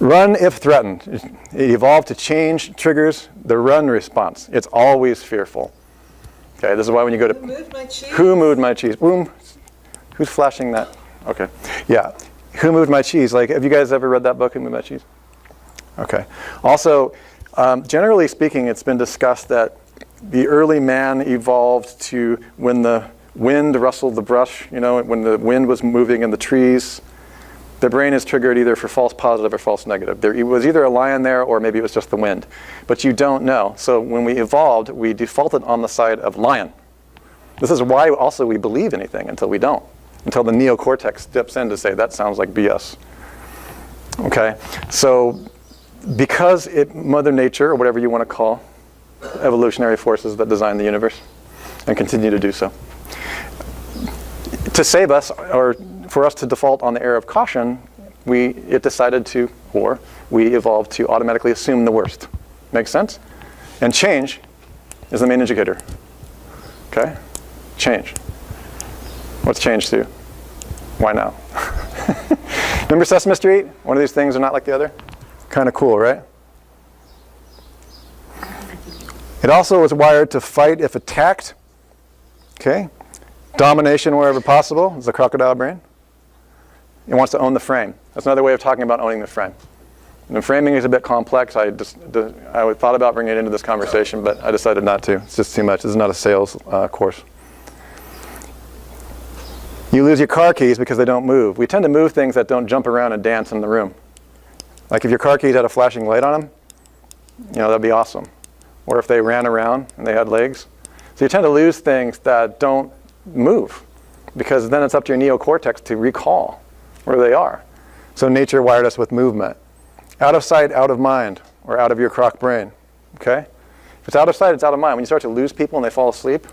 Run if threatened. It evolved to change triggers the run response. It's always fearful. Okay, this is why when you go to... Who moved my cheese? Who moved my cheese? Boom. Who's flashing that? Okay, yeah. Who moved my cheese? Like, have you guys ever read that book, Who Moved My Cheese? Okay. Also, generally speaking, it's been discussed that the early man evolved to when the wind rustled the brush, you know, when the wind was moving in the trees, the brain is triggered either for false positive or false negative. There was either a lion there or maybe it was just the wind. But you don't know. So when we evolved, we defaulted on the side of lion. This is why also we believe anything until we don't. Until the neocortex steps in to say, that sounds like BS. Okay? So because Mother Nature, or whatever you want to call evolutionary forces that design the universe and continue to do so, to save us, or for us to default on the air of caution, we evolved to automatically assume the worst. Make sense? And change is the main indicator. Okay? Change. What's changed to? Why now? Remember Sesame Street? One of these things are not like the other? Kind of cool, right? It also was wired to fight if attacked. Okay? Domination wherever possible is the crocodile brain. It wants to own the frame. That's another way of talking about owning the frame. And the framing is a bit complex. I thought about bringing it into this conversation, but I decided not to. It's just too much. This is not a sales course. You lose your car keys because they don't move. We tend to move things that don't jump around and dance in the room. Like if your car keys had a flashing light on them, you know, that'd be awesome. Or if they ran around and they had legs. So you tend to lose things that don't move because then it's up to your neocortex to recall where they are. So nature wired us with movement. Out of sight, out of mind, or out of your croc brain. Okay? If it's out of sight, it's out of mind. When you start to lose people and they fall asleep,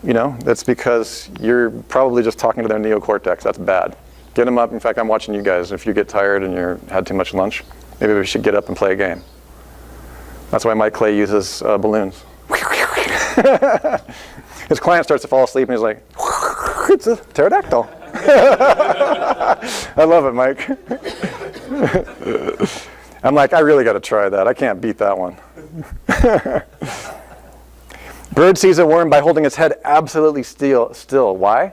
you know, that's because you're probably just talking to their neocortex. That's bad. Get them up. In fact, I'm watching you guys. If you get tired and you had too much lunch, maybe we should get up and play a game. That's why Mike Clay uses balloons. His client starts to fall asleep and he's like, it's a pterodactyl. I love it, Mike. I'm like, I really got to try that. I can't beat that one. Bird sees a worm by holding its head absolutely still. Why?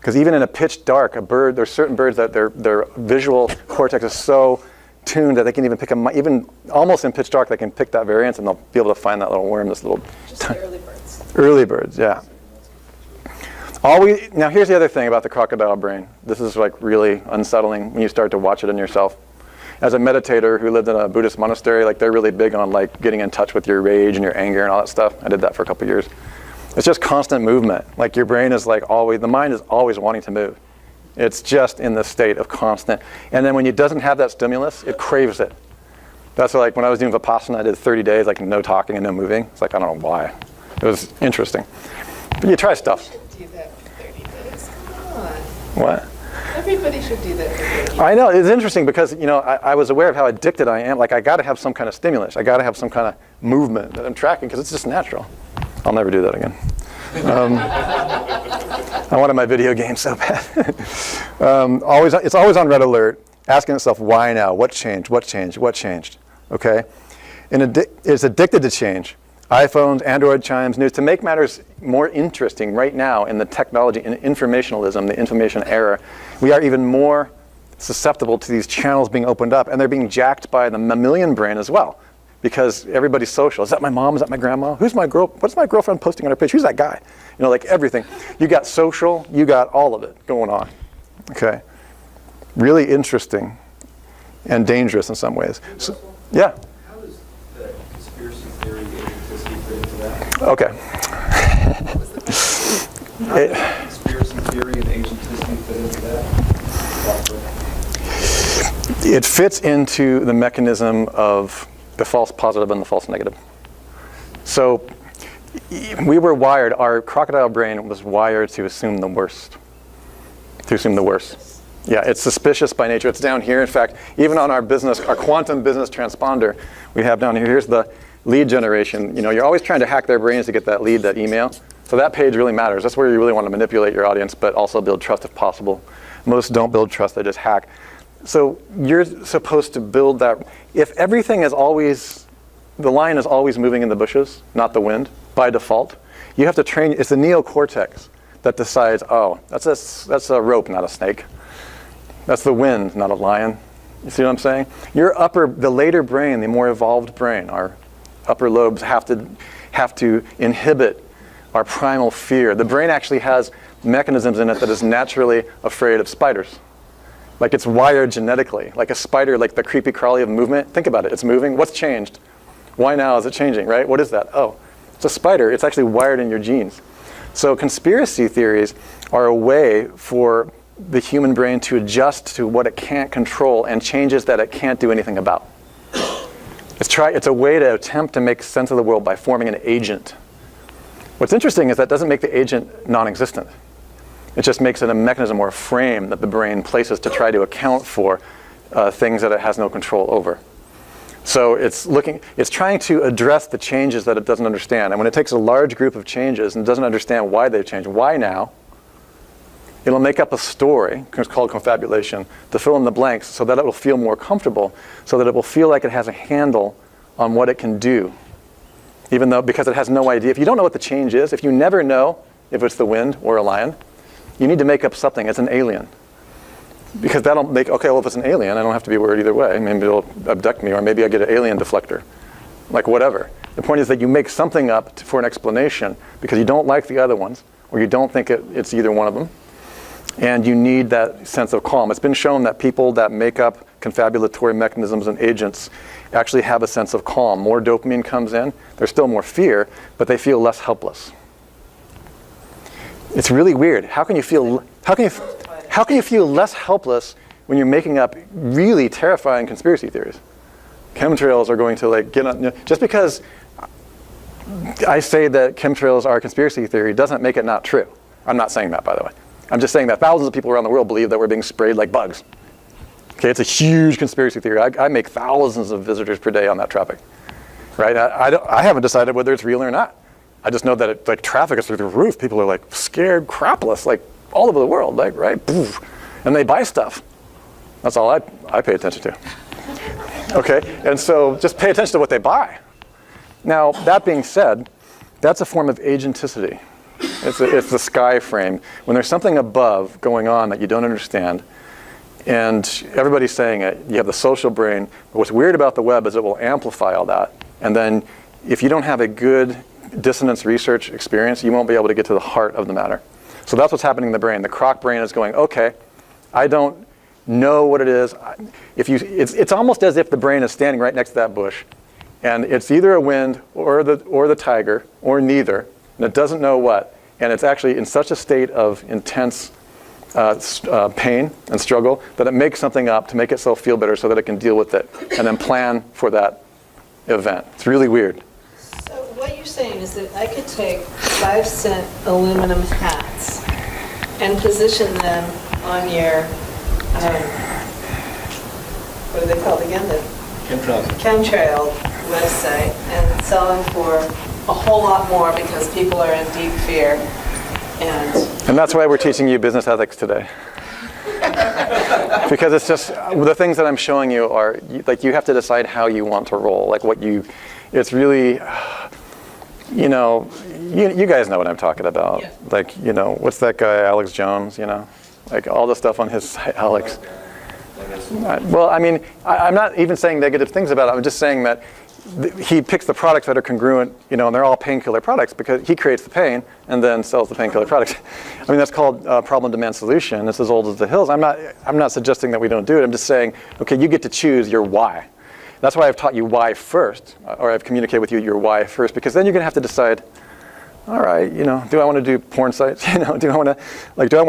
Because even in a pitch dark, there's certain birds that their visual cortex is so tuned that they can even pick even almost in pitch dark, they can pick that variance and they'll be able to find that little worm, this little... Just the early birds. Early birds, yeah. Now here's the other thing about the crocodile brain. This is like really unsettling when you start to watch it in yourself. As a meditator who lived in a Buddhist monastery, like they're really big on like getting in touch with your rage and your anger and all that stuff. I did that for a couple of years. It's just constant movement. Like your brain is like the mind is always wanting to move. It's just in the state of constant. And then when it doesn't have that stimulus, it craves it. That's like when I was doing Vipassana, I did 30 days, like no talking and no moving. It's like, I don't know why. It was interesting. But you try stuff. Do that for 30 days. Come on. What? Everybody should do that for 30 days. I know, it's interesting because, I was aware of how addicted I am. Like, I got to have some kind of stimulus. I got to have some kind of movement that I'm tracking because it's just natural. I'll never do that again. I wanted my video game so bad. It's always on red alert, asking itself, why now? What changed? What changed? What changed? Okay? And it's addicted to change. iPhones, Android chimes, news. To make matters more interesting right now in the technology and informationalism, the information era, we are even more susceptible to these channels being opened up, and they're being jacked by the mammalian brain as well, because everybody's social. Is that my mom? Is that my grandma? Who's my girl? What's my girlfriend posting on her page? Who's that guy? Like everything. You got social, you got all of it going on. Okay? Really interesting and dangerous in some ways. So, yeah. How does the conspiracy theory agenticity fit into that? Okay. How does conspiracy theory and agenticity fit into that? It fits into the mechanism of the false positive and the false negative. So we were wired, our crocodile brain was wired to assume the worst. Yeah, it's suspicious by nature. It's down here. In fact, even on our quantum business transponder, we have down here, here's the lead generation. You're always trying to hack their brains to get that lead, that email. So that page really matters. That's where you really want to manipulate your audience, but also build trust if possible. Most don't build trust, they just hack. So you're supposed to build that. If everything is always, the line is always moving in the bushes, not the wind, by default, you have to train, it's the neocortex that decides, oh, that's a rope, not a snake. That's the wind, not a lion. You see what I'm saying? The later brain, the more evolved brain, our upper lobes have to inhibit our primal fear. The brain actually has mechanisms in it that is naturally afraid of spiders. Like it's wired genetically. Like a spider, like the creepy crawly of movement. Think about it, it's moving. What's changed? Why now is it changing, right? What is that? Oh, it's a spider. It's actually wired in your genes. So conspiracy theories are a way for the human brain to adjust to what it can't control and changes that it can't do anything about. It's a way to attempt to make sense of the world by forming an agent. What's interesting is that doesn't make the agent non-existent. It just makes it a mechanism or a frame that the brain places to try to account for things that it has no control over. So it's trying to address the changes that it doesn't understand. And when it takes a large group of changes and doesn't understand why they've changed, why now, it'll make up a story, it's called confabulation, to fill in the blanks so that it will feel more comfortable, so that it will feel like it has a handle on what it can do. Because it has no idea. If you don't know what the change is, if you never know if it's the wind or a lion, you need to make up something. It's an alien. Because that'll make, okay, well, if it's an alien, I don't have to be worried either way. Maybe it'll abduct me, or maybe I get an alien deflector. Like whatever. The point is that you make something up for an explanation because you don't like the other ones, or you don't think it's either one of them. And you need that sense of calm. It's been shown that people that make up confabulatory mechanisms and agents actually have a sense of calm. More dopamine comes in. There's still more fear, but they feel less helpless. It's really weird. How can you feel less helpless when you're making up really terrifying conspiracy theories? Chemtrails are going to get on. Just because I say that chemtrails are a conspiracy theory doesn't make it not true. I'm not saying that, by the way. I'm just saying that thousands of people around the world believe that we're being sprayed like bugs. Okay, it's a huge conspiracy theory. I make thousands of visitors per day on that traffic, right? I haven't decided whether it's real or not. I just know that traffic is through the roof. People are scared crapless, all over the world, right? Poof. And they buy stuff. That's all I pay attention to. Okay, and so just pay attention to what they buy. Now, that being said, that's a form of agenticity. It's the sky frame. When there's something above going on that you don't understand, and everybody's saying it, you have the social brain. But what's weird about the web is it will amplify all that. And then if you don't have a good dissonance research experience, you won't be able to get to the heart of the matter. So that's what's happening in the brain. The croc brain is going, okay, I don't know what it is. It's almost as if the brain is standing right next to that bush, and it's either a wind or the tiger or neither, and it doesn't know what. And it's actually in such a state of intense pain and struggle, that it makes something up to make itself feel better so that it can deal with it and then plan for that event. It's really weird. So what you're saying is that I could take 5-cent aluminum hats and position them on your, what are they called again? The chemtrail website, and sell them for a whole lot more because people are in deep fear. And that's why we're teaching you business ethics today. Because it's just, the things that I'm showing you are, like, you have to decide how you want to roll. Like it's really, you know, you guys know what I'm talking about. Yeah. Like, you know, what's that guy, Alex Jones, you know? Like all the stuff on his site, Alex. Well, I mean, I'm not even saying negative things about it. I'm just saying that he picks the products that are congruent, you know, and they're all painkiller products because he creates the pain and then sells the painkiller products. I mean, that's called problem, demand, solution. It's as old as the hills. I'm not suggesting that we don't do it. I'm just saying, okay, you get to choose your why. That's why I've taught you why first, or I've communicated with you your why first, because then you're going to have to decide, all right, you know, do I want to do porn sites? You know, do I want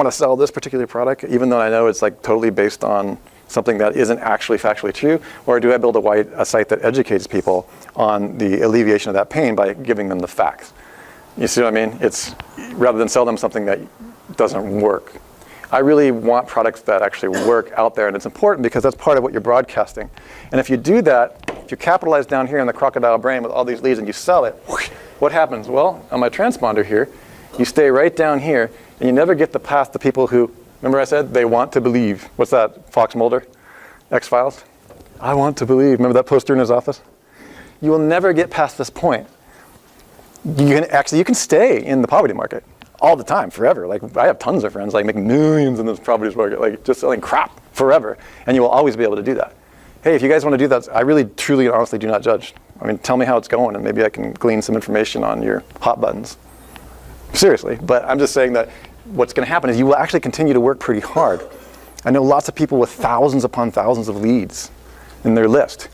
to sell this particular product, even though I know it's like totally based on something that isn't actually factually true? Or do I build a site that educates people on the alleviation of that pain by giving them the facts? You see what I mean? It's rather than sell them something that doesn't work. I really want products that actually work out there, and it's important because that's part of what you're broadcasting. And if you do that, if you capitalize down here in the crocodile brain with all these leads and you sell it, whoosh, what happens? Well, on my transponder here, you stay right down here, and you never get past the people who, remember I said, they want to believe. What's that, Fox Mulder, X-Files? I want to believe. Remember that poster in his office? You will never get past this point. You can stay in the poverty market all the time, forever. Like, I have tons of friends like making millions in this poverty market, like just selling crap forever, and you will always be able to do that. Hey, if you guys want to do that, I really, truly, and honestly do not judge. I mean, tell me how it's going, and maybe I can glean some information on your hot buttons. Seriously, but I'm just saying that what's going to happen is you will actually continue to work pretty hard. I know lots of people with thousands upon thousands of leads in their list,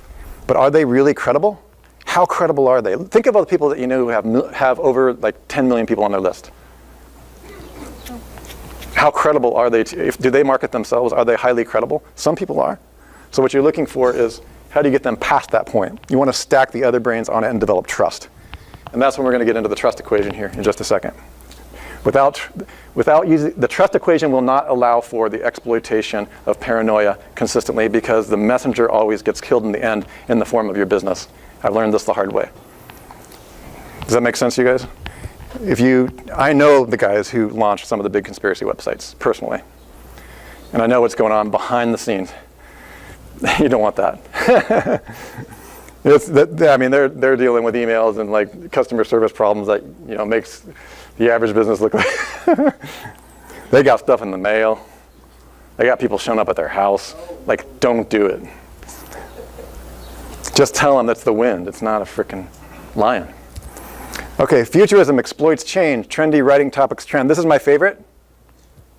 but are they really credible? How credible are they? Think of all the people that you know who have over like 10 million people on their list. How credible are they? Do they market themselves? Are they highly credible? Some people are. So what you're looking for is, how do you get them past that point? You want to stack the other brains on it and develop trust. And that's when we're going to get into the trust equation here in just a second. Without using, the trust equation will not allow for the exploitation of paranoia consistently, because the messenger always gets killed in the end in the form of your business. I've learned this the hard way. Does that make sense to you guys? I know the guys who launched some of the big conspiracy websites personally. And I know what's going on behind the scenes. You don't want that. I mean, they're dealing with emails and like customer service problems that, you know, makes the average business look like they got stuff in the mail. They got people showing up at their house. Like, don't do it. Just tell them that's the wind. It's not a freaking lion. Okay, futurism exploits change. Trendy writing topics trend. This is my favorite.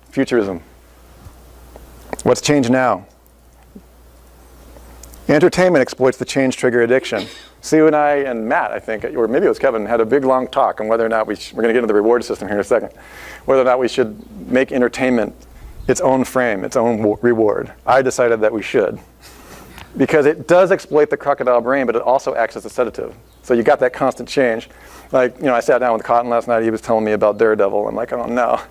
Futurism. What's changed now? Entertainment exploits the change trigger addiction. Sue and I and Matt, I think, or maybe it was Kevin, had a big long talk on whether or not we're going to get into the reward system here in a second, whether or not we should make entertainment its own frame, its own reward. I decided that we should, because it does exploit the crocodile brain, but it also acts as a sedative. So you got that constant change. Like, you know, I sat down with Cotton last night. He was telling me about Daredevil. I'm like, oh no,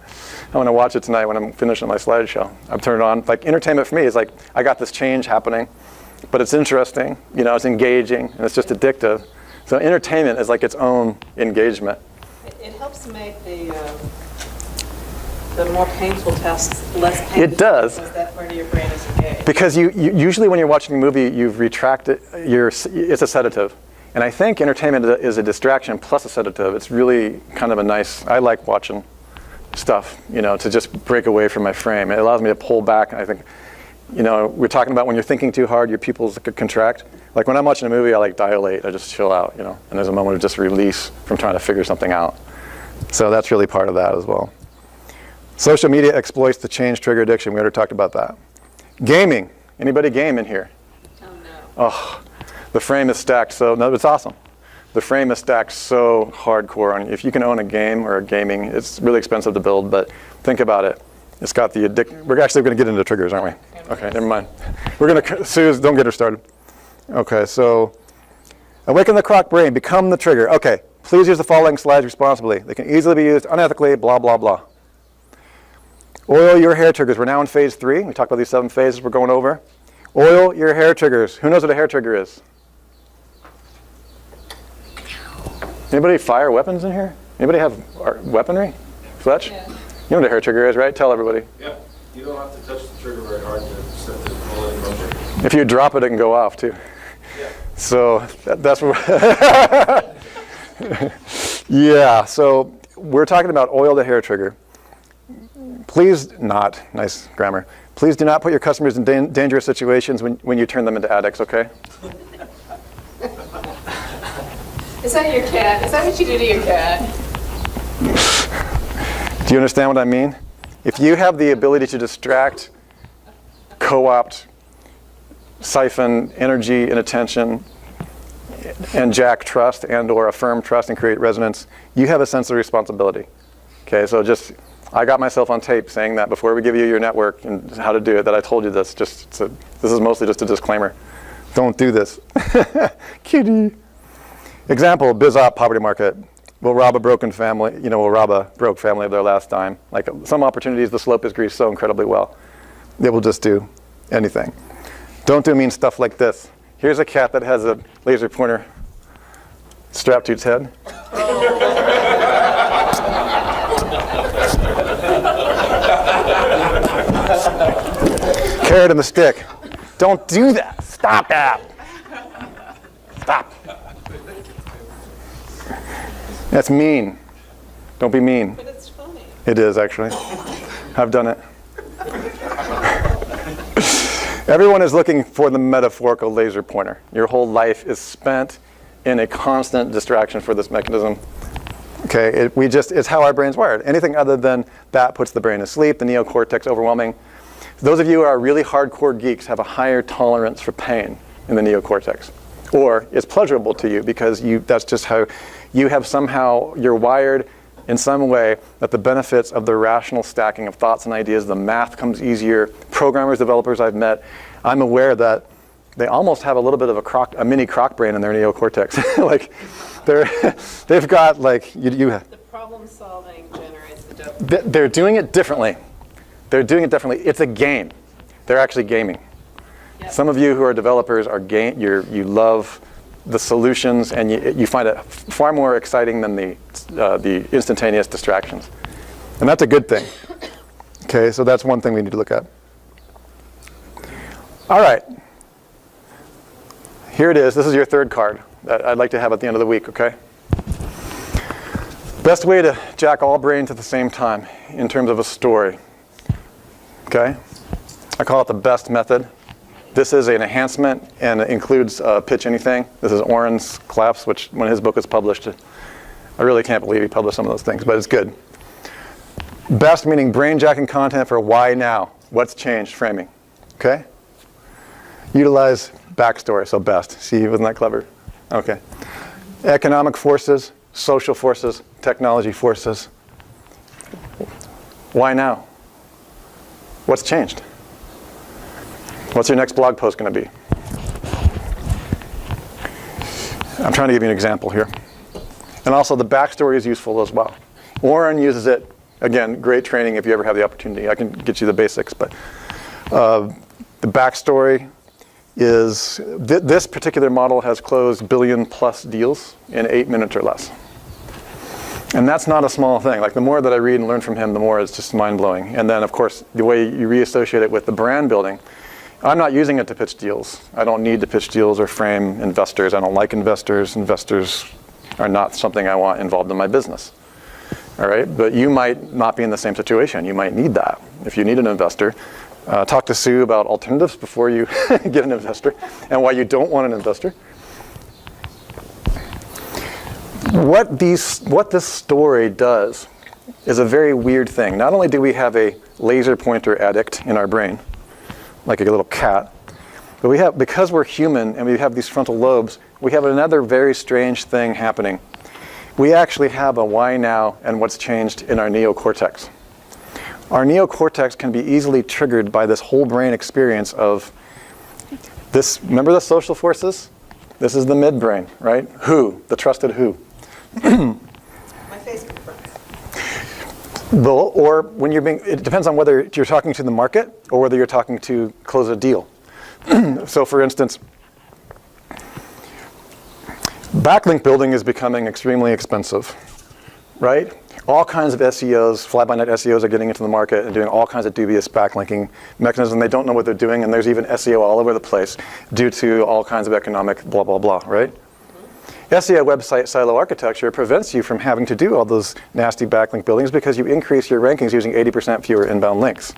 I want to watch it tonight when I'm finishing my slideshow. I've turned it on. Like, entertainment for me is like, I got this change happening, but it's interesting, you know, it's engaging, and it's just addictive. So entertainment is like its own engagement. It helps make the more painful tasks less painful. It does. Because that part of your brain is engaged. Because you usually when you're watching a movie, you've retracted, it's a sedative. And I think entertainment is a distraction plus a sedative. It's really kind of a nice, I like watching stuff, you know, to just break away from my frame. It allows me to pull back, and I think, you know, we're talking about when you're thinking too hard, your pupils could contract. Like when I'm watching a movie, I like dilate, I just chill out, you know, and there's a moment of just release from trying to figure something out. So that's really part of that as well. Social media exploits the change trigger addiction. We already talked about that. Gaming. Anybody game in here? Oh, no. Oh, the frame is stacked so, no, it's awesome. The frame is stacked so hardcore. If you can own a game or a gaming, it's really expensive to build, but think about it. It's got the we're actually going to get into triggers, aren't we? Okay, never mind. We're going to, Sue, don't get her started. Okay, so awaken the croc brain, become the trigger. Okay, please use the following slides responsibly. They can easily be used unethically, blah, blah, blah. Oil your hair triggers. We're now in phase 3. We talked about these 7 phases we're going over. Oil your hair triggers. Who knows what a hair trigger is? Anybody fire weapons in here? Anybody have weaponry? Fletch? Yeah. You know what a hair trigger is, right? Tell everybody. Yeah, you don't have to touch the trigger very hard to set the bullet in motion. If you drop it, it can go off too. Yeah. So that's what. Yeah. So we're talking about oil the hair trigger. Please not. Nice grammar. Please do not put your customers in dangerous situations when you turn them into addicts. Okay. Is that your cat? Is that what you do to your cat? Do you understand what I mean? If you have the ability to distract, co-opt, siphon energy and attention, and jack trust and or affirm trust and create resonance, you have a sense of responsibility. Okay, so just, I got myself on tape saying that before we give you your network and how to do it, that I told you this. Just so, this is mostly just a disclaimer. Don't do this. Kitty. Example, BizOp poverty market. We'll rob a broken family, we'll rob a broke family of their last dime. Like some opportunities, the slope is greased so incredibly well. They will just do anything. Don't do mean stuff like this. Here's a cat that has a laser pointer strapped to its head. Carrot and the stick. Don't do that. Stop that. Stop. That's mean. Don't be mean. But it's funny. It is, actually. I've done it. Everyone is looking for the metaphorical laser pointer. Your whole life is spent in a constant distraction for this mechanism. Okay, it's how our brain's wired. Anything other than that puts the brain asleep, the neocortex overwhelming. Those of you who are really hardcore geeks have a higher tolerance for pain in the neocortex. Or it's pleasurable to you because that's just how you have somehow, you're wired in some way that the benefits of the rational stacking of thoughts and ideas, the math comes easier. Programmers, developers I've met, I'm aware that they almost have a little bit of a mini croc brain in their neocortex. Like they've got like, The problem solving generates the dopamine. They're doing it differently. They're doing it differently. It's a game. They're actually gaming. Yep. Some of you who are developers are you love the solutions, and you find it far more exciting than the instantaneous distractions. And that's a good thing. Okay, so that's one thing we need to look at. All right. Here it is. This is your third card that I'd like to have at the end of the week, okay? Best way to jack all brains at the same time in terms of a story. Okay? I call it the best method. This is an enhancement and it includes Pitch Anything. This is Oren's collapse, which when his book was published, I really can't believe he published some of those things, but it's good. Best meaning brain jacking content for why now? What's changed framing? Okay? Utilize backstory, so best. See, wasn't that clever? Okay. Economic forces, social forces, technology forces. Why now? What's changed? What's your next blog post going to be? I'm trying to give you an example here. And also the backstory is useful as well. Oren uses it, again, great training if you ever have the opportunity. I can get you the basics, but the backstory is, this particular model has closed billion-plus deals in 8 minutes or less. And that's not a small thing. Like the more that I read and learn from him, the more it's just mind-blowing. And then, of course, the way you reassociate it with the brand building, I'm not using it to pitch deals. I don't need to pitch deals or frame investors. I don't like investors. Investors are not something I want involved in my business. All right, but you might not be in the same situation. You might need that. If you need an investor, talk to Sue about alternatives before you get an investor and why you don't want an investor. What this story does is a very weird thing. Not only do we have a laser pointer addict in our brain, like a little cat, but because we're human and we have these frontal lobes, we have another very strange thing happening. We actually have a why now and what's changed in our neocortex. Our neocortex can be easily triggered by this whole brain experience of this. Remember the social forces? This is the midbrain, right? Who, the trusted who. My Facebook friends. Or when you're being, it depends on whether you're talking to the market or whether you're talking to close a deal. So for instance, backlink building is becoming extremely expensive, right? All kinds of SEOs, fly-by-night SEOs are getting into the market and doing all kinds of dubious backlinking mechanisms. They don't know what they're doing, and there's even SEO all over the place due to all kinds of economic blah, blah, blah, right? SEO website silo architecture prevents you from having to do all those nasty backlink buildings because you increase your rankings using 80% fewer inbound links.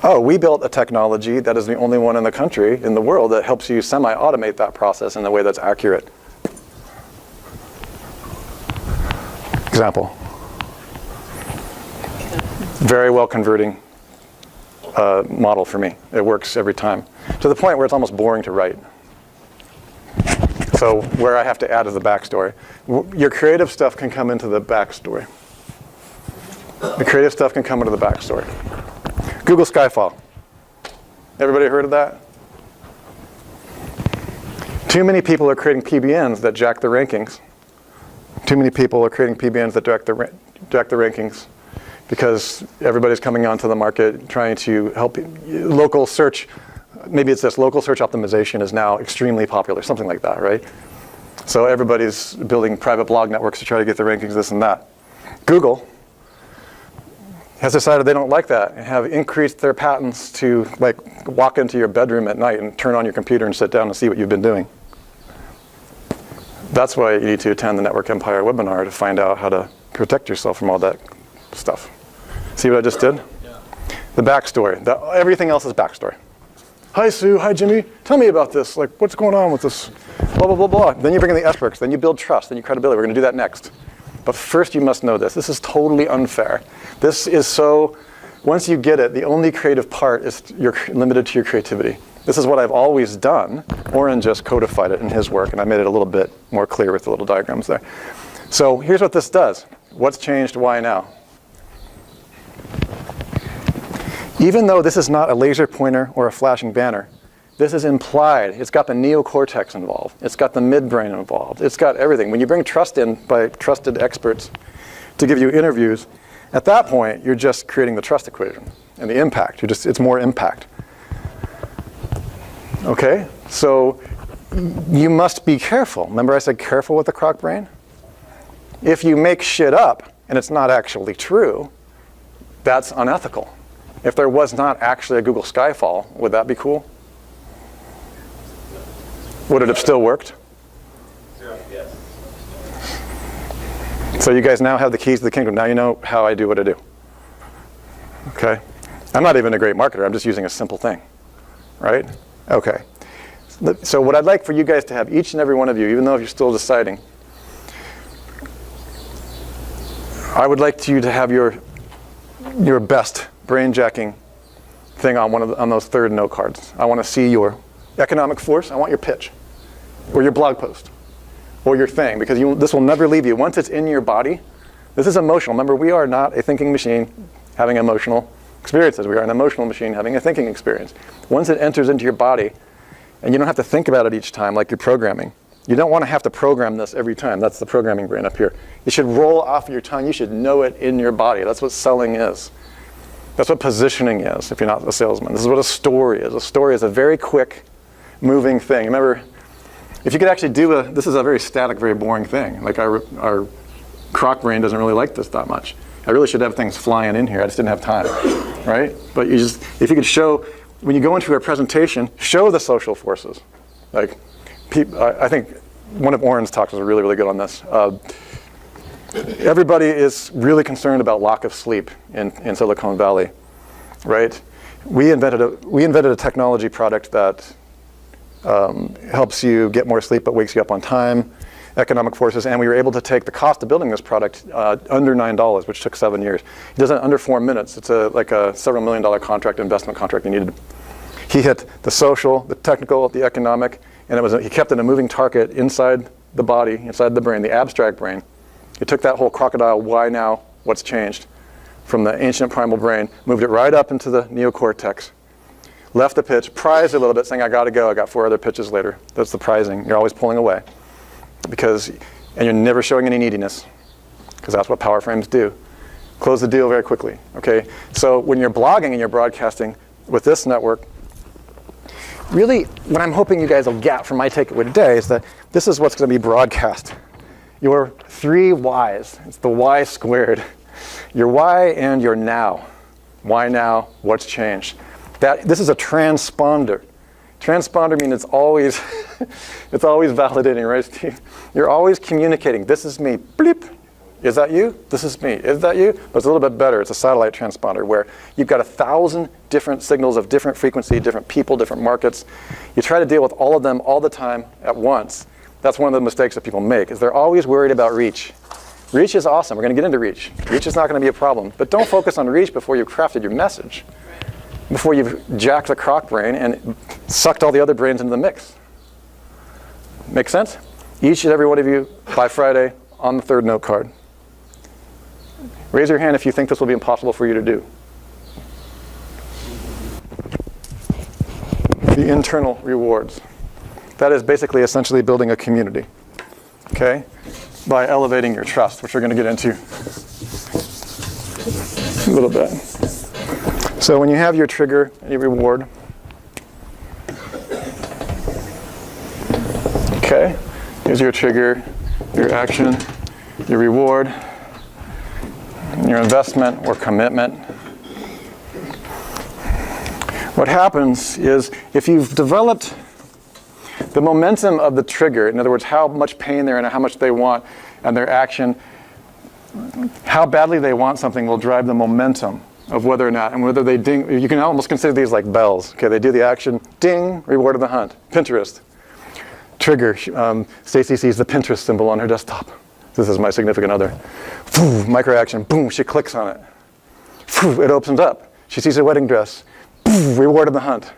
Oh, we built a technology that is the only one in the country, in the world, that helps you semi-automate that process in a way that's accurate. Example. Very well converting model for me. It works every time. To the point where it's almost boring to write. So where I have to add is the backstory. Your creative stuff can come into the backstory. The creative stuff can come into the backstory. Google Skyfall. Everybody heard of that? Too many people are creating PBNs that jack the rankings. Too many people are creating PBNs that jack the rankings because everybody's coming onto the market trying to help local search. Maybe it's this local search optimization is now extremely popular, something like that, right? So everybody's building private blog networks to try to get the rankings, this and that. Google has decided they don't like that and have increased their patents to like walk into your bedroom at night and turn on your computer and sit down and see what you've been doing. That's why you need to attend the Network Empire webinar to find out how to protect yourself from all that stuff. See what I just did? Yeah. The backstory. Everything else is backstory. Hi, Sue. Hi, Jimmy. Tell me about this. Like, what's going on with this? Blah, blah, blah, blah. Then you bring in the experts. Then you build trust. Then you credibility. We're going to do that next. But first, you must know this. This is totally unfair. This is so, once you get it, the only creative part is you're limited to your creativity. This is what I've always done. Oren just codified it in his work, and I made it a little bit more clear with the little diagrams there. So here's what this does. What's changed? Why now? Even though this is not a laser pointer or a flashing banner, this is implied. It's got the neocortex involved. It's got the midbrain involved. It's got everything. When you bring trust in by trusted experts to give you interviews, at that point, you're just creating the trust equation and the impact. It's more impact. Okay? So you must be careful. Remember I said careful with the croc brain? If you make shit up and it's not actually true, that's unethical. If there was not actually a Google Skyfall, would that be cool? Would it have still worked? Yes. So you guys now have the keys to the kingdom. Now you know how I do what I do. Okay? I'm not even a great marketer. I'm just using a simple thing. Right? Okay. So what I'd like for you guys to have, each and every one of you, even though if you're still deciding, I would like you to have your best brain-jacking thing on those third note cards. I want to see your economic force. I want your pitch, or your blog post, or your thing, because this will never leave you. Once it's in your body, this is emotional. Remember, we are not a thinking machine having emotional experiences. We are an emotional machine having a thinking experience. Once it enters into your body, and you don't have to think about it each time like you're programming. You don't want to have to program this every time. That's the programming brain up here. It should roll off your tongue. You should know it in your body. That's what selling is. That's what positioning is if you're not a salesman. This is what a story is. A story is a very quick, moving thing. Remember, if you could actually this is a very static, very boring thing. Like our croc brain doesn't really like this that much. I really should have things flying in here. I just didn't have time, right? But if you could show, when you go into a presentation, show the social forces. Like, I think one of Oren's talks was really, really good on this. Everybody is really concerned about lack of sleep in Silicon Valley, right? We invented a technology product that helps you get more sleep but wakes you up on time, economic forces, and we were able to take the cost of building this product under $9, which took 7 years. He does it under 4 minutes. It's like a several $1 million contract, investment contract he needed. He hit the social, the technical, the economic, and he kept it a moving target inside the body, inside the brain, the abstract brain. He took that whole crocodile, why now, what's changed, from the ancient primal brain, moved it right up into the neocortex, left the pitch, prized a little bit, saying, I got to go. I got 4 other pitches later. That's the prizing. You're always pulling away. And you're never showing any neediness, because that's what power frames do. Close the deal very quickly. Okay. So when you're blogging and you're broadcasting with this network, really what I'm hoping you guys will get from my takeaway today is that this is what's going to be broadcast. Your 3 whys. It's the y squared. Your why and your now. Why now? What's changed? This is a transponder. Transponder means it's always it's always validating, right, Steve? You're always communicating. This is me. Bleep. Is that you? This is me. Is that you? But it's a little bit better. It's a satellite transponder where you've got 1,000 different signals of different frequency, different people, different markets. You try to deal with all of them all the time at once. That's one of the mistakes that people make, is they're always worried about reach. Reach is awesome. We're going to get into reach. Reach is not going to be a problem. But don't focus on reach before you've crafted your message, before you've jacked the croc brain and sucked all the other brains into the mix. Make sense? Each and every one of you, by Friday, on the 3rd note card. Raise your hand if you think this will be impossible for you to do. The internal rewards. That is basically essentially building a community, okay? By elevating your trust, which we're going to get into a little bit. So when you have your trigger and your reward, okay, here's your trigger, your action, your reward, your investment or commitment. What happens is if you've developed the momentum of the trigger, in other words, how much pain they're in, how much they want, and their action, how badly they want something will drive the momentum of whether or not, and whether they ding. You can almost consider these like bells. Okay, they do the action, ding, reward of the hunt. Pinterest, trigger. Stacy sees the Pinterest symbol on her desktop. This is my significant other. Micro action, boom, she clicks on it. It opens up. She sees a wedding dress. Reward of the hunt.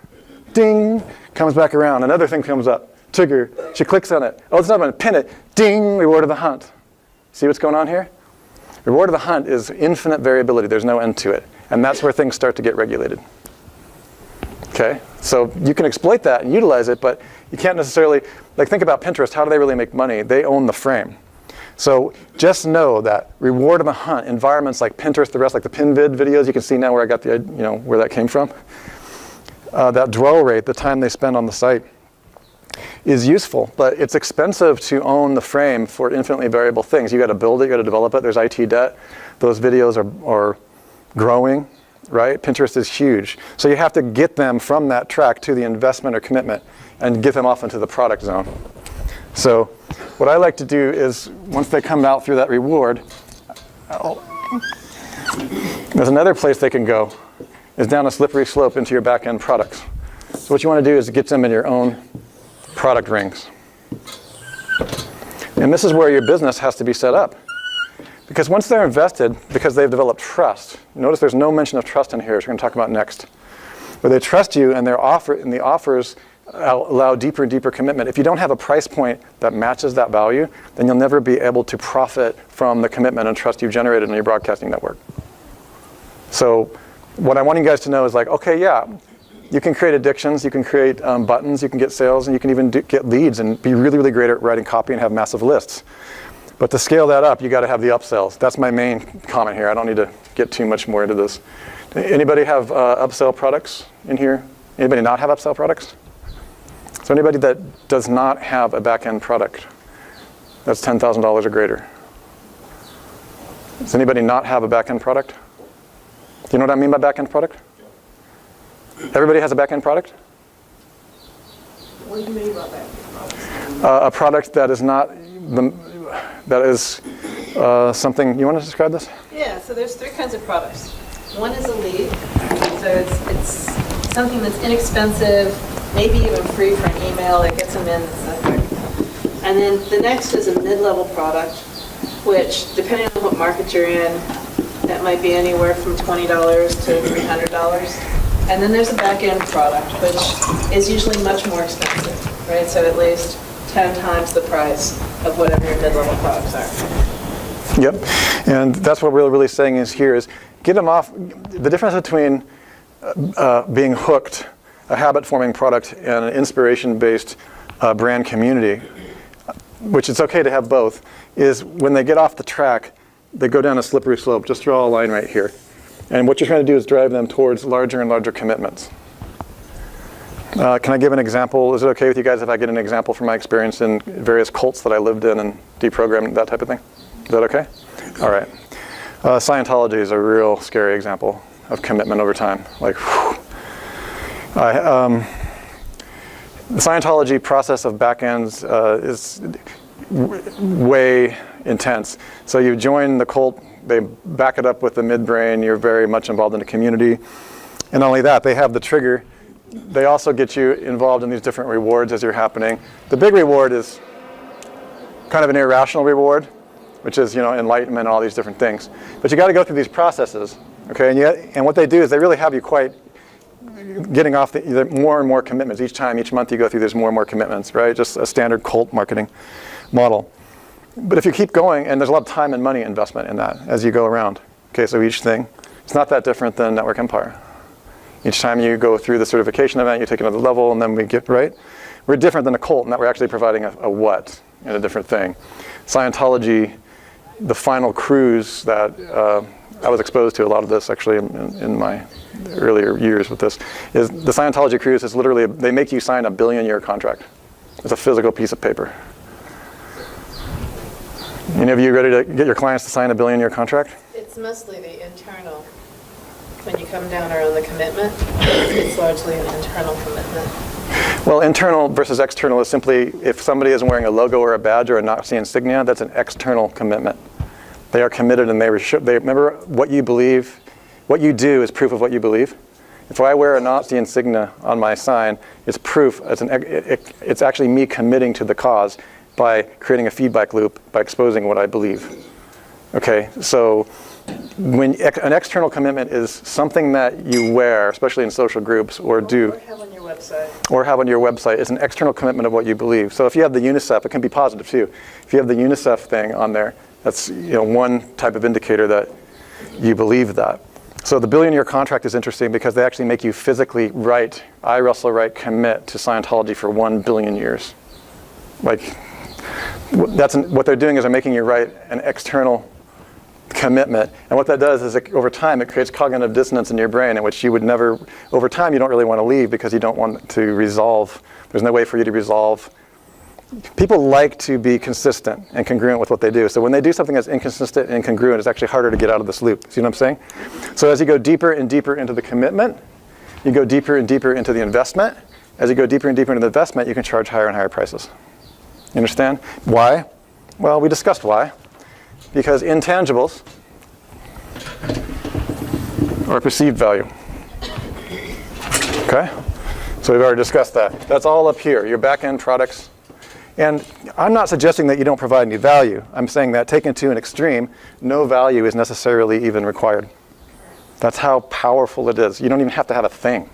Ding, comes back around. Another thing comes up. Trigger, she clicks on it. Oh, it's not going to pin it. Ding, reward of the hunt. See what's going on here? Reward of the hunt is infinite variability. There's no end to it. And that's where things start to get regulated. Okay? So you can exploit that and utilize it, but you can't necessarily, like think about Pinterest. How do they really make money? They own the frame. So just know that reward of the hunt, environments like Pinterest, the rest, like the PinVid videos, you can see now where I got the, where that came from. That dwell rate, the time they spend on the site, is useful, but it's expensive to own the frame for infinitely variable things. You got to build it, you got to develop it. There's IT debt. Those videos are growing, right? Pinterest is huge. So you have to get them from that track to the investment or commitment and get them off into the product zone. So what I like to do is, once they come out through that reward, there's another place they can go, is down a slippery slope into your back-end products. So what you want to do is get them in your own product rings. And this is where your business has to be set up. Because once they're invested, because they've developed trust, notice there's no mention of trust in here, which we're going to talk about next. Where they trust you and the offers allow deeper and deeper commitment. If you don't have a price point that matches that value, then you'll never be able to profit from the commitment and trust you've generated in your broadcasting network. So what I want you guys to know is like, okay, yeah, you can create addictions, you can create buttons, you can get sales, and you can even get leads and be really, really great at writing copy and have massive lists. But to scale that up, you got to have the upsells. That's my main comment here. I don't need to get too much more into this. Anybody have upsell products in here? Anybody not have upsell products? So anybody that does not have a back-end product that's $10,000 or greater? Does anybody not have a back-end product? Do you know what I mean by back-end product? Everybody has a back-end product? What do you mean by that? A product that is not something. You want to describe this? Yeah, so there's 3 kinds of products. One is a lead, so it's something that's inexpensive, maybe even free for an email that gets them in. And then the next is a mid-level product, which depending on what market you're in, that might be anywhere from $20 to $300. And then there's a back-end product, which is usually much more expensive, right? So at least 10 times the price of whatever your mid-level products are. Yep, and that's what we're really saying is here is get them off. The difference between being hooked, a habit-forming product, and an inspiration-based brand community, which it's okay to have both, is when they get off the track, they go down a slippery slope. Just draw a line right here. And what you're trying to do is drive them towards larger and larger commitments. Can I give an example? Is it okay with you guys if I get an example from my experience in various cults that I lived in and deprogrammed, that type of thing? Is that okay? All right. Scientology is a real scary example of commitment over time. Like, the Scientology process of backends is way intense. So you join the cult, they back it up with the midbrain, you're very much involved in the community. And not only that, they have the trigger. They also get you involved in these different rewards as you're happening. The big reward is kind of an irrational reward, which is, enlightenment and all these different things. But you got to go through these processes, okay? And what they do is they really have you quite getting off the more and more commitments. Each month you go through, there's more and more commitments, right? Just a standard cult marketing model. But if you keep going, and there's a lot of time and money investment in that as you go around. Okay, so each thing, it's not that different than Network Empire. Each time you go through the certification event, you take another level, and then we get, right? We're different than a cult in that we're actually providing a what and a different thing. Scientology, the final cruise that I was exposed to a lot of this actually in my earlier years with this, is the Scientology cruise is literally, they make you sign a billion-year contract. It's a physical piece of paper. Any of you ready to get your clients to sign a billion-year contract? It's mostly the internal. When you come down around the commitment, it's largely an internal commitment. Well, internal versus external is simply if somebody is wearing a logo or a badge or a Nazi insignia, that's an external commitment. They are committed and they remember what you believe. What you do is proof of what you believe. If I wear a Nazi insignia on my sign, it's proof. It's actually me committing to the cause by creating a feedback loop by exposing what I believe. Okay, so when an external commitment is something that you wear, especially in social groups, or do. Or have on your website. Or have on your website. It's an external commitment of what you believe. So if you have the UNICEF, it can be positive too. If you have the UNICEF thing on there, that's one type of indicator that you believe that. So the billion-year contract is interesting because they actually make you physically write, I, Russell Wright, commit to Scientology for 1 billion years. Like, what they're doing is they're making you write an external commitment. And what that does is over time it creates cognitive dissonance in your brain in which you would never, over time you don't really want to leave because you don't want to resolve. There's no way for you to resolve. People like to be consistent and congruent with what they do. So when they do something that's inconsistent and incongruent, it's actually harder to get out of this loop. See what I'm saying? So as you go deeper and deeper into the commitment, you go deeper and deeper into the investment. As you go deeper and deeper into the investment, you can charge higher and higher prices. You understand? Why? Well, we discussed why. Because intangibles are perceived value. Okay? So we've already discussed that. That's all up here, your back-end products. And I'm not suggesting that you don't provide any value. I'm saying that taken to an extreme, no value is necessarily even required. That's how powerful it is. You don't even have to have a thing.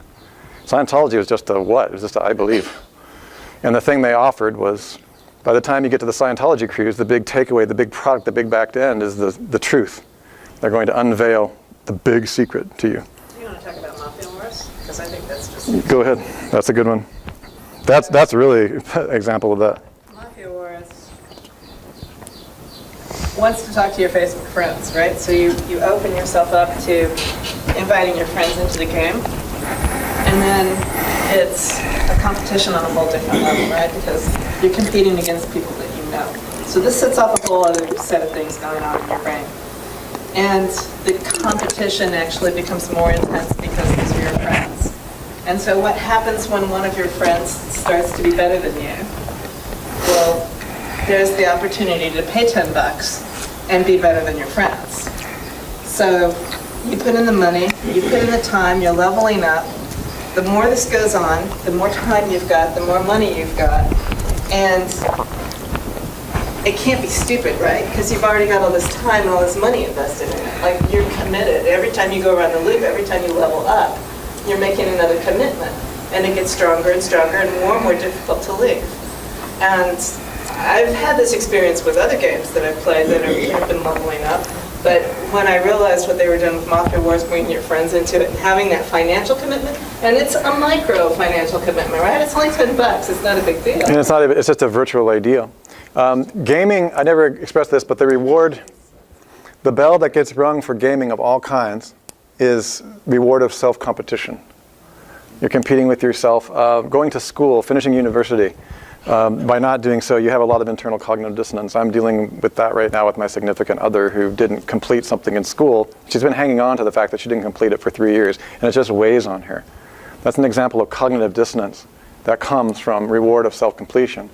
Scientology was just a what? It was just a I believe. And the thing they offered was, by the time you get to the Scientology cruise, the big takeaway, the big product, the big back end is the truth. They're going to unveil the big secret to you. Do you want to talk about Mafia Wars? Because I think that's just... Go ahead. That's a good one. That's really an example of that. Mafia Wars wants to talk to your Facebook friends, right? So you open yourself up to inviting your friends into the game. And then it's a competition on a whole different level, right? Because you're competing against people that you know. So this sets off a whole other set of things going on in your brain. And the competition actually becomes more intense because these are your friends. And so what happens when one of your friends starts to be better than you? Well, there's the opportunity to pay $10 and be better than your friends. So you put in the money, you put in the time, you're leveling up. The more this goes on, the more time you've got, the more money you've got. And it can't be stupid, right? Because you've already got all this time and all this money invested in it. Like, you're committed. Every time you go around the loop, every time you level up, you're making another commitment. And it gets stronger and stronger and more difficult to leave. And I've had this experience with other games that I've played that have been leveling up, but when I realized what they were doing with Mafia Wars, bringing your friends into it, and having that financial commitment, and it's a micro financial commitment, right? It's only $10. It's not a big deal. And it's not even, it's just a virtual ideal. Gaming, I never expressed this, but the reward, the bell that gets rung for gaming of all kinds is reward of self-competition. You're competing with yourself. Going to school, finishing university, by not doing so, you have a lot of internal cognitive dissonance. I'm dealing with that right now with my significant other who didn't complete something in school. She's been hanging on to the fact that she didn't complete it for 3 years, and it just weighs on her. That's an example of cognitive dissonance that comes from reward of self-completion.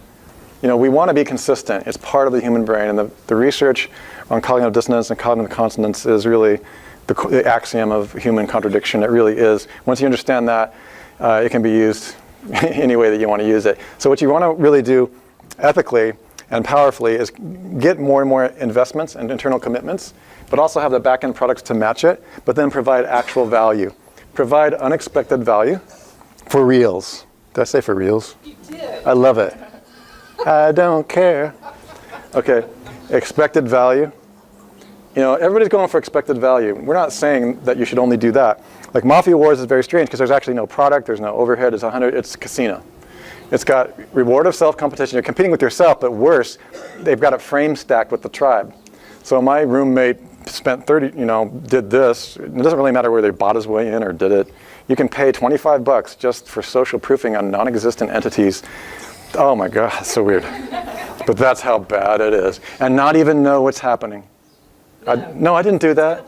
You know, we want to be consistent. It's part of the human brain, and the research on cognitive dissonance and cognitive consonance is really the axiom of human contradiction. It really is. Once you understand that, it can be used any way that you want to use it. So what you want to really do ethically and powerfully is get more and more investments and internal commitments, but also have the back-end products to match it, but then provide actual value. Provide unexpected value for reals. Did I say for reals? You did. I love it. I don't care. Okay, expected value. You know, everybody's going for expected value. We're not saying that you should only do that. Like Mafia Wars is very strange because there's actually no product, there's no overhead, it's a casino. It's got reward of self-competition. You're competing with yourself, but worse, they've got it frame stacked with the tribe. So my roommate spent did this. It doesn't really matter where they bought his way in or did it. You can pay $25 just for social proofing on non-existent entities. Oh my God, that's so weird. But that's how bad it is. And not even know what's happening. No, I didn't do that.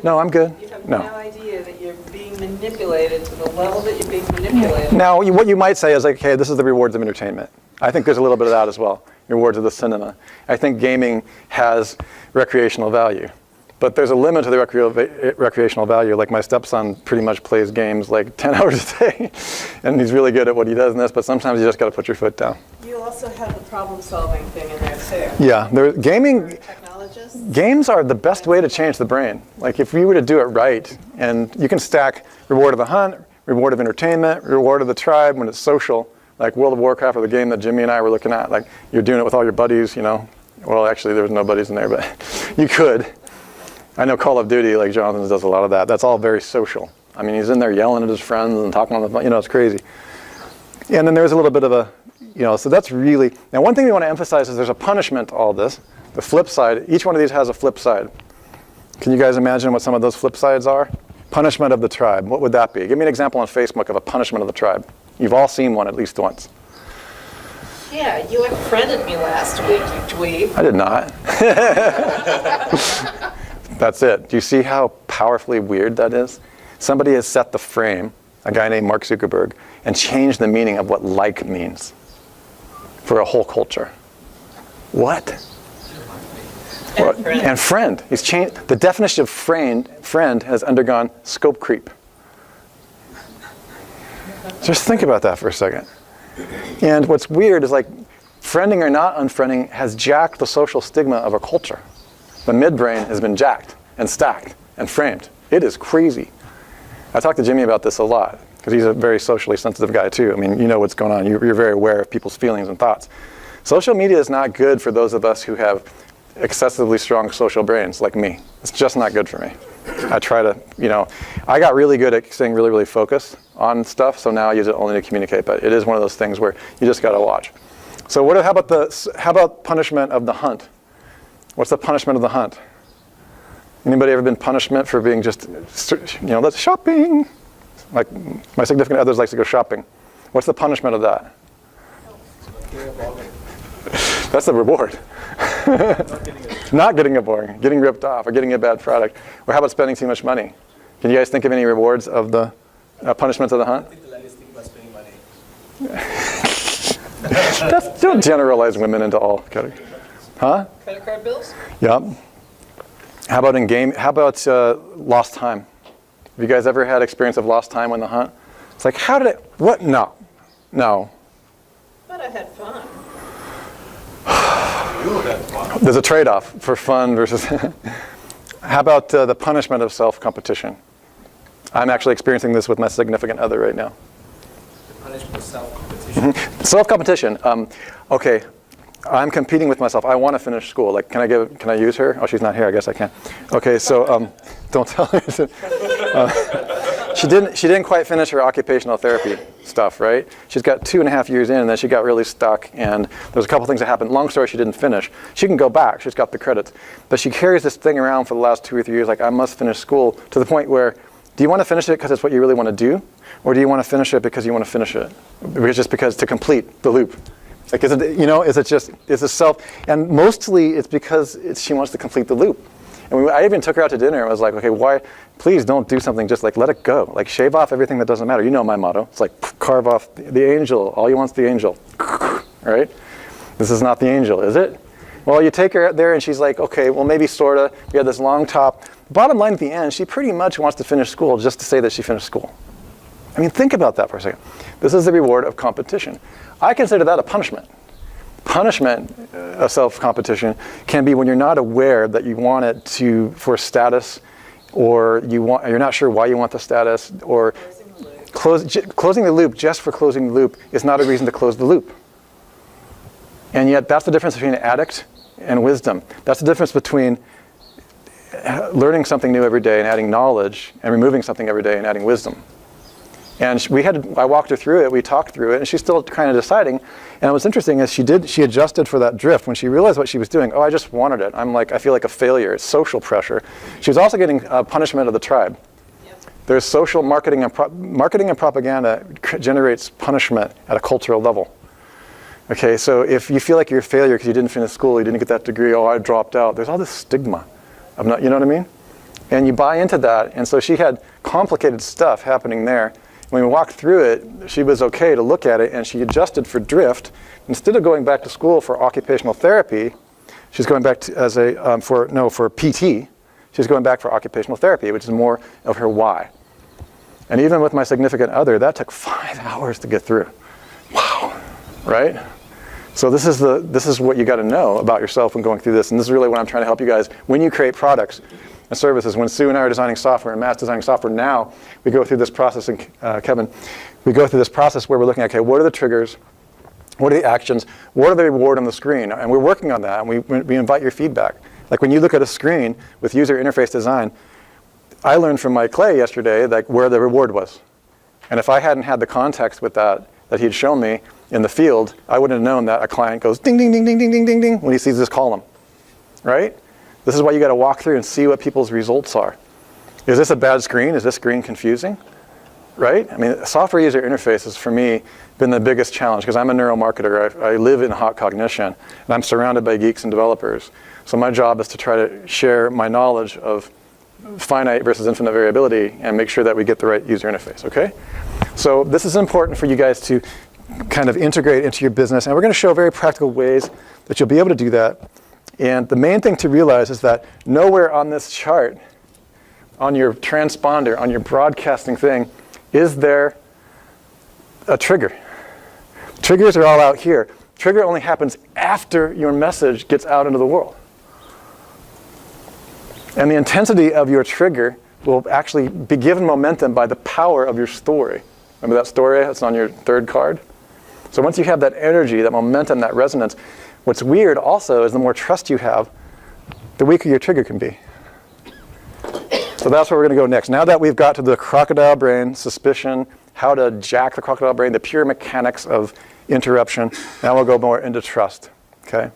No, I'm good. You have no idea that you're being manipulated to the level that you're being manipulated. Now, what you might say is like, okay, this is the rewards of entertainment. I think there's a little bit of that as well. Rewards of the cinema. I think gaming has recreational value. But there's a limit to the recreational value. Like my stepson pretty much plays games like 10 hours a day. And he's really good at what he does in this, but sometimes you just got to put your foot down. You also have the problem-solving thing in there too. Yeah, games are the best way to change the brain. Like if you were to do it right, and you can stack reward of the hunt, reward of entertainment, reward of the tribe when it's social, like World of Warcraft or the game that Jimmy and I were looking at, like you're doing it with all your buddies, you know. Well, actually there was no buddies in there, but you could. I know Call of Duty, like Jonathan does a lot of that. That's all very social. I mean, he's in there yelling at his friends and talking on the phone, you know, it's crazy. And then there's a little bit of a, you know, so that's really, now one thing we want to emphasize is there's a punishment to all this. The flip side, each one of these has a flip side. Can you guys imagine what some of those flip sides are? Punishment of the tribe, what would that be? Give me an example on Facebook of a punishment of the tribe. You've all seen one at least once. Yeah, you unfriended me last week, you dweeb. I did not. That's it. Do you see how powerfully weird that is? Somebody has set the frame, a guy named Mark Zuckerberg, and changed the meaning of what like means for a whole culture. What? And friend. He's changed. The definition of friend has undergone scope creep. Just think about that for a second. And what's weird is like, friending or not unfriending has jacked the social stigma of a culture. The midbrain has been jacked and stacked and framed. It is crazy. I talk to Jimmy about this a lot because he's a very socially sensitive guy too. I mean, you know what's going on. You're very aware of people's feelings and thoughts. Social media is not good for those of us who have excessively strong social brains like me. It's just not good for me. I try to, you know, I got really good at staying really, really focused on stuff, so now I use it only to communicate, but it is one of those things where you just got to watch. So how about punishment of the hunt? What's the punishment of the hunt? Anybody ever been punishment for being just, you know, let's shopping? Like my significant others likes to go shopping. What's the punishment of that? That's the reward. Not getting it boring, getting ripped off, or getting a bad product. Or how about spending too much money? Can you guys think of any rewards of the punishments of the hunt? I think the latest thing was spending money. Don't generalize women into all categories. Huh? Credit card bills? Yep. How about in game? How about lost time? Have you guys ever had experience of lost time on the hunt? It's like, how did it? What? No. But I had fun. There's a trade-off for fun versus. How about the punishment of self-competition? I'm actually experiencing this with my significant other right now. The punishment of self-competition. Self-competition. Okay. I'm competing with myself. I want to finish school. Like, can I use her? Oh, she's not here. I guess I can. Okay, so don't tell her. She didn't quite finish her occupational therapy stuff, right? She's got 2.5 years in, and then she got really stuck, and there's a couple things that happened. Long story, she didn't finish. She can go back. She's got the credits. But she carries this thing around for the last 2 or 3 years, like, I must finish school, to the point where, do you want to finish it because it's what you really want to do? Or do you want to finish it because you want to finish it? Because to complete the loop. Like, is it self? And mostly it's because she wants to complete the loop. And I even took her out to dinner and was like, okay, why? Please don't do something, just like let it go. Like, shave off everything that doesn't matter. You know my motto. It's like, carve off the angel. All you want's the angel. Right? This is not the angel, is it? Well, you take her out there and she's like, okay, well, maybe sort of. We had this long top. Bottom line at the end, she pretty much wants to finish school just to say that she finished school. I mean, think about that for a second. This is the reward of competition. I consider that a punishment. Punishment of self-competition can be when you're not aware that you want it for status, or you're not sure why you want the status, or closing the loop just for closing the loop is not a reason to close the loop. And yet that's the difference between an addict and wisdom. That's the difference between learning something new every day and adding knowledge, and removing something every day and adding wisdom. And I walked her through it, we talked through it, and she's still kind of deciding. And what's interesting is she adjusted for that drift. When she realized what she was doing, I just wanted it. I feel like a failure. It's social pressure. She was also getting punishment of the tribe. Yep. There's social marketing and propaganda generates punishment at a cultural level. Okay, so if you feel like you're a failure because you didn't finish school, you didn't get that degree, I dropped out. There's all this stigma of not, you know what I mean? And you buy into that, and so she had complicated stuff happening there. When we walked through it, she was okay to look at it, and she adjusted for drift. Instead of going back to school for occupational therapy, she's going back to for PT. She's going back for occupational therapy, which is more of her why. And even with my significant other, that took 5 hours to get through. Wow, right? So this is what you got to know about yourself when going through this, and this is really what I'm trying to help you guys when you create products and services. When Sue and I are designing software and Matt's designing software now, we go through this process, and Kevin, we go through this process where we're looking at, okay, what are the triggers? What are the actions? What are the reward on the screen? And we're working on that, and we invite your feedback. Like when you look at a screen with user interface design, I learned from Mike Clay yesterday like where the reward was. And if I hadn't had the context with that he'd shown me in the field, I wouldn't have known that a client goes ding, ding, ding, ding, ding, ding, ding, ding when he sees this column, right? This is why you got to walk through and see what people's results are. Is this a bad screen? Is this screen confusing? Right? I mean, software user interface has, for me, been the biggest challenge because I'm a neuromarketer. I live in hot cognition, and I'm surrounded by geeks and developers. So my job is to try to share my knowledge of finite versus infinite variability and make sure that we get the right user interface, okay? So this is important for you guys to kind of integrate into your business, and we're going to show very practical ways that you'll be able to do that. And the main thing to realize is that nowhere on this chart, on your transponder, on your broadcasting thing, is there a trigger. Triggers are all out here. Trigger only happens after your message gets out into the world. And the intensity of your trigger will actually be given momentum by the power of your story. Remember that story that's on your third card? So once you have that energy, that momentum, that resonance, what's weird also is the more trust you have, the weaker your trigger can be. So that's where we're going to go next. Now that we've got to the crocodile brain, suspicion, how to jack the crocodile brain, the pure mechanics of interruption, now we'll go more into trust, okay?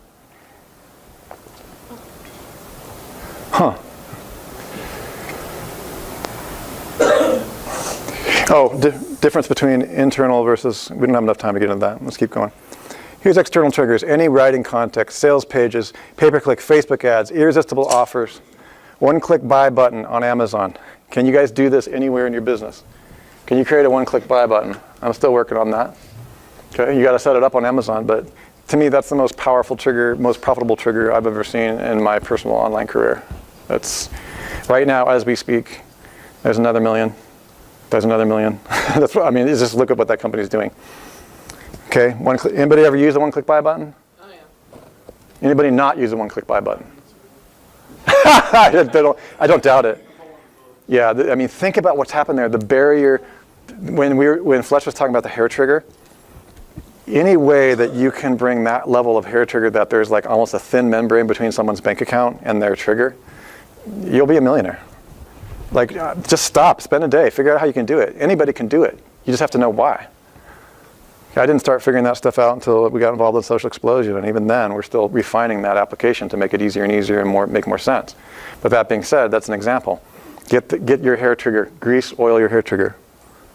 Difference between internal versus, we don't have enough time to get into that. Let's keep going. Here's external triggers: any writing context, sales pages, pay-per-click, Facebook ads, irresistible offers, one-click buy button on Amazon. Can you guys do this anywhere in your business? Can you create a one-click buy button? I'm still working on that. Okay, you got to set it up on Amazon, but to me, that's the most powerful trigger, most profitable trigger I've ever seen in my personal online career. That's right now as we speak. There's another million. There's another million. That's what, I mean, just look at what that company's doing. Okay, anybody ever use a one-click buy button? Oh, yeah. Anybody not use a one-click buy button? I don't doubt it. Yeah, I mean, think about what's happened there. The barrier, when Fletch was talking about the hair trigger, any way that you can bring that level of hair trigger, that there's like almost a thin membrane between someone's bank account and their trigger, you'll be a millionaire. Like, just stop, spend a day, figure out how you can do it. Anybody can do it. You just have to know why. I didn't start figuring that stuff out until we got involved in Social Explosion, and even then, we're still refining that application to make it easier and easier and make more sense. But that being said, that's an example. Get your hair trigger, grease, oil your hair trigger.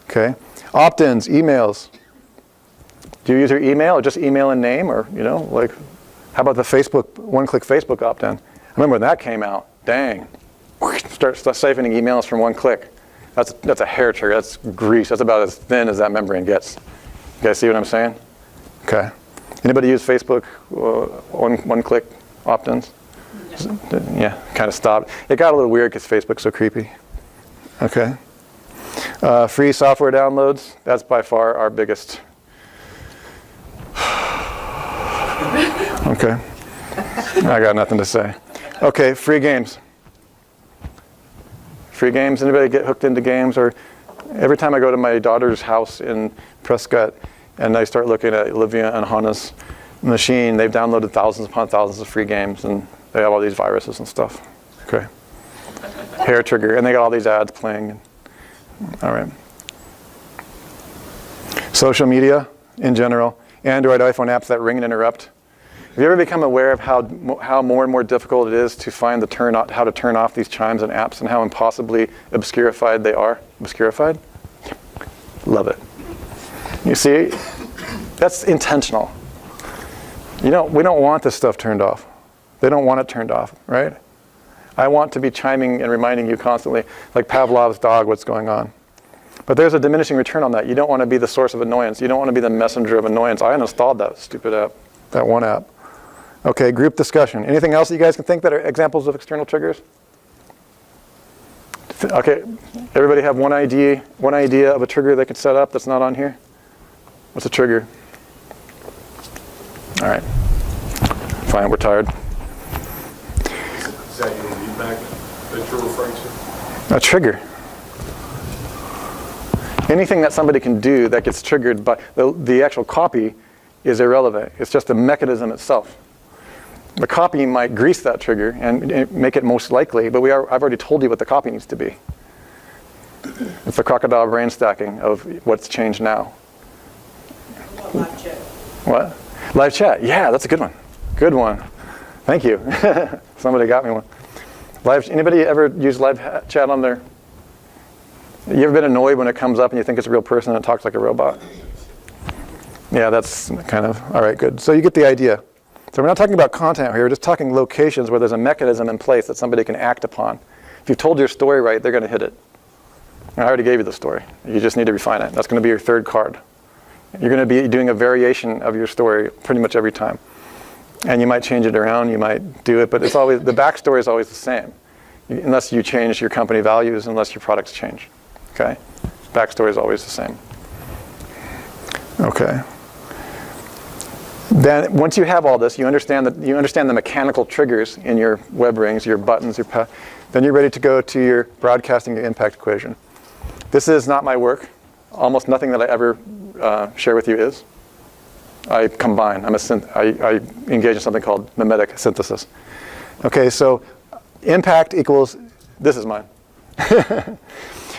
Okay? Opt-ins, emails. Do you use your email or just email and name, or like, how about the Facebook one-click Facebook opt-in? I remember when that came out. Dang, start siphoning emails from one click. That's a hair trigger. That's grease. That's about as thin as that membrane gets. You guys see what I'm saying? Okay. Anybody use Facebook one-click opt-ins? Yeah, kind of stopped. It got a little weird because Facebook's so creepy. Okay. Free software downloads. That's by far our biggest. Okay. I got nothing to say. Okay, free games. Free games. Anybody get hooked into games? Or every time I go to my daughter's house in Prescott and I start looking at Olivia and Hannah's machine, they've downloaded thousands upon thousands of free games, and they have all these viruses and stuff. Okay. Hair trigger. And they got all these ads playing. All right. Social media in general. Android, iPhone apps that ring and interrupt. Have you ever become aware of how more and more difficult it is to find how to turn off these chimes and apps, and how impossibly obscurified they are? Obscurified? Love it. You see, that's intentional. We don't want this stuff turned off. They don't want it turned off, right? I want to be chiming and reminding you constantly, like Pavlov's dog, what's going on. But there's a diminishing return on that. You don't want to be the source of annoyance. You don't want to be the messenger of annoyance. I uninstalled that stupid app, that one app. Okay, group discussion. Anything else that you guys can think that are examples of external triggers? Okay, everybody have one idea of a trigger they could set up that's not on here? What's a trigger? All right. Fine, we're tired. Is that your lead magnet that you're referring to? A trigger. Anything that somebody can do that gets triggered by the actual copy is irrelevant. It's just the mechanism itself. The copy might grease that trigger and make it most likely, but I've already told you what the copy needs to be. It's the crocodile brain stacking of what's changed now. Live chat. What? Live chat. Yeah, that's a good one. Good one. Thank you. Somebody got me one. Anybody ever use live chat on their? You ever been annoyed when it comes up and you think it's a real person and it talks like a robot? Yeah, that's kind of, all right, good. So you get the idea. So we're not talking about content here, we're just talking locations where there's a mechanism in place that somebody can act upon. If you've told your story right, they're going to hit it. I already gave you the story. You just need to refine it. That's going to be your third card. You're going to be doing a variation of your story pretty much every time. And you might change it around, you might do it, but it's always, the backstory is always the same. Unless you change your company values, unless your products change. Okay? Backstory is always the same. Okay. Then once you have all this, you understand the mechanical triggers in your web rings, your buttons, then you're ready to go to your broadcasting your impact equation. This is not my work. Almost nothing that I ever share with you is. I combine. I engage in something called mimetic synthesis. Okay, so impact equals, this is mine.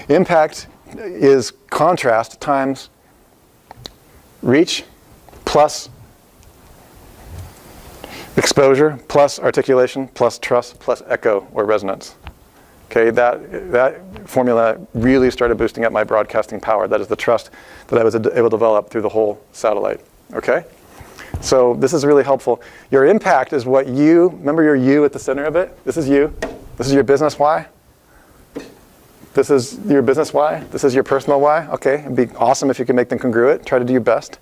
Impact is contrast times reach plus exposure plus articulation plus trust plus echo or resonance. Okay, that formula really started boosting up my broadcasting power. That is the trust that I was able to develop through the whole satellite. Okay? So this is really helpful. Your impact is what remember your you at the center of it? This is you. This is your business why. This is your business why. This is your personal why. Okay, it'd be awesome if you could make them congruent. Try to do your best.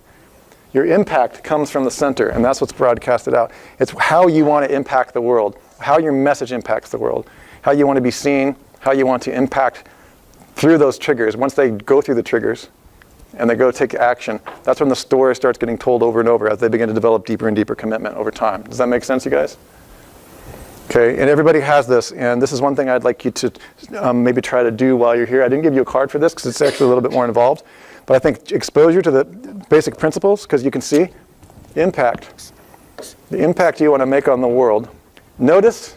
Your impact comes from the center, and that's what's broadcasted out. It's how you want to impact the world, how your message impacts the world, how you want to be seen, how you want to impact through those triggers. Once they go through the triggers and they go take action, that's when the story starts getting told over and over as they begin to develop deeper and deeper commitment over time. Does that make sense, you guys? Okay, and everybody has this, and this is one thing I'd like you to maybe try to do while you're here. I didn't give you a card for this because it's actually a little bit more involved, but I think exposure to the basic principles, because you can see the impact you want to make on the world. Notice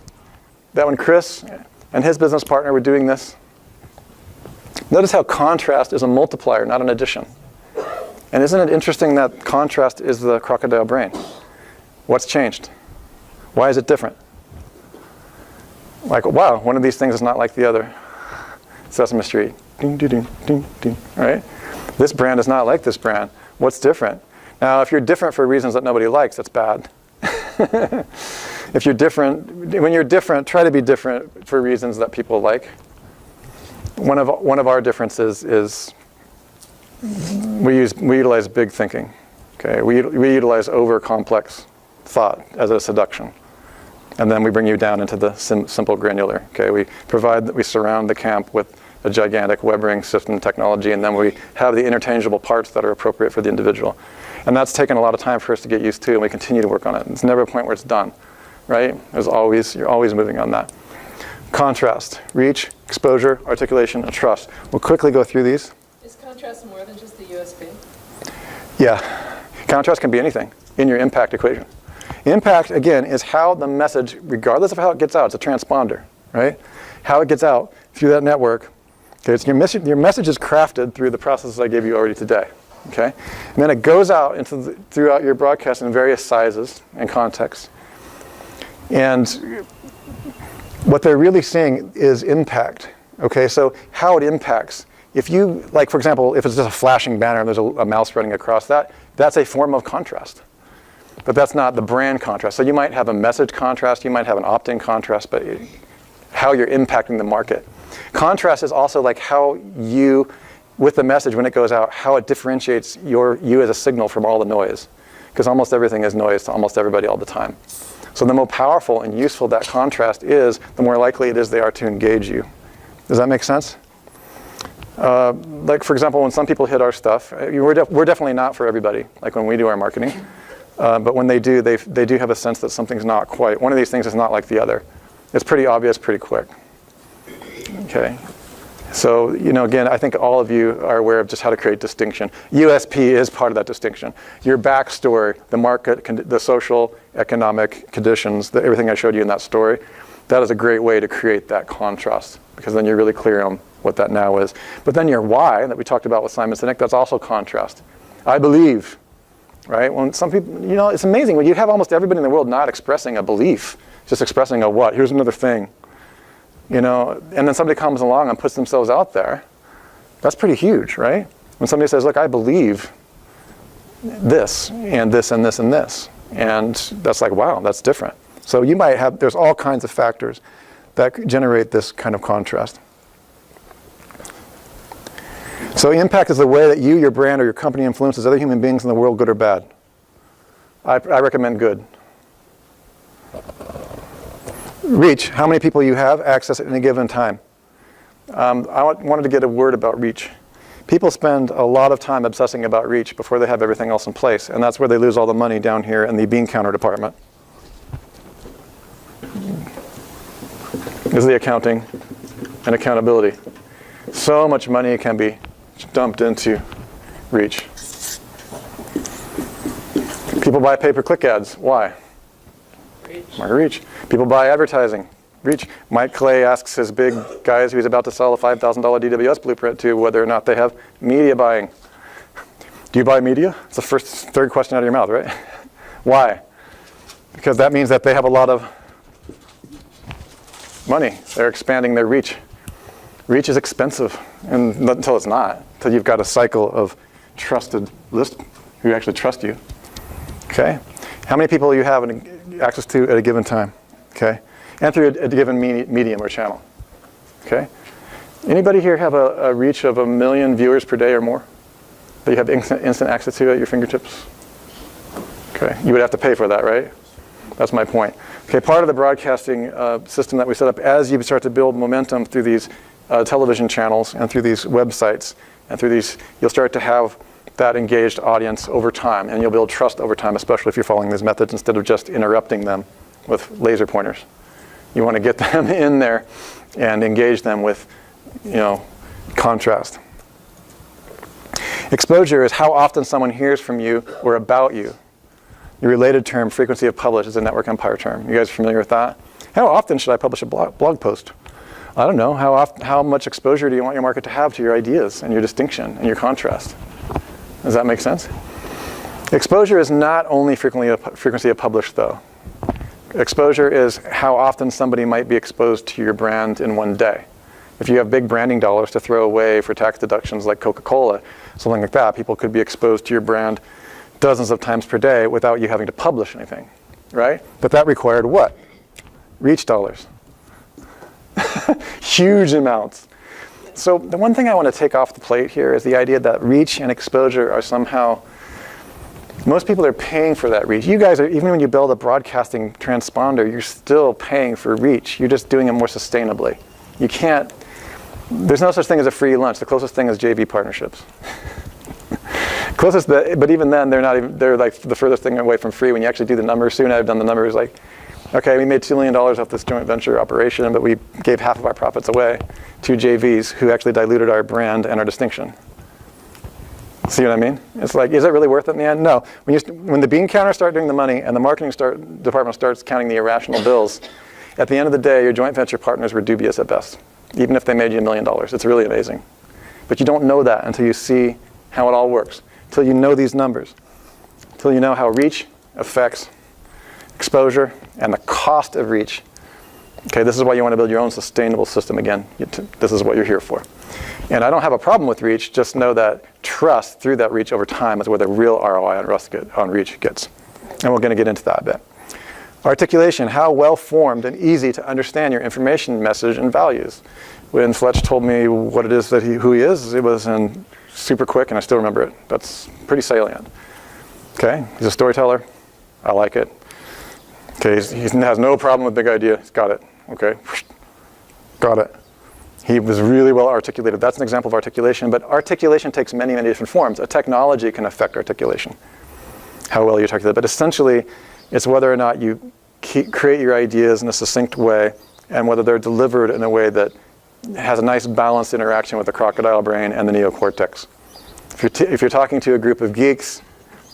that when Chris and his business partner were doing this, notice how contrast is a multiplier, not an addition. And isn't it interesting that contrast is the crocodile brain? What's changed? Why is it different? Like, wow, one of these things is not like the other. Sesame Street, ding, ding, ding, ding, ding, right? This brand is not like this brand. What's different? Now, if you're different for reasons that nobody likes, that's bad. If you're different, when you're different, try to be different for reasons that people like. One of our differences is we utilize big thinking. Okay, we utilize over complex thought as a seduction. And then we bring you down into the simple granular. Okay, we surround the camp with a gigantic web ring system technology, and then we have the interchangeable parts that are appropriate for the individual. And that's taken a lot of time for us to get used to, and we continue to work on it. It's never a point where it's done, right? You're always moving on that. Contrast, reach, exposure, articulation, and trust. We'll quickly go through these. Is contrast more than just the USB? Yeah, contrast can be anything in your impact equation. Impact, again, is how the message, regardless of how it gets out, it's a transponder, right? How it gets out through that network. Okay, it's your message is crafted through the processes I gave you already today, okay? And then it goes out throughout your broadcast in various sizes and contexts. And what they're really seeing is impact, okay? So how it impacts. If you, like for example, if it's just a flashing banner and there's a mouse running across that, that's a form of contrast. But that's not the brand contrast. So you might have a message contrast, you might have an opt-in contrast, but how you're impacting the market. Contrast is also like how you, with the message when it goes out, how it differentiates you as a signal from all the noise. Because almost everything is noise to almost everybody all the time. So the more powerful and useful that contrast is, the more likely it is they are to engage you. Does that make sense? Like for example, when some people hit our stuff, we're definitely not for everybody, like when we do our marketing. But when they do, they do have a sense that something's not quite. One of these things is not like the other. It's pretty obvious pretty quick. Okay. So, again, I think all of you are aware of just how to create distinction. USP is part of that distinction. Your backstory, the market, the social, economic conditions, everything I showed you in that story, that is a great way to create that contrast, because then you're really clear on what that now is. But then your why, that we talked about with Simon Sinek, that's also contrast. I believe. Right? When some people, it's amazing when you have almost everybody in the world not expressing a belief, just expressing a what. Here's another thing. And then somebody comes along and puts themselves out there. That's pretty huge, right? When somebody says, look, I believe this and this and this and this. And that's like, wow, that's different. So you might have, there's all kinds of factors that generate this kind of contrast. So impact is the way that you, your brand, or your company influences other human beings in the world, good or bad. I recommend good. Reach, how many people you have access at any given time. I wanted to get a word about reach. People spend a lot of time obsessing about reach before they have everything else in place, and that's where they lose all the money down here in the bean counter department. This is the accounting and accountability. So much money can be dumped into reach. People buy pay-per-click ads. Why? Reach. People buy advertising. Reach. Mike Clay asks his big guys who he's about to sell a $5,000 DWS blueprint to whether or not they have media buying. Do you buy media? It's the third question out of your mouth, right? Why? Because that means that they have a lot of money. They're expanding their reach. Reach is expensive, and until it's not, until you've got a cycle of trusted lists who actually trust you. Okay? How many people you have access to at a given time? Okay? And through a given medium or channel. Okay? Anybody here have a reach of 1 million viewers per day or more that you have instant access to at your fingertips? Okay, you would have to pay for that, right? That's my point. Okay, part of the broadcasting system that we set up, as you start to build momentum through these television channels and through these websites and through these, you'll start to have that engaged audience over time, and you'll build trust over time, especially if you're following these methods instead of just interrupting them with laser pointers. You want to get them in there and engage them with, contrast. Exposure is how often someone hears from you or about you. The related term, frequency of publish, is a Network Empire term. You guys familiar with that? How often should I publish a blog post? I don't know. How much exposure do you want your market to have to your ideas and your distinction and your contrast? Does that make sense? Exposure is not only frequency of publish, though. Exposure is how often somebody might be exposed to your brand in one day. If you have big branding dollars to throw away for tax deductions like Coca-Cola, something like that, people could be exposed to your brand dozens of times per day without you having to publish anything, right? But that required what? Reach dollars. Huge amounts. So the one thing I want to take off the plate here is the idea that reach and exposure are somehow, most people are paying for that reach. You guys are, even when you build a broadcasting transponder, you're still paying for reach. You're just doing it more sustainably. You can't, there's no such thing as a free lunch. The closest thing is JV partnerships. But even then, they're like the furthest thing away from free when you actually do the numbers. Soon I've done the numbers like, okay, we made $2 million off this joint venture operation, but we gave half of our profits away to JVs who actually diluted our brand and our distinction. See what I mean? It's like, is it really worth it in the end? No. When the bean counters start doing the money and the marketing department starts counting the irrational bills, at the end of the day, your joint venture partners were dubious at best, even if they made you $1 million. It's really amazing. But you don't know that until you see how it all works, until you know these numbers, until you know how reach affects exposure and the cost of reach. Okay, this is why you want to build your own sustainable system again. This is what you're here for. And I don't have a problem with reach, just know that trust through that reach over time is where the real ROI on reach gets. And we're going to get into that a bit. Articulation, how well formed and easy to understand your information, message, and values. When Fletch told me what it is who he is, it was super quick and I still remember it. That's pretty salient. Okay, he's a storyteller. I like it. Okay, he has no problem with big idea. He's got it. Okay, got it. He was really well articulated. That's an example of articulation, but articulation takes many, many different forms. A technology can affect articulation, how well you articulate. But essentially, it's whether or not you create your ideas in a succinct way and whether they're delivered in a way that has a nice balanced interaction with the crocodile brain and the neocortex. If you're talking to a group of geeks,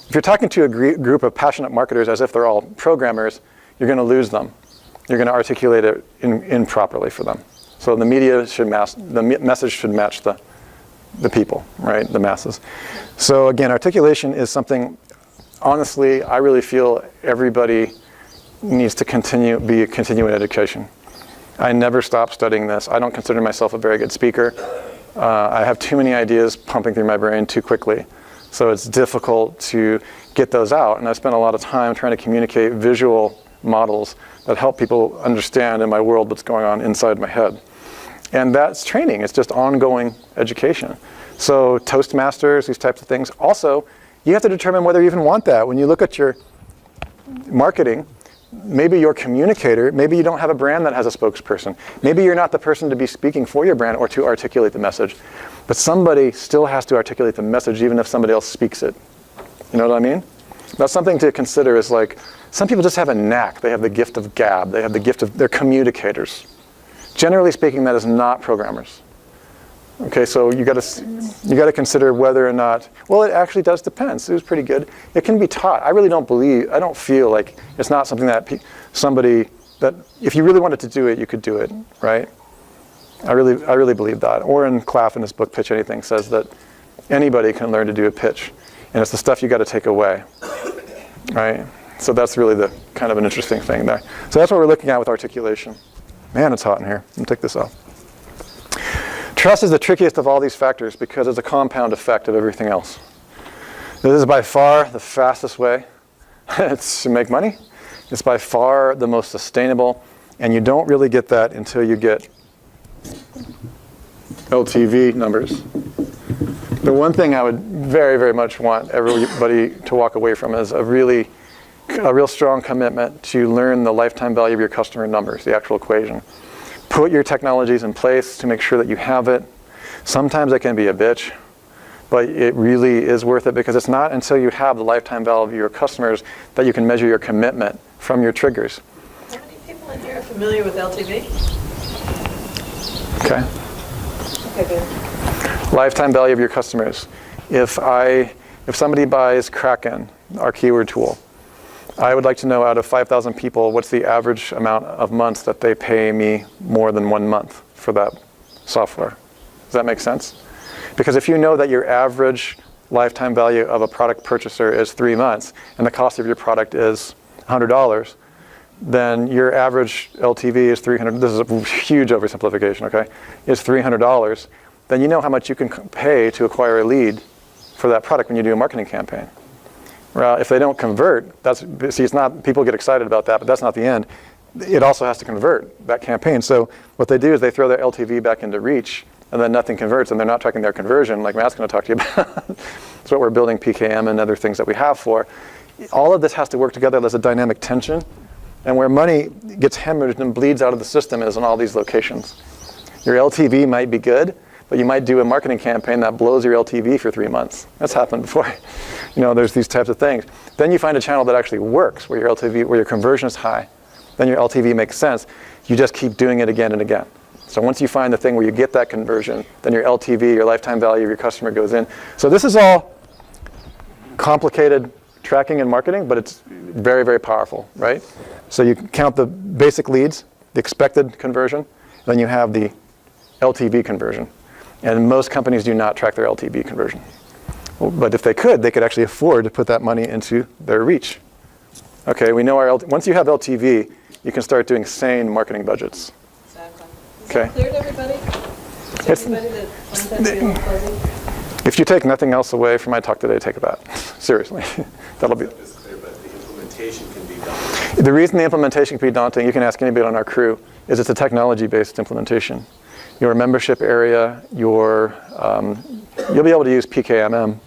if you're talking to a group of passionate marketers as if they're all programmers, you're going to lose them. You're going to articulate it improperly for them. So the message should match the people, right? The masses. So again, articulation is something, honestly, I really feel everybody needs to be a continuing education. I never stop studying this. I don't consider myself a very good speaker. I have too many ideas pumping through my brain too quickly. So it's difficult to get those out. And I spent a lot of time trying to communicate visual models that help people understand in my world what's going on inside my head. And that's training. It's just ongoing education. So Toastmasters, these types of things. Also, you have to determine whether you even want that. When you look at your marketing, maybe your communicator, maybe you don't have a brand that has a spokesperson. Maybe you're not the person to be speaking for your brand or to articulate the message. But somebody still has to articulate the message even if somebody else speaks it. You know what I mean? That's something to consider is like, some people just have a knack. They have the gift of gab. They have the gift of, they're communicators. Generally speaking, that is not programmers. Okay, so you got to consider whether or not, well, it actually does depend. Sue's pretty good. It can be taught. I don't feel like it's not something that that if you really wanted to do it, you could do it, right? I really believe that. Orrin Claff in his book, Pitch Anything, says that anybody can learn to do a pitch. And it's the stuff you got to take away, right? So that's really the kind of an interesting thing there. So that's what we're looking at with articulation. Man, it's hot in here. Let me take this off. Trust is the trickiest of all these factors because it's a compound effect of everything else. This is by far the fastest way to make money. It's by far the most sustainable, and you don't really get that until you get LTV numbers. The one thing I would very, very much want everybody to walk away from is a real strong commitment to learn the lifetime value of your customer numbers, the actual equation. Put your technologies in place to make sure that you have it. Sometimes it can be a bitch, but it really is worth it because it's not until you have the lifetime value of your customers that you can measure your commitment from your triggers. How many people in here have familiar with LTV? Okay. Okay, good. Lifetime value of your customers. If somebody buys Kraken, our keyword tool, I would like to know out of 5,000 people, what's the average amount of months that they pay me more than 1 month for that software. Does that make sense? Because if you know that your average lifetime value of a product purchaser is 3 months and the cost of your product is $100, then your average LTV is $300. This is a huge oversimplification, okay? Is $300. Then you know how much you can pay to acquire a lead for that product when you do a marketing campaign. Well, if they don't convert, it's not, people get excited about that, but that's not the end. It also has to convert, that campaign. So what they do is they throw their LTV back into reach, and then nothing converts, and they're not tracking their conversion, like Matt's going to talk to you about. That's what we're building PKM and other things that we have for. All of this has to work together. There's a dynamic tension, and where money gets hemorrhaged and bleeds out of the system is in all these locations. Your LTV might be good, but you might do a marketing campaign that blows your LTV for 3 months. That's happened before. There's these types of things. Then you find a channel that actually works, where your LTV, where your conversion is high. Then your LTV makes sense. You just keep doing it again and again. So once you find the thing where you get that conversion, then your LTV, your lifetime value of your customer goes in. So this is all complicated tracking and marketing, but it's very, very powerful, right? So you count the basic leads, the expected conversion, then you have the LTV conversion. And most companies do not track their LTV conversion. But if they could actually afford to put that money into their reach. Okay, we know once you have LTV, you can start doing sane marketing budgets. Exactly. Is Okay. that clear to everybody? Is there anybody that finds that to be a little fuzzy? If you take nothing else away from my talk today, take that. Seriously. That'll be. It's clear, but the implementation can be done. The reason the implementation can be daunting, you can ask anybody on our crew, is it's a technology-based implementation. Your membership area, you'll be able to use PKMM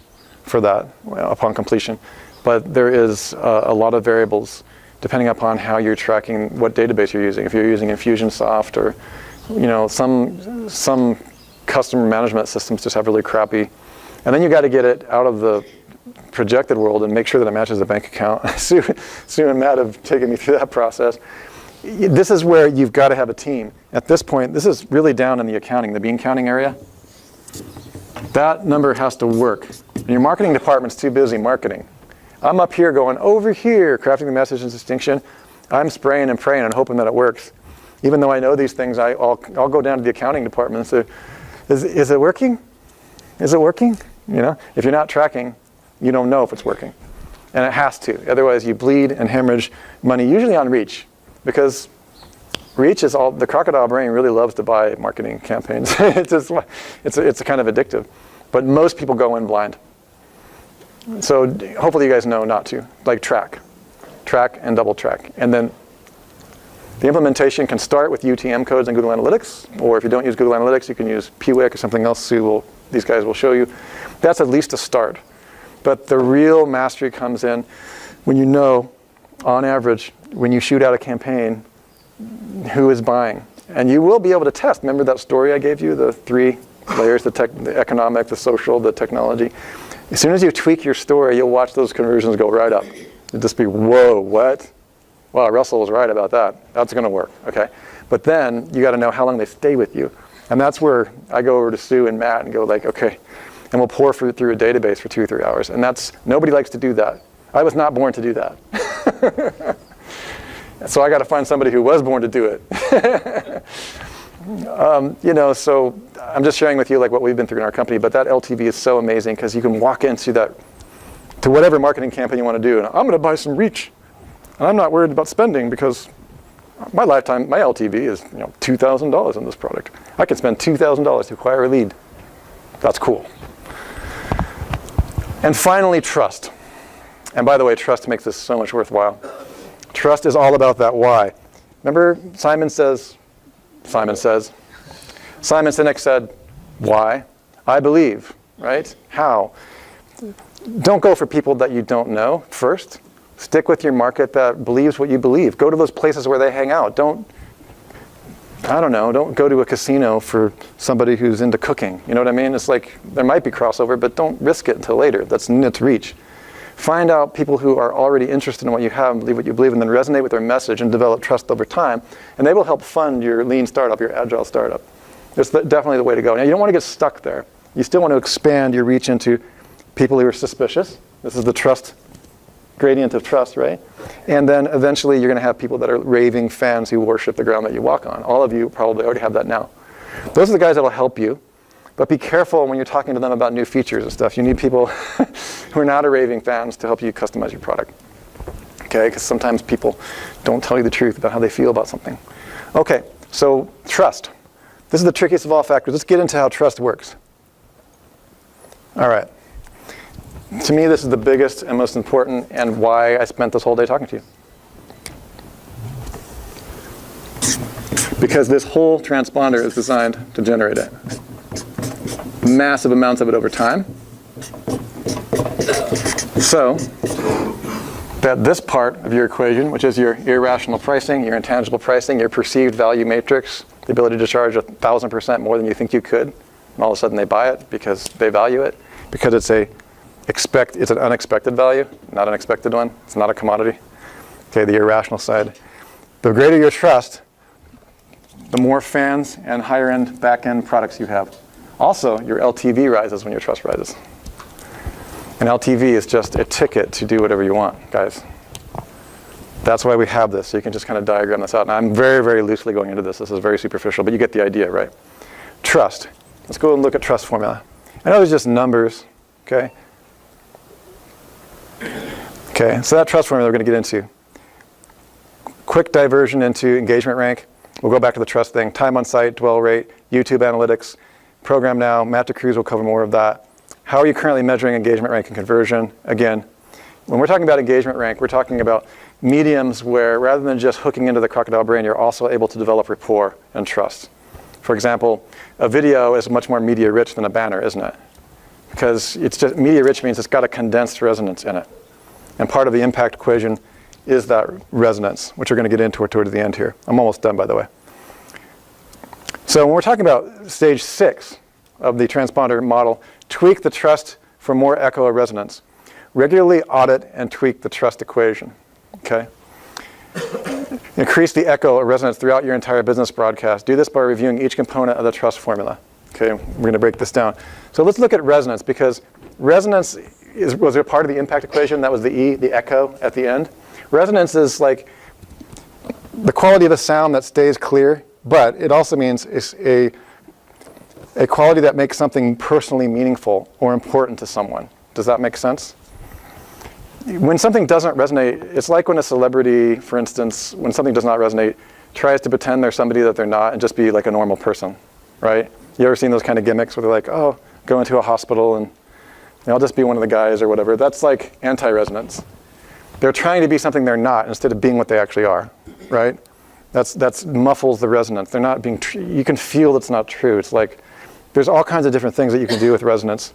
for that upon completion. But there is a lot of variables depending upon how you're tracking what database you're using. If you're using Infusionsoft or some customer management systems just have really crappy. And then you got to get it out of the projected world and make sure that it matches the bank account. Sue and Matt have taken me through that process. This is where you've got to have a team. At this point, this is really down in the accounting, the bean counting area. That number has to work. And your marketing department's too busy marketing. I'm up here going, over here, crafting the message and distinction. I'm spraying and praying and hoping that it works. Even though I know these things, I'll go down to the accounting department and say, is it working? Is it working? If you're not tracking, you don't know if it's working. And it has to. Otherwise, you bleed and hemorrhage money, usually on reach. Because reach is all, the crocodile brain really loves to buy marketing campaigns. it's kind of addictive. But most people go in blind. So hopefully you guys know not to. Like track and double track. And then the implementation can start with UTM codes and Google Analytics, or if you don't use Google Analytics, you can use PWIC or something else these guys will show you. That's at least a start. But the real mastery comes in when you know, on average, when you shoot out a campaign, who is buying. And you will be able to test. Remember that story I gave you, the 3 layers, the economic, the social, the technology? As soon as you tweak your story, you'll watch those conversions go right up. It'll just be, whoa, what? Wow, Russell was right about that. That's going to work, okay? But then you got to know how long they stay with you. And that's where I go over to Sue and Matt and go like, okay, and we'll pour through a database for 2 or 3 hours. And nobody likes to do that. I was not born to do that. So I got to find somebody who was born to do it. So I'm just sharing with you like what we've been through in our company, but that LTV is so amazing because you can walk into that, to whatever marketing campaign you want to do, and I'm going to buy some reach. And I'm not worried about spending because my LTV is $2,000 on this product. I can spend $2,000 to acquire a lead. That's cool. And finally, trust. And by the way, trust makes this so much worthwhile. Trust is all about that why. Remember Simon Sinek said, why? I believe, right? How? Don't go for people that you don't know first. Stick with your market that believes what you believe. Go to those places where they hang out. Don't go to a casino for somebody who's into cooking. You know what I mean? It's like, there might be crossover, but don't risk it until later. That's reach. Find out people who are already interested in what you have and believe what you believe, and then resonate with their message and develop trust over time. And they will help fund your lean startup, your agile startup. It's definitely the way to go. Now, you don't want to get stuck there. You still want to expand your reach into people who are suspicious. This is the trust gradient of trust, right? And then eventually you're going to have people that are raving fans who worship the ground that you walk on. All of you probably already have that now. Those are the guys that will help you. But be careful when you're talking to them about new features and stuff. You need people who are not a raving fans to help you customize your product. Okay, because sometimes people don't tell you the truth about how they feel about something. Okay, so trust. This is the trickiest of all factors. Let's get into how trust works. All right. To me, this is the biggest and most important, and why I spent this whole day talking to you. Because this whole transponder is designed to generate it. Massive amounts of it over time. So that this part of your equation, which is your irrational pricing, your intangible pricing, your perceived value matrix, the ability to charge 1,000% more than you think you could, and all of a sudden they buy it because they value it, because it's an unexpected value, not an expected one. It's not a commodity. Okay, the irrational side. The greater your trust, the more fans and higher end back-end products you have. Also, your LTV rises when your trust rises. And LTV is just a ticket to do whatever you want, guys. That's why we have this, so you can just kind of diagram this out. And I'm very, very loosely going into this. This is very superficial, but you get the idea, right? Trust. Let's go and look at trust formula. I know there's just numbers, okay? Okay, so that trust formula we're going to get into. Quick diversion into engagement rank. We'll go back to the trust thing. Time on site, dwell rate, YouTube analytics, program now. Matt DeCruz will cover more of that. How are you currently measuring engagement rank and conversion? Again, when we're talking about engagement rank, we're talking about mediums where rather than just hooking into the crocodile brain, you're also able to develop rapport and trust. For example, a video is much more media rich than a banner, isn't it? Because it's just media rich means it's got a condensed resonance in it. And part of the impact equation is that resonance, which we're going to get into towards the end here. I'm almost done, by the way. So when we're talking about stage 6 of the transponder model, tweak the trust for more echo or resonance. Regularly audit and tweak the trust equation, okay? Increase the echo or resonance throughout your entire business broadcast. Do this by reviewing each component of the trust formula. Okay, we're going to break this down. So let's look at resonance, because resonance was a part of the impact equation. That was the E, the echo at the end. Resonance is like the quality of the sound that stays clear, but it also means it's a quality that makes something personally meaningful or important to someone. Does that make sense? When something doesn't resonate, it's like when a celebrity, for instance, when something does not resonate, tries to pretend they're somebody that they're not and just be like a normal person, right? You ever seen those kind of gimmicks where they're like, oh, go into a hospital and I'll just be one of the guys or whatever. That's like anti-resonance. They're trying to be something they're not instead of being what they actually are, right? That's muffles the resonance. They're not being, you can feel it's not true. It's like, there's all kinds of different things that you can do with resonance.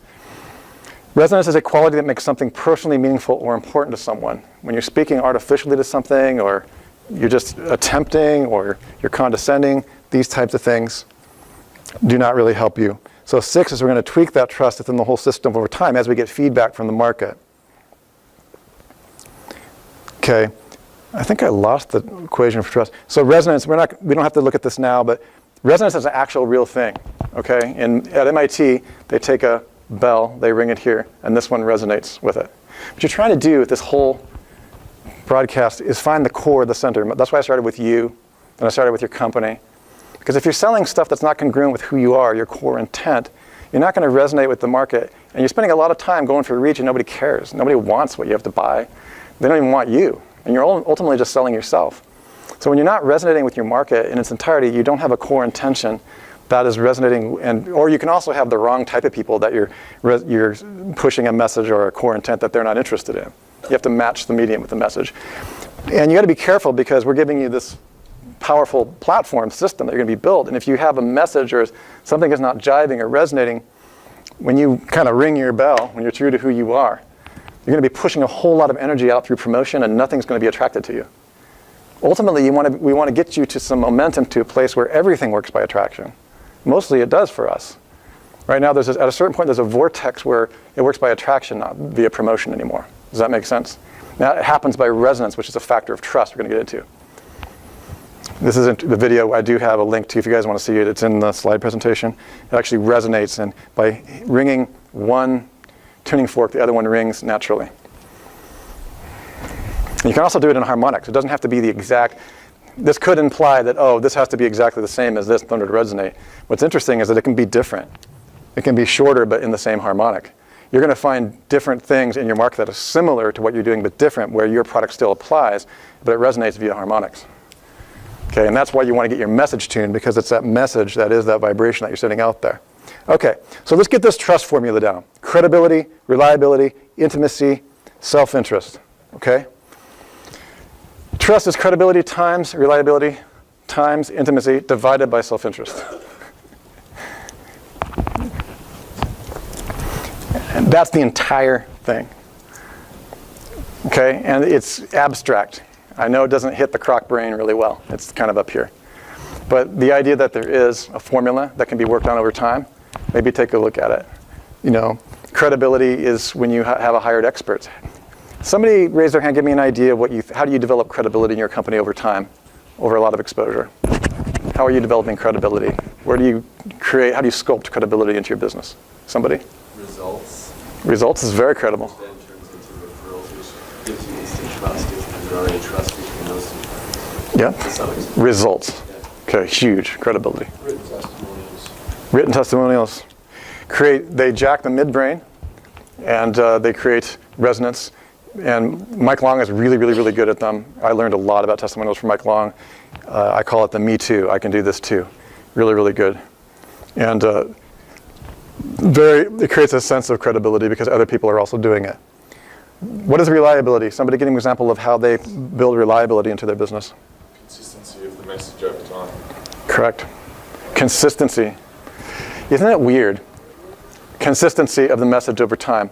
Resonance is a quality that makes something personally meaningful or important to someone. When you're speaking artificially to something, or you're just attempting, or you're condescending, these types of things do not really help you. So 6 is we're going to tweak that trust within the whole system over time as we get feedback from the market. Okay, I think I lost the equation for trust. So resonance, we don't have to look at this now, but resonance is an actual real thing. Okay, and at MIT, they take a bell, they ring it here, and this one resonates with it. What you're trying to do with this whole broadcast is find the core, the center. That's why I started with you, and I started with your company. Because if you're selling stuff that's not congruent with who you are, your core intent, you're not going to resonate with the market. And you're spending a lot of time going for reach and nobody cares. Nobody wants what you have to buy. They don't even want you. And you're ultimately just selling yourself. So when you're not resonating with your market in its entirety, you don't have a core intention that is resonating. Or you can also have the wrong type of people that you're pushing a message or a core intent that they're not interested in. You have to match the medium with the message. And you got to be careful, because we're giving you this powerful platform system that you're going to be built. And if you have a message or something is not jiving or resonating, when you kind of ring your bell, when you're true to who you are, you're going to be pushing a whole lot of energy out through promotion, and nothing's going to be attracted to you. Ultimately, we want to get you to some momentum, to a place where everything works by attraction. Mostly it does for us. Right now, at a certain point, there's a vortex where it works by attraction, not via promotion anymore. Does that make sense? Now, it happens by resonance, which is a factor of trust we're going to get into. This isn't the video. I do have a link to if you guys want to see it. It's in the slide presentation. It actually resonates, and by ringing one tuning fork, the other one rings naturally. And you can also do it in harmonics. It doesn't have to be the exact. This could imply that, oh, this has to be exactly the same as this in order to resonate. What's interesting is that it can be different. It can be shorter, but in the same harmonic. You're going to find different things in your market that are similar to what you're doing, but different, where your product still applies, but it resonates via harmonics. Okay, and that's why you want to get your message tuned, because it's that message that is that vibration that you're sending out there. Okay, so let's get this trust formula down. Credibility, reliability, intimacy, self-interest. Okay? Trust is credibility times reliability times intimacy divided by self-interest. And that's the entire thing. Okay, and it's abstract. I know it doesn't hit the croc brain really well. It's kind of up here. But the idea that there is a formula that can be worked on over time, maybe take a look at it. You know, credibility is when you have a hired expert. Somebody raise their hand, give me an idea of how do you develop credibility in your company over time, over a lot of exposure? How are you developing credibility? Where do you create, how do you sculpt credibility into your business? Somebody? Results. Results is very credible. Then turns into referrals, which gives you instant trust, because there's already trust between those two. Yeah. To some extent. Results. Yeah. Okay, huge credibility. Written testimonials. Written testimonials. They jack the midbrain, and they create resonance. And Mike Long is really, really, really good at them. I learned a lot about testimonials from Mike Long. I call it the me too. I can do this too. Really, really good. And it creates a sense of credibility because other people are also doing it. What is reliability? Somebody give me an example of how they build reliability into their business. Consistency of the message over time. Correct. Consistency. Isn't that weird? Consistency of the message over time.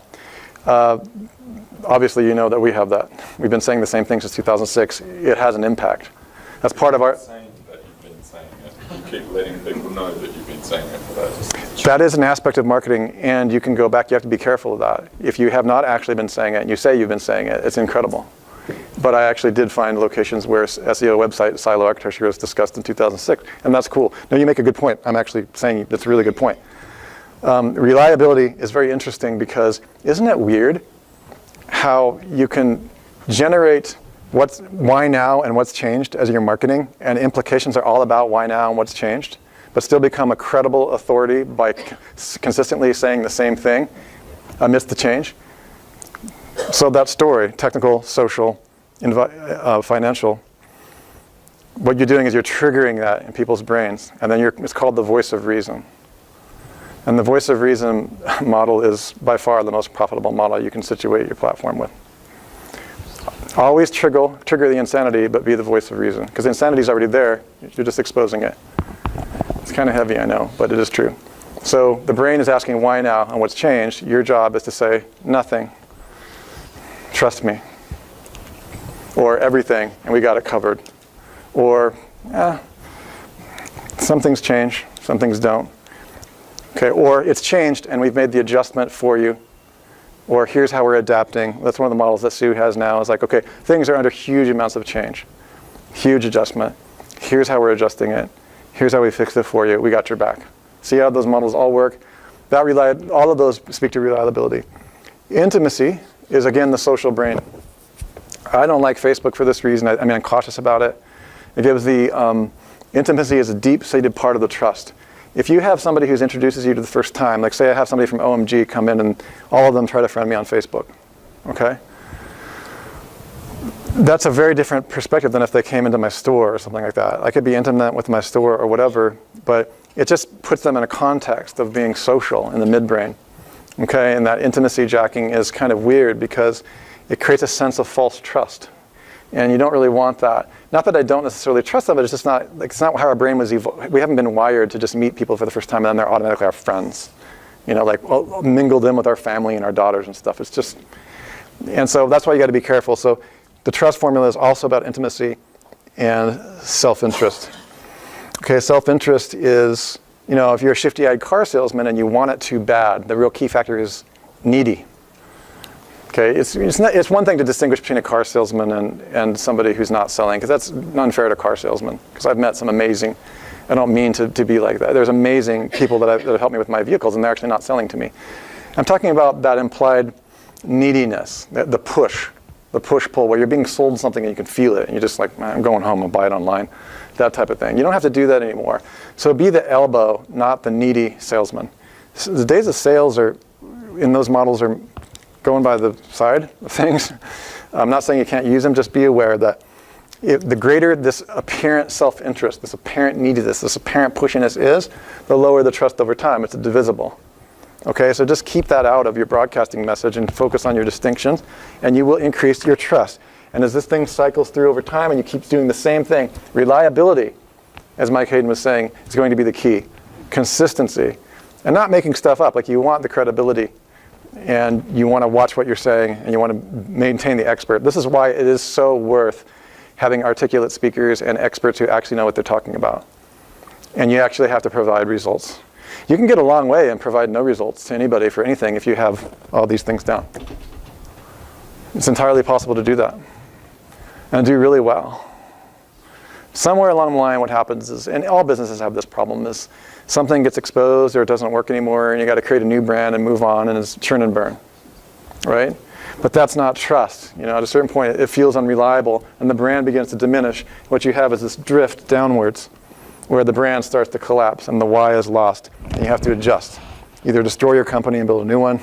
Obviously, you know that we have that. We've been saying the same thing since 2006. It has an impact. That's part of our... Saying that you've been saying it. You keep letting people know that you've been saying it for those. That is an aspect of marketing, and you can go back. You have to be careful of that. If you have not actually been saying it, and you say you've been saying it, it's incredible. But I actually did find locations where SEO website silo architecture was discussed in 2006, and that's cool. No, you make a good point. I'm actually saying that's a really good point. Reliability is very interesting because isn't it weird how you can generate why now and what's changed as your marketing, and implications are all about why now and what's changed, but still become a credible authority by consistently saying the same thing amidst the change. So that story, technical, social, financial, what you're doing is you're triggering that in people's brains, and then it's called the voice of reason. And the voice of reason model is by far the most profitable model you can situate your platform with. Always trigger the insanity, but be the voice of reason. Because insanity is already there, you're just exposing it. It's kind of heavy, I know, but it is true. So the brain is asking why now and what's changed. Your job is to say, nothing. Trust me. Or everything, and we got it covered. Or, some things change, some things don't. Okay, or it's changed and we've made the adjustment for you. Or here's how we're adapting. That's one of the models that Sue has now. Is like, okay, things are under huge amounts of change. Huge adjustment. Here's how we're adjusting it. Here's how we fixed it for you. We got your back. See how those models all work? All of those speak to reliability. Intimacy is, again, the social brain. I don't like Facebook for this reason. I'm cautious about it. It gives the intimacy is a deep-seated part of the trust. If you have somebody who introduces you to the first time, like say I have somebody from OMG come in and all of them try to friend me on Facebook, okay? That's a very different perspective than if they came into my store or something like that. I could be intimate with my store or whatever, but it just puts them in a context of being social in the midbrain, okay? And that intimacy jacking is kind of weird because it creates a sense of false trust. And you don't really want that. Not that I don't necessarily trust them, but it's just not, it's not how our brain was evolved. We haven't been wired to just meet people for the first time and then they're automatically our friends. Mingle them with our family and our daughters and stuff. It's just, and so that's why you got to be careful. So the trust formula is also about intimacy and self-interest. Okay, self-interest is, if you're a shifty-eyed car salesman and you want it too bad, the real key factor is needy. Okay, it's one thing to distinguish between a car salesman and somebody who's not selling, because that's unfair to car salesmen. Because I've met some amazing, I don't mean to be like that. There's amazing people that have helped me with my vehicles, and they're actually not selling to me. I'm talking about that implied neediness, the push-pull, where you're being sold something and you can feel it, and you're just like, I'm going home and buy it online, that type of thing. You don't have to do that anymore. So be the elbow, not the needy salesman. So the days of sales in those models are going by the side of things. I'm not saying you can't use them, just be aware that the greater this apparent self-interest, this apparent neediness, this apparent pushiness is, the lower the trust over time. It's divisible. Okay, so just keep that out of your broadcasting message and focus on your distinctions, and you will increase your trust. And as this thing cycles through over time and you keep doing the same thing, reliability, as Mike Hayden was saying, is going to be the key. Consistency. And not making stuff up. Like, you want the credibility, and you want to watch what you're saying, and you want to maintain the expert. This is why it is so worth having articulate speakers and experts who actually know what they're talking about. And you actually have to provide results. You can get a long way and provide no results to anybody for anything if you have all these things down. It's entirely possible to do that and do really well. Somewhere along the line, what happens is, and all businesses have this problem, is something gets exposed or it doesn't work anymore, and you got to create a new brand and move on, and it's churn and burn, right? But that's not trust. You know, at a certain point, it feels unreliable, and the brand begins to diminish. What you have is this drift downwards, where the brand starts to collapse and the why is lost, and you have to adjust. Either destroy your company and build a new one,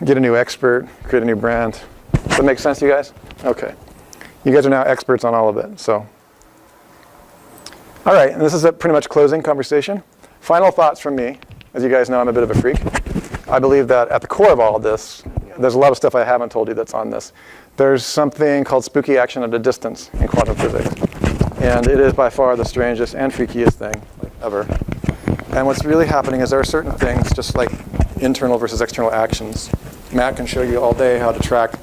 get a new expert, create a new brand. Does that make sense to you guys? Okay. You guys are now experts on all of it, so. All right, and this is a pretty much closing conversation. Final thoughts from me. As you guys know, I'm a bit of a freak. I believe that at the core of all of this, there's a lot of stuff I haven't told you that's on this. There's something called spooky action at a distance in quantum physics. And it is by far the strangest and freakiest thing ever. And what's really happening is there are certain things, just like internal versus external actions. Matt can show you all day how to track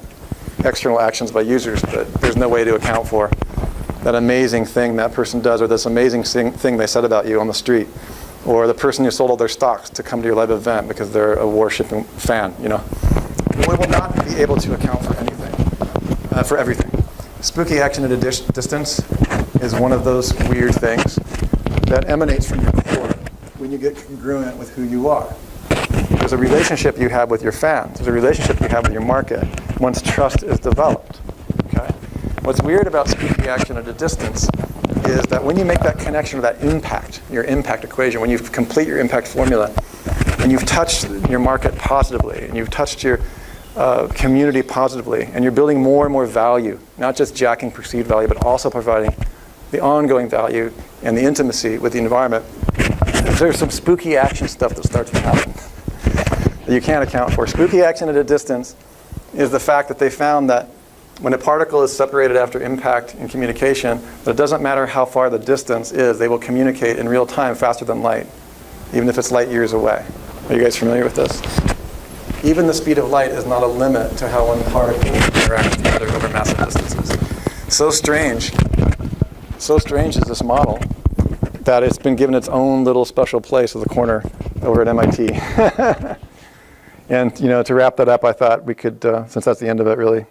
external actions by users, but there's no way to account for that amazing thing that person does, or this amazing thing they said about you on the street, or the person who sold all their stocks to come to your live event because they're a worshiping fan, you know. We will not be able to account for anything, for everything. Spooky action at a distance is one of those weird things that emanates from your core when you get congruent with who you are. There's a relationship you have with your fans. There's a relationship you have with your market once trust is developed. Okay? What's weird about spooky action at a distance is that when you make that connection with that impact, your impact equation, when you complete your impact formula, and you've touched your market positively, and you've touched your community positively, and you're building more and more value, not just jacking perceived value, but also providing the ongoing value and the intimacy with the environment, there's some spooky action stuff that starts to happen that you can't account for. Spooky action at a distance is the fact that they found that when a particle is separated after impact in communication, that it doesn't matter how far the distance is, they will communicate in real time faster than light, even if it's light years away. Are you guys familiar with this? Even the speed of light is not a limit to how one particle interacts with another over massive distances. So strange is this model that it's been given its own little special place at the corner over at MIT. And, you know, to wrap that up, I thought we could, since that's the end of it really,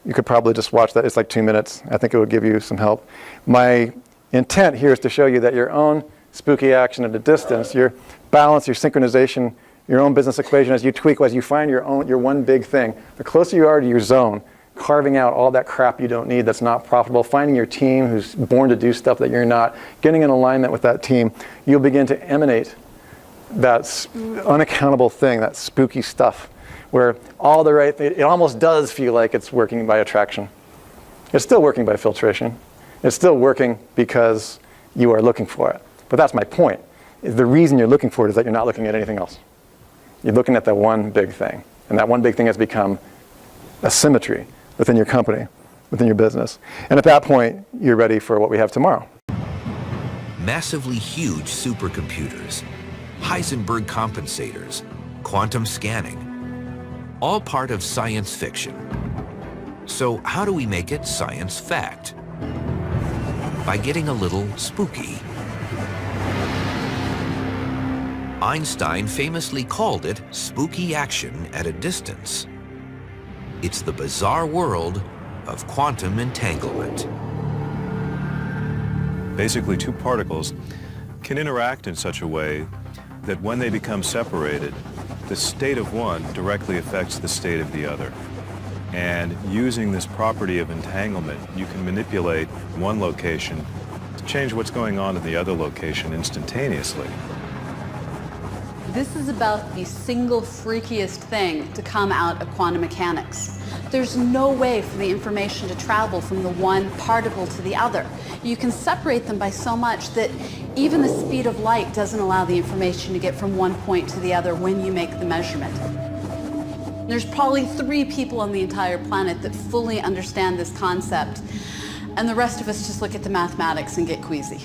you could probably just watch that. It's like 2 minutes. I think it would give you some help. My intent here is to show you that your own spooky action at a distance, your balance, your synchronization, your own business equation, as you tweak, as you find your one big thing, the closer you are to your zone, carving out all that crap you don't need that's not profitable, finding your team who's born to do stuff that you're not, getting in alignment with that team, you'll begin to emanate that unaccountable thing, that spooky stuff, where all the right, it almost does feel like it's working by attraction. It's still working by filtration. It's still working because you are looking for it. But that's my point. The reason you're looking for it is that you're not looking at anything else. You're looking at that one big thing. And that one big thing has become a symmetry within your company, within your business. And at that point, you're ready for what we have tomorrow. Massively huge supercomputers, Heisenberg compensators, quantum scanning, all part of science fiction. So how do we make it science fact? By getting a little spooky. Einstein famously called it spooky action at a distance. It's the bizarre world of quantum entanglement. Basically, two particles can interact in such a way that when they become separated, the state of one directly affects the state of the other. And using this property of entanglement, you can manipulate one location to change what's going on in the other location instantaneously. This is about the single freakiest thing to come out of quantum mechanics. There's no way for the information to travel from the one particle to the other. You can separate them by so much that even the speed of light doesn't allow the information to get from one point to the other when you make the measurement. There's probably 3 people on the entire planet that fully understand this concept, and the rest of us just look at the mathematics and get queasy.